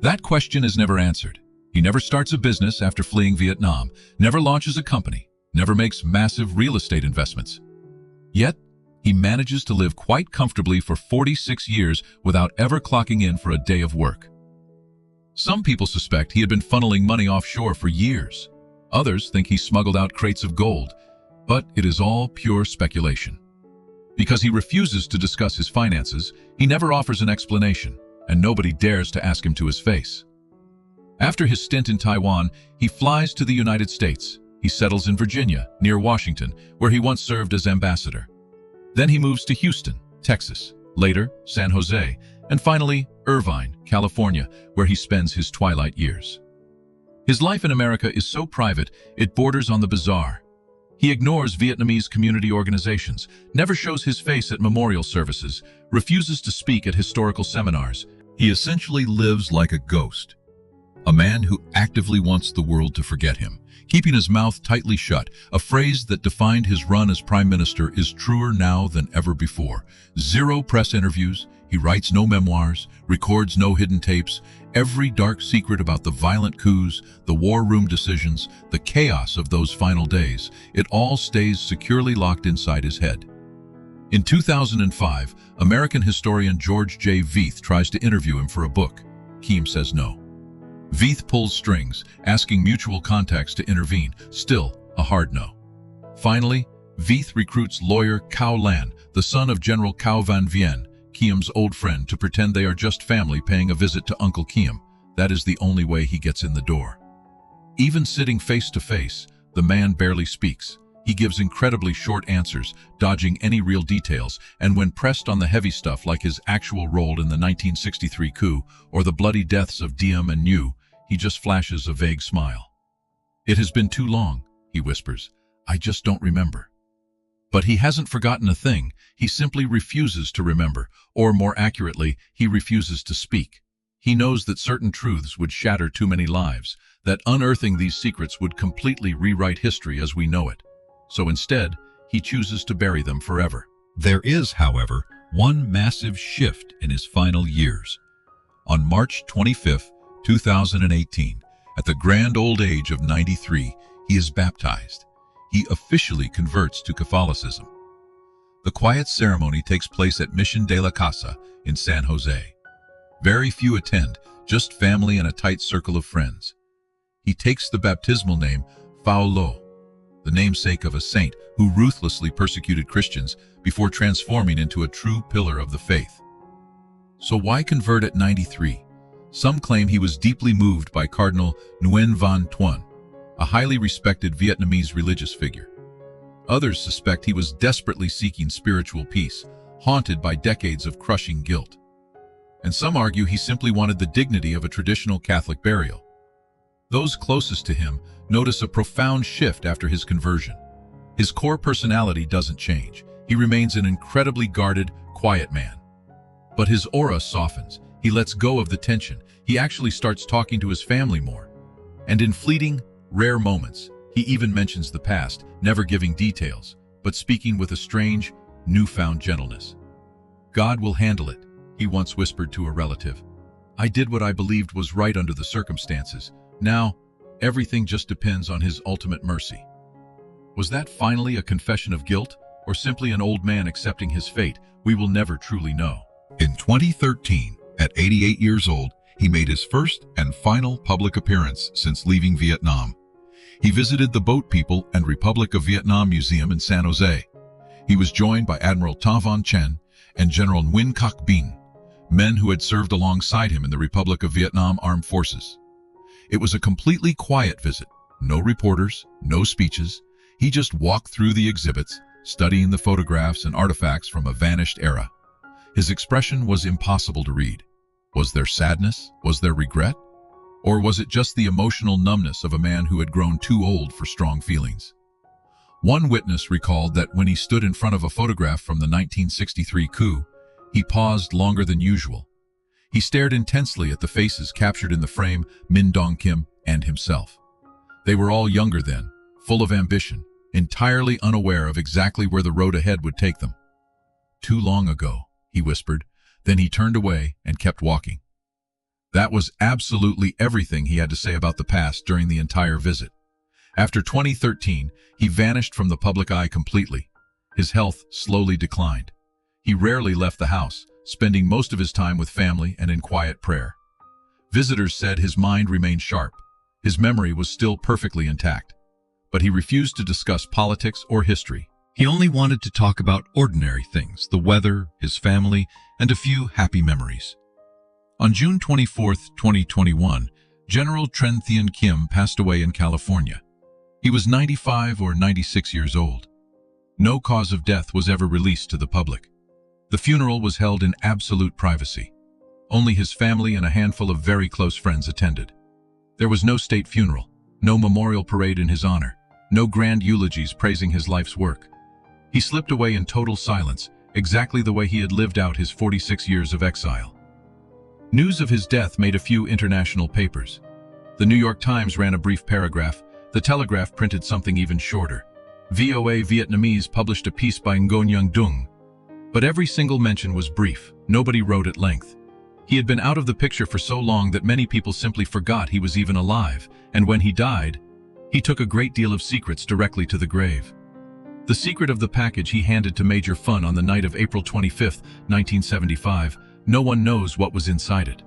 That question is never answered. He never starts a business after fleeing Vietnam, never launches a company, never makes massive real estate investments. Yet, he manages to live quite comfortably for 46 years without ever clocking in for a day of work. Some people suspect he had been funneling money offshore for years. Others think he smuggled out crates of gold, but it is all pure speculation. Because he refuses to discuss his finances, he never offers an explanation, and nobody dares to ask him to his face. After his stint in Taiwan, he flies to the United States. He settles in Virginia, near Washington, where he once served as ambassador. Then he moves to Houston, Texas, later San Jose, and finally Irvine, California, where he spends his twilight years. His life in America is so private, it borders on the bizarre. He ignores Vietnamese community organizations, never shows his face at memorial services, refuses to speak at historical seminars. He essentially lives like a ghost. A man who actively wants the world to forget him, keeping his mouth tightly shut. A phrase that defined his run as prime minister is truer now than ever before. Zero press interviews, he writes no memoirs, records no hidden tapes. Every dark secret about the violent coups, the war room decisions, the chaos of those final days, it all stays securely locked inside his head. In 2005, American historian George J. Veith tries to interview him for a book. Khiêm says no. Veith pulls strings, asking mutual contacts to intervene, still a hard no. Finally, Veith recruits lawyer Cao Lan, the son of General Cao Van Vien, Khiêm's old friend, to pretend they are just family paying a visit to Uncle Khiêm. That is the only way he gets in the door. Even sitting face to face, the man barely speaks. He gives incredibly short answers, dodging any real details, and when pressed on the heavy stuff like his actual role in the 1963 coup or the bloody deaths of Diem and Nhu, he just flashes a vague smile. "It has been too long," he whispers. "I just don't remember." But he hasn't forgotten a thing. He simply refuses to remember, or more accurately, he refuses to speak. He knows that certain truths would shatter too many lives, that unearthing these secrets would completely rewrite history as we know it. So instead, he chooses to bury them forever. There is, however, one massive shift in his final years. On March 25, 2018, at the grand old age of 93, he is baptized. He officially converts to Catholicism. The quiet ceremony takes place at Mission de la Casa in San Jose. Very few attend, just family and a tight circle of friends. He takes the baptismal name Phao Lo. the namesake of a saint who ruthlessly persecuted Christians before transforming into a true pillar of the faith. So why convert at 93? Some claim he was deeply moved by Cardinal Nguyen Van Thuan, a highly respected Vietnamese religious figure. Others suspect he was desperately seeking spiritual peace, haunted by decades of crushing guilt. And some argue he simply wanted the dignity of a traditional Catholic burial. Those closest to him notice a profound shift after his conversion. His core personality doesn't change. He remains an incredibly guarded, quiet man. But his aura softens. He lets go of the tension. He actually starts talking to his family more. And in fleeting, rare moments, he even mentions the past, never giving details, but speaking with a strange, newfound gentleness. "God will handle it," he once whispered to a relative. "I did what I believed was right under the circumstances. Now, everything just depends on his ultimate mercy." Was that finally a confession of guilt, or simply an old man accepting his fate? We will never truly know. In 2013, at 88 years old, he made his first and final public appearance since leaving Vietnam. He visited the Boat People and Republic of Vietnam Museum in San Jose. He was joined by Admiral Ta Van Chen and General Nguyen Quoc Binh, men who had served alongside him in the Republic of Vietnam Armed Forces. It was a completely quiet visit. No reporters, no speeches. He just walked through the exhibits, studying the photographs and artifacts from a vanished era. His expression was impossible to read. Was there sadness? Was there regret? Or was it just the emotional numbness of a man who had grown too old for strong feelings? One witness recalled that when he stood in front of a photograph from the 1963 coup, he paused longer than usual. He stared intensely at the faces captured in the frame, Min Dong Kim and himself. They were all younger then, full of ambition, entirely unaware of exactly where the road ahead would take them. "Too long ago," he whispered. Then he turned away and kept walking. That was absolutely everything he had to say about the past during the entire visit. After 2013, he vanished from the public eye completely. His health slowly declined. He rarely left the house, spending most of his time with family and in quiet prayer. Visitors said his mind remained sharp. His memory was still perfectly intact. But he refused to discuss politics or history. He only wanted to talk about ordinary things, the weather, his family, and a few happy memories. On June 24, 2021, General Trần Thiện Khiêm passed away in California. He was 95 or 96 years old. No cause of death was ever released to the public. The funeral was held in absolute privacy. Only his family and a handful of very close friends attended. There was no state funeral, no memorial parade in his honor, no grand eulogies praising his life's work. He slipped away in total silence, exactly the way he had lived out his 46 years of exile. News of his death made a few international papers. The New York Times ran a brief paragraph. The Telegraph printed something even shorter. VOA Vietnamese published a piece by Nguyen Nhuc Dung. But every single mention was brief. Nobody wrote at length. He had been out of the picture for so long that many people simply forgot he was even alive, and when he died, he took a great deal of secrets directly to the grave. The secret of the package he handed to Major Fun on the night of April 25, 1975, no one knows what was inside it.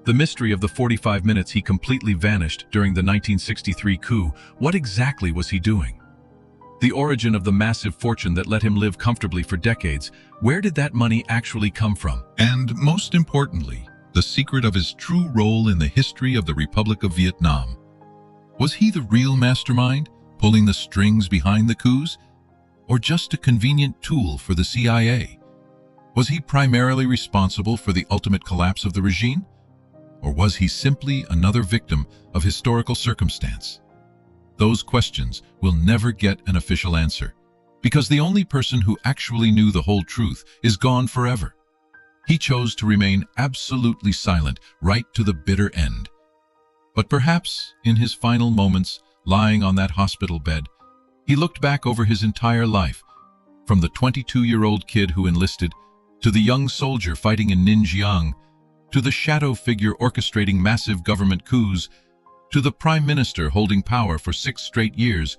The mystery of the 45 minutes he completely vanished during the 1963 coup, what exactly was he doing? The origin of the massive fortune that let him live comfortably for decades, where did that money actually come from? And most importantly, the secret of his true role in the history of the Republic of Vietnam. Was he the real mastermind, pulling the strings behind the coups? Or just a convenient tool for the CIA? Was he primarily responsible for the ultimate collapse of the regime? Or was he simply another victim of historical circumstance? Those questions will never get an official answer, because the only person who actually knew the whole truth is gone forever. He chose to remain absolutely silent right to the bitter end. But perhaps, in his final moments, lying on that hospital bed, he looked back over his entire life, from the 22-year-old kid who enlisted, to the young soldier fighting in Ninjiang, to the shadow figure orchestrating massive government coups, to the prime minister holding power for 6 straight years,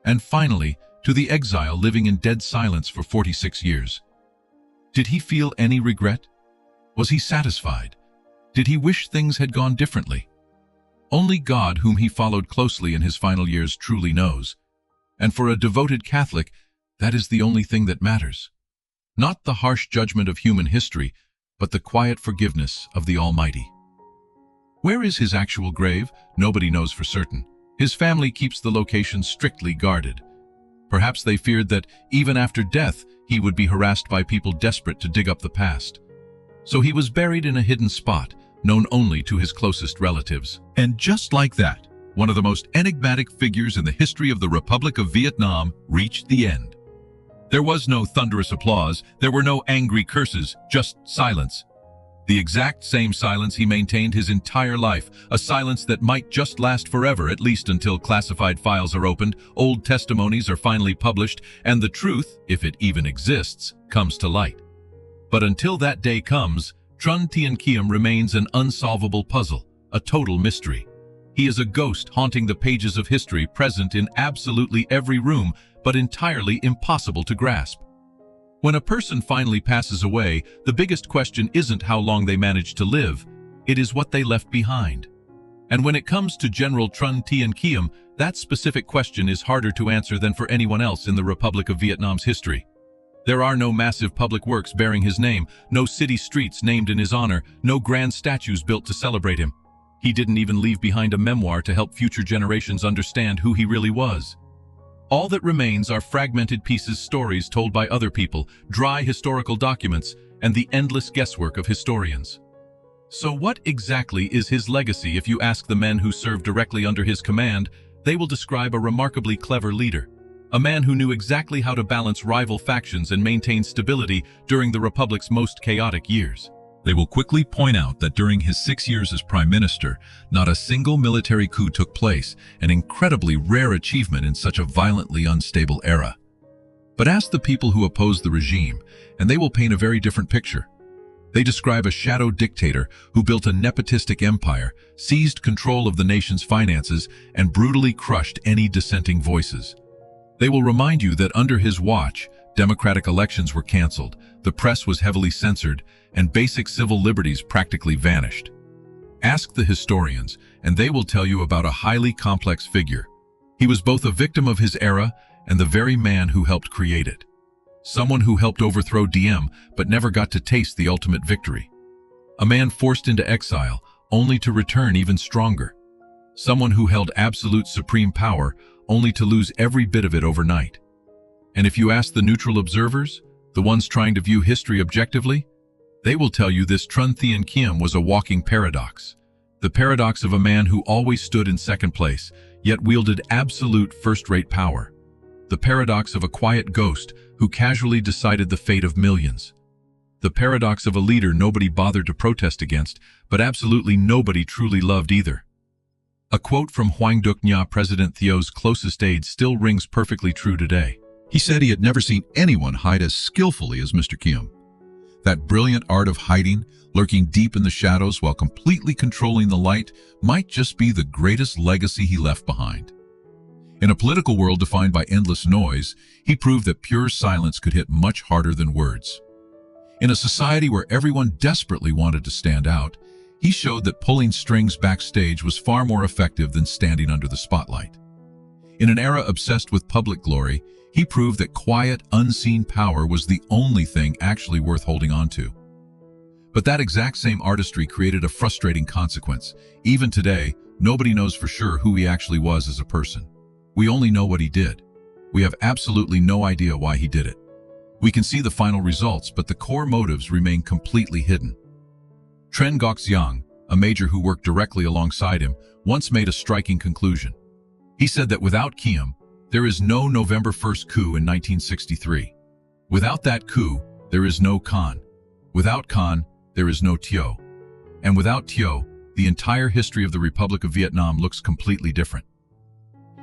and finally, to the exile living in dead silence for 46 years. Did he feel any regret? Was he satisfied? Did he wish things had gone differently? Only God, whom he followed closely in his final years, truly knows. And for a devoted Catholic, that is the only thing that matters. Not the harsh judgment of human history, but the quiet forgiveness of the Almighty. Where is his actual grave? Nobody knows for certain. His family keeps the location strictly guarded. Perhaps they feared that, even after death, he would be harassed by people desperate to dig up the past. So he was buried in a hidden spot, known only to his closest relatives. And just like that, one of the most enigmatic figures in the history of the Republic of Vietnam reached the end. There was no thunderous applause, there were no angry curses, just silence. The exact same silence he maintained his entire life, a silence that might just last forever, at least until classified files are opened, old testimonies are finally published, and the truth, if it even exists, comes to light. But until that day comes, Trần Thiện Khiêm remains an unsolvable puzzle, a total mystery. He is a ghost haunting the pages of history, present in absolutely every room, but entirely impossible to grasp. When a person finally passes away, the biggest question isn't how long they managed to live, it is what they left behind. And when it comes to General Trần Thiện Khiêm, that specific question is harder to answer than for anyone else in the Republic of Vietnam's history. There are no massive public works bearing his name, no city streets named in his honor, no grand statues built to celebrate him. He didn't even leave behind a memoir to help future generations understand who he really was. All that remains are fragmented pieces, stories told by other people, dry historical documents, and the endless guesswork of historians. So what exactly is his legacy? If you ask the men who served directly under his command, they will describe a remarkably clever leader. A man who knew exactly how to balance rival factions and maintain stability during the Republic's most chaotic years. They will quickly point out that during his 6 years as Prime Minister, not a single military coup took place, an incredibly rare achievement in such a violently unstable era. But ask the people who opposed the regime, and they will paint a very different picture. They describe a shadow dictator who built a nepotistic empire, seized control of the nation's finances, and brutally crushed any dissenting voices. They will remind you that under his watch, democratic elections were canceled, the press was heavily censored, and basic civil liberties practically vanished. Ask the historians, and they will tell you about a highly complex figure. He was both a victim of his era and the very man who helped create it. Someone who helped overthrow Diem but never got to taste the ultimate victory. A man forced into exile, only to return even stronger. Someone who held absolute supreme power, only to lose every bit of it overnight. And if you ask the neutral observers, the ones trying to view history objectively, they will tell you this Trần Thiện Khiêm was a walking paradox. The paradox of a man who always stood in second place, yet wielded absolute first-rate power. The paradox of a quiet ghost who casually decided the fate of millions. The paradox of a leader nobody bothered to protest against, but absolutely nobody truly loved either. A quote from Hoàng Duc Nha, President Thieu's closest aide, still rings perfectly true today. He said he had never seen anyone hide as skillfully as Mr. Khiêm. That brilliant art of hiding, lurking deep in the shadows while completely controlling the light, might just be the greatest legacy he left behind. In a political world defined by endless noise, he proved that pure silence could hit much harder than words. In a society where everyone desperately wanted to stand out, he showed that pulling strings backstage was far more effective than standing under the spotlight. In an era obsessed with public glory, he proved that quiet, unseen power was the only thing actually worth holding on to. But that exact same artistry created a frustrating consequence. Even today, nobody knows for sure who he actually was as a person. We only know what he did. We have absolutely no idea why he did it. We can see the final results, but the core motives remain completely hidden. Tren Ngoc Xiang, a major who worked directly alongside him, once made a striking conclusion. He said that without Khiêm, there is no November 1st coup in 1963. Without that coup, there is no Khan. Without Khan, there is no Thieu. And without Thieu, the entire history of the Republic of Vietnam looks completely different.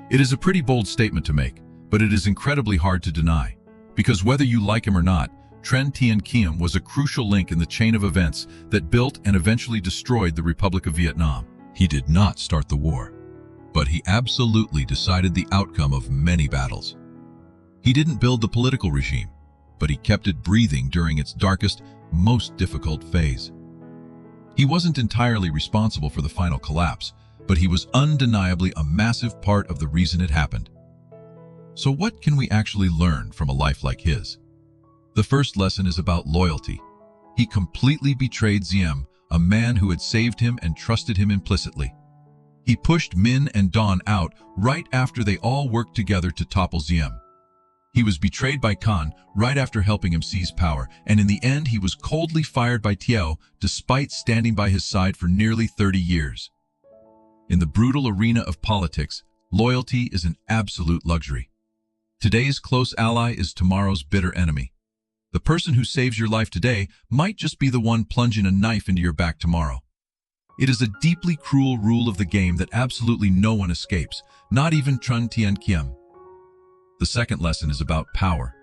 It is a pretty bold statement to make, but it is incredibly hard to deny. Because whether you like him or not, Trần Thiện Khiêm was a crucial link in the chain of events that built and eventually destroyed the Republic of Vietnam. He did not start the war, but he absolutely decided the outcome of many battles. He didn't build the political regime, but he kept it breathing during its darkest, most difficult phase. He wasn't entirely responsible for the final collapse, but he was undeniably a massive part of the reason it happened. So what can we actually learn from a life like his? The first lesson is about loyalty. He completely betrayed Diem, a man who had saved him and trusted him implicitly. He pushed Min and Don out right after they all worked together to topple Diem. He was betrayed by Khan right after helping him seize power, and in the end he was coldly fired by Thiệu despite standing by his side for nearly 30 years. In the brutal arena of politics, loyalty is an absolute luxury. Today's close ally is tomorrow's bitter enemy. The person who saves your life today might just be the one plunging a knife into your back tomorrow. It is a deeply cruel rule of the game that absolutely no one escapes, not even Trần Thiện Khiêm. The second lesson is about power.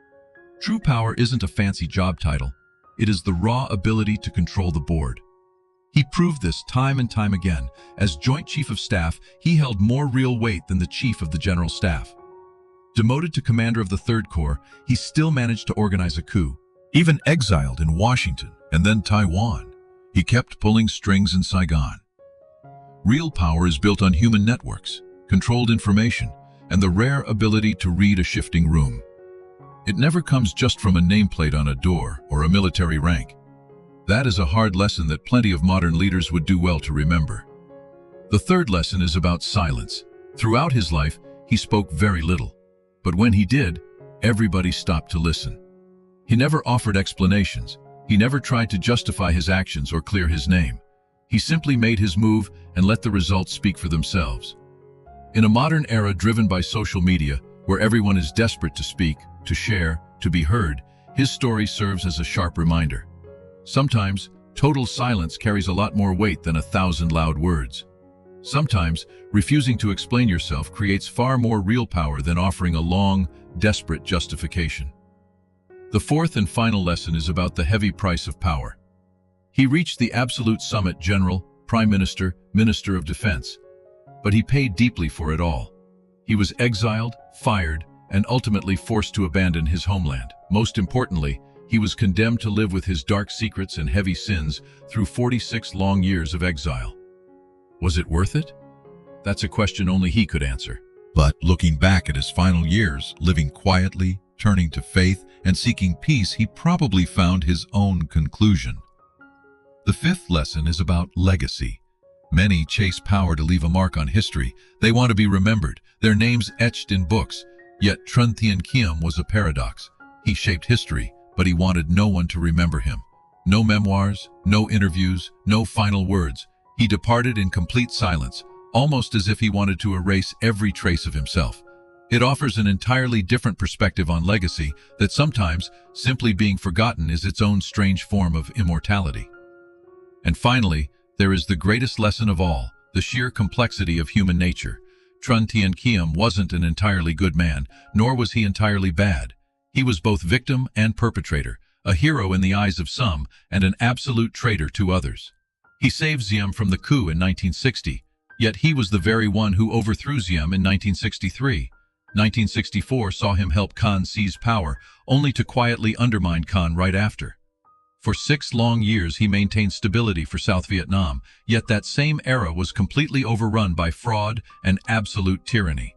True power isn't a fancy job title. It is the raw ability to control the board. He proved this time and time again. As Joint Chief of Staff, he held more real weight than the Chief of the General Staff. Demoted to Commander of the Third Corps, he still managed to organize a coup. Even exiled in Washington and then Taiwan, he kept pulling strings in Saigon. Real power is built on human networks, controlled information, and the rare ability to read a shifting room. It never comes just from a nameplate on a door or a military rank. That is a hard lesson that plenty of modern leaders would do well to remember. The third lesson is about silence. Throughout his life, he spoke very little. But when he did, everybody stopped to listen. He never offered explanations. He never tried to justify his actions or clear his name. He simply made his move and let the results speak for themselves. In a modern era driven by social media, where everyone is desperate to speak, to share, to be heard, his story serves as a sharp reminder. Sometimes, total silence carries a lot more weight than 1,000 loud words. Sometimes, refusing to explain yourself creates far more real power than offering a long, desperate justification. The fourth and final lesson is about the heavy price of power. He reached the absolute summit: general, prime minister, minister of defense. But he paid deeply for it all. He was exiled, fired, and ultimately forced to abandon his homeland. Most importantly, he was condemned to live with his dark secrets and heavy sins through 46 long years of exile. Was it worth it? That's a question only he could answer. But looking back at his final years, living quietly, turning to faith, and seeking peace, he probably found his own conclusion. The fifth lesson is about legacy. Many chase power to leave a mark on history. They want to be remembered, their names etched in books. Yet Trần Thiện Khiêm was a paradox. He shaped history, but he wanted no one to remember him. No memoirs, no interviews, no final words. He departed in complete silence, almost as if he wanted to erase every trace of himself. It offers an entirely different perspective on legacy, that sometimes simply being forgotten is its own strange form of immortality. And finally, there is the greatest lesson of all, the sheer complexity of human nature. Trần Thiện Khiêm wasn't an entirely good man, nor was he entirely bad. He was both victim and perpetrator, a hero in the eyes of some, and an absolute traitor to others. He saved Diem from the coup in 1960, yet he was the very one who overthrew Diem in 1963. 1964 saw him help Khan seize power, only to quietly undermine Khan right after. For 6 long years he maintained stability for South Vietnam, yet that same era was completely overrun by fraud and absolute tyranny.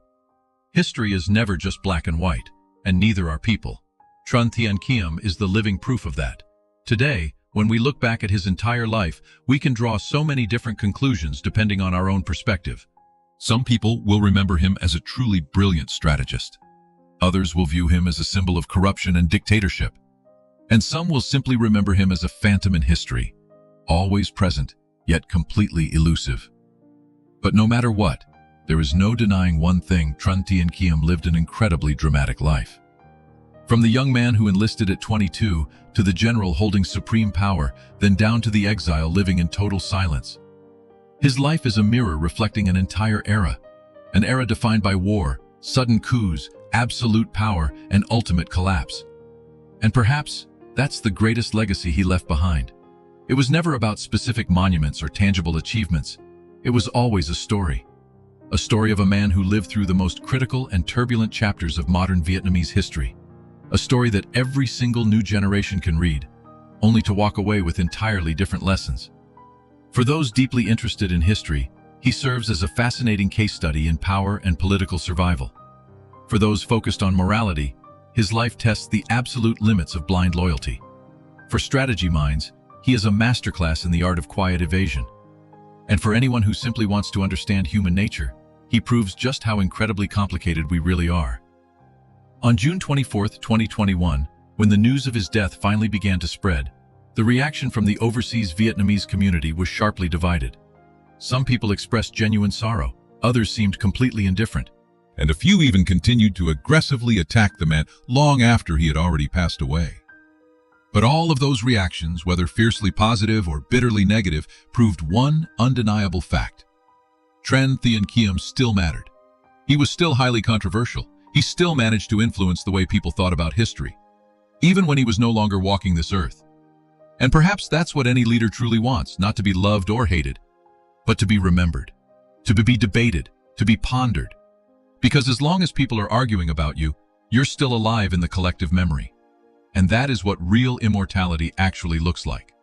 History is never just black and white, and neither are people. Trần Thiện Khiêm is the living proof of that. Today, when we look back at his entire life, we can draw so many different conclusions depending on our own perspective. Some people will remember him as a truly brilliant strategist. Others will view him as a symbol of corruption and dictatorship. And some will simply remember him as a phantom in history, always present, yet completely elusive. But no matter what, there is no denying one thing: Trần Thiện Khiêm lived an incredibly dramatic life. From the young man who enlisted at 22, to the general holding supreme power, then down to the exile living in total silence. His life is a mirror reflecting an entire era, an era defined by war, sudden coups, absolute power, and ultimate collapse. And perhaps that's the greatest legacy he left behind. It was never about specific monuments or tangible achievements. It was always a story of a man who lived through the most critical and turbulent chapters of modern Vietnamese history. A story that every single new generation can read, only to walk away with entirely different lessons. For those deeply interested in history, he serves as a fascinating case study in power and political survival. For those focused on morality, his life tests the absolute limits of blind loyalty. For strategy minds, he is a masterclass in the art of quiet evasion. And for anyone who simply wants to understand human nature, he proves just how incredibly complicated we really are. On June 24, 2021, when the news of his death finally began to spread, the reaction from the overseas Vietnamese community was sharply divided. Some people expressed genuine sorrow, others seemed completely indifferent. And a few even continued to aggressively attack the man long after he had already passed away. But all of those reactions, whether fiercely positive or bitterly negative, proved one undeniable fact. Trần Thiện Khiêm still mattered. He was still highly controversial. He still managed to influence the way people thought about history, even when he was no longer walking this earth. And perhaps that's what any leader truly wants, not to be loved or hated, but to be remembered, to be debated, to be pondered. Because as long as people are arguing about you, you're still alive in the collective memory. And that is what real immortality actually looks like.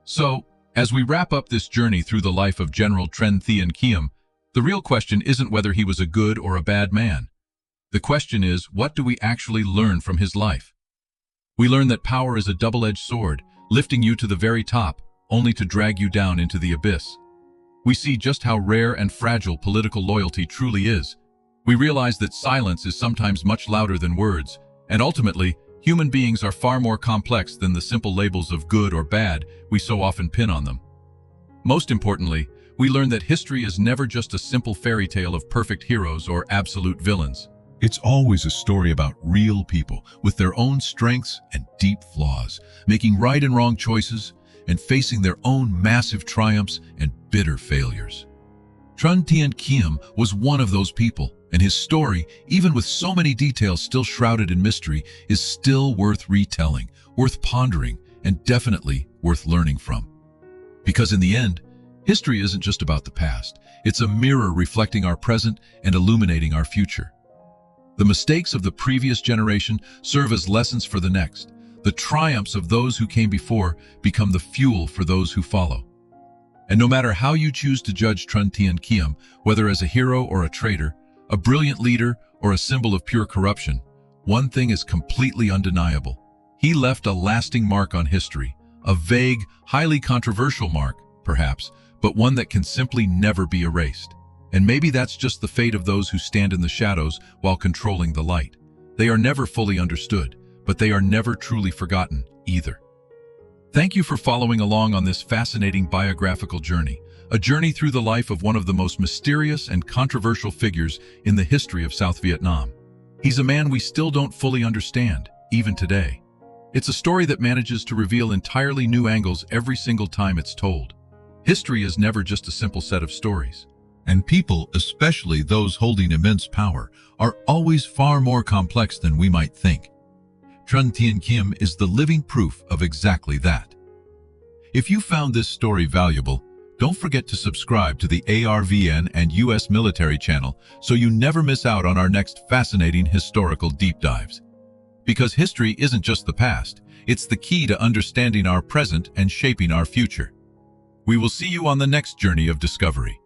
So, as we wrap up this journey through the life of General Trần Thiện Khiêm, the real question isn't whether he was a good or a bad man. The question is, what do we actually learn from his life? We learn that power is a double-edged sword, lifting you to the very top, only to drag you down into the abyss. We see just how rare and fragile political loyalty truly is. We realize that silence is sometimes much louder than words, and ultimately, human beings are far more complex than the simple labels of good or bad we so often pin on them. Most importantly, we learn that history is never just a simple fairy tale of perfect heroes or absolute villains. It's always a story about real people with their own strengths and deep flaws, making right and wrong choices and facing their own massive triumphs and bitter failures. Trần Thiện Khiêm was one of those people, and his story, even with so many details still shrouded in mystery, is still worth retelling, worth pondering, and definitely worth learning from. Because in the end, history isn't just about the past. It's a mirror reflecting our present and illuminating our future. The mistakes of the previous generation serve as lessons for the next. The triumphs of those who came before become the fuel for those who follow. And no matter how you choose to judge Trần Thiện Khiêm, whether as a hero or a traitor, a brilliant leader or a symbol of pure corruption, one thing is completely undeniable. He left a lasting mark on history, a vague, highly controversial mark, perhaps, but one that can simply never be erased. And maybe that's just the fate of those who stand in the shadows while controlling the light. They are never fully understood, but they are never truly forgotten either. Thank you for following along on this fascinating biographical journey, a journey through the life of one of the most mysterious and controversial figures in the history of South Vietnam. He's a man we still don't fully understand, even today. It's a story that manages to reveal entirely new angles every single time it's told. History is never just a simple set of stories. And people, especially those holding immense power, are always far more complex than we might think. Trần Thiện Khiêm is the living proof of exactly that. If you found this story valuable, don't forget to subscribe to the ARVN and U.S. military channel so you never miss out on our next fascinating historical deep dives. Because history isn't just the past, it's the key to understanding our present and shaping our future. We will see you on the next journey of discovery.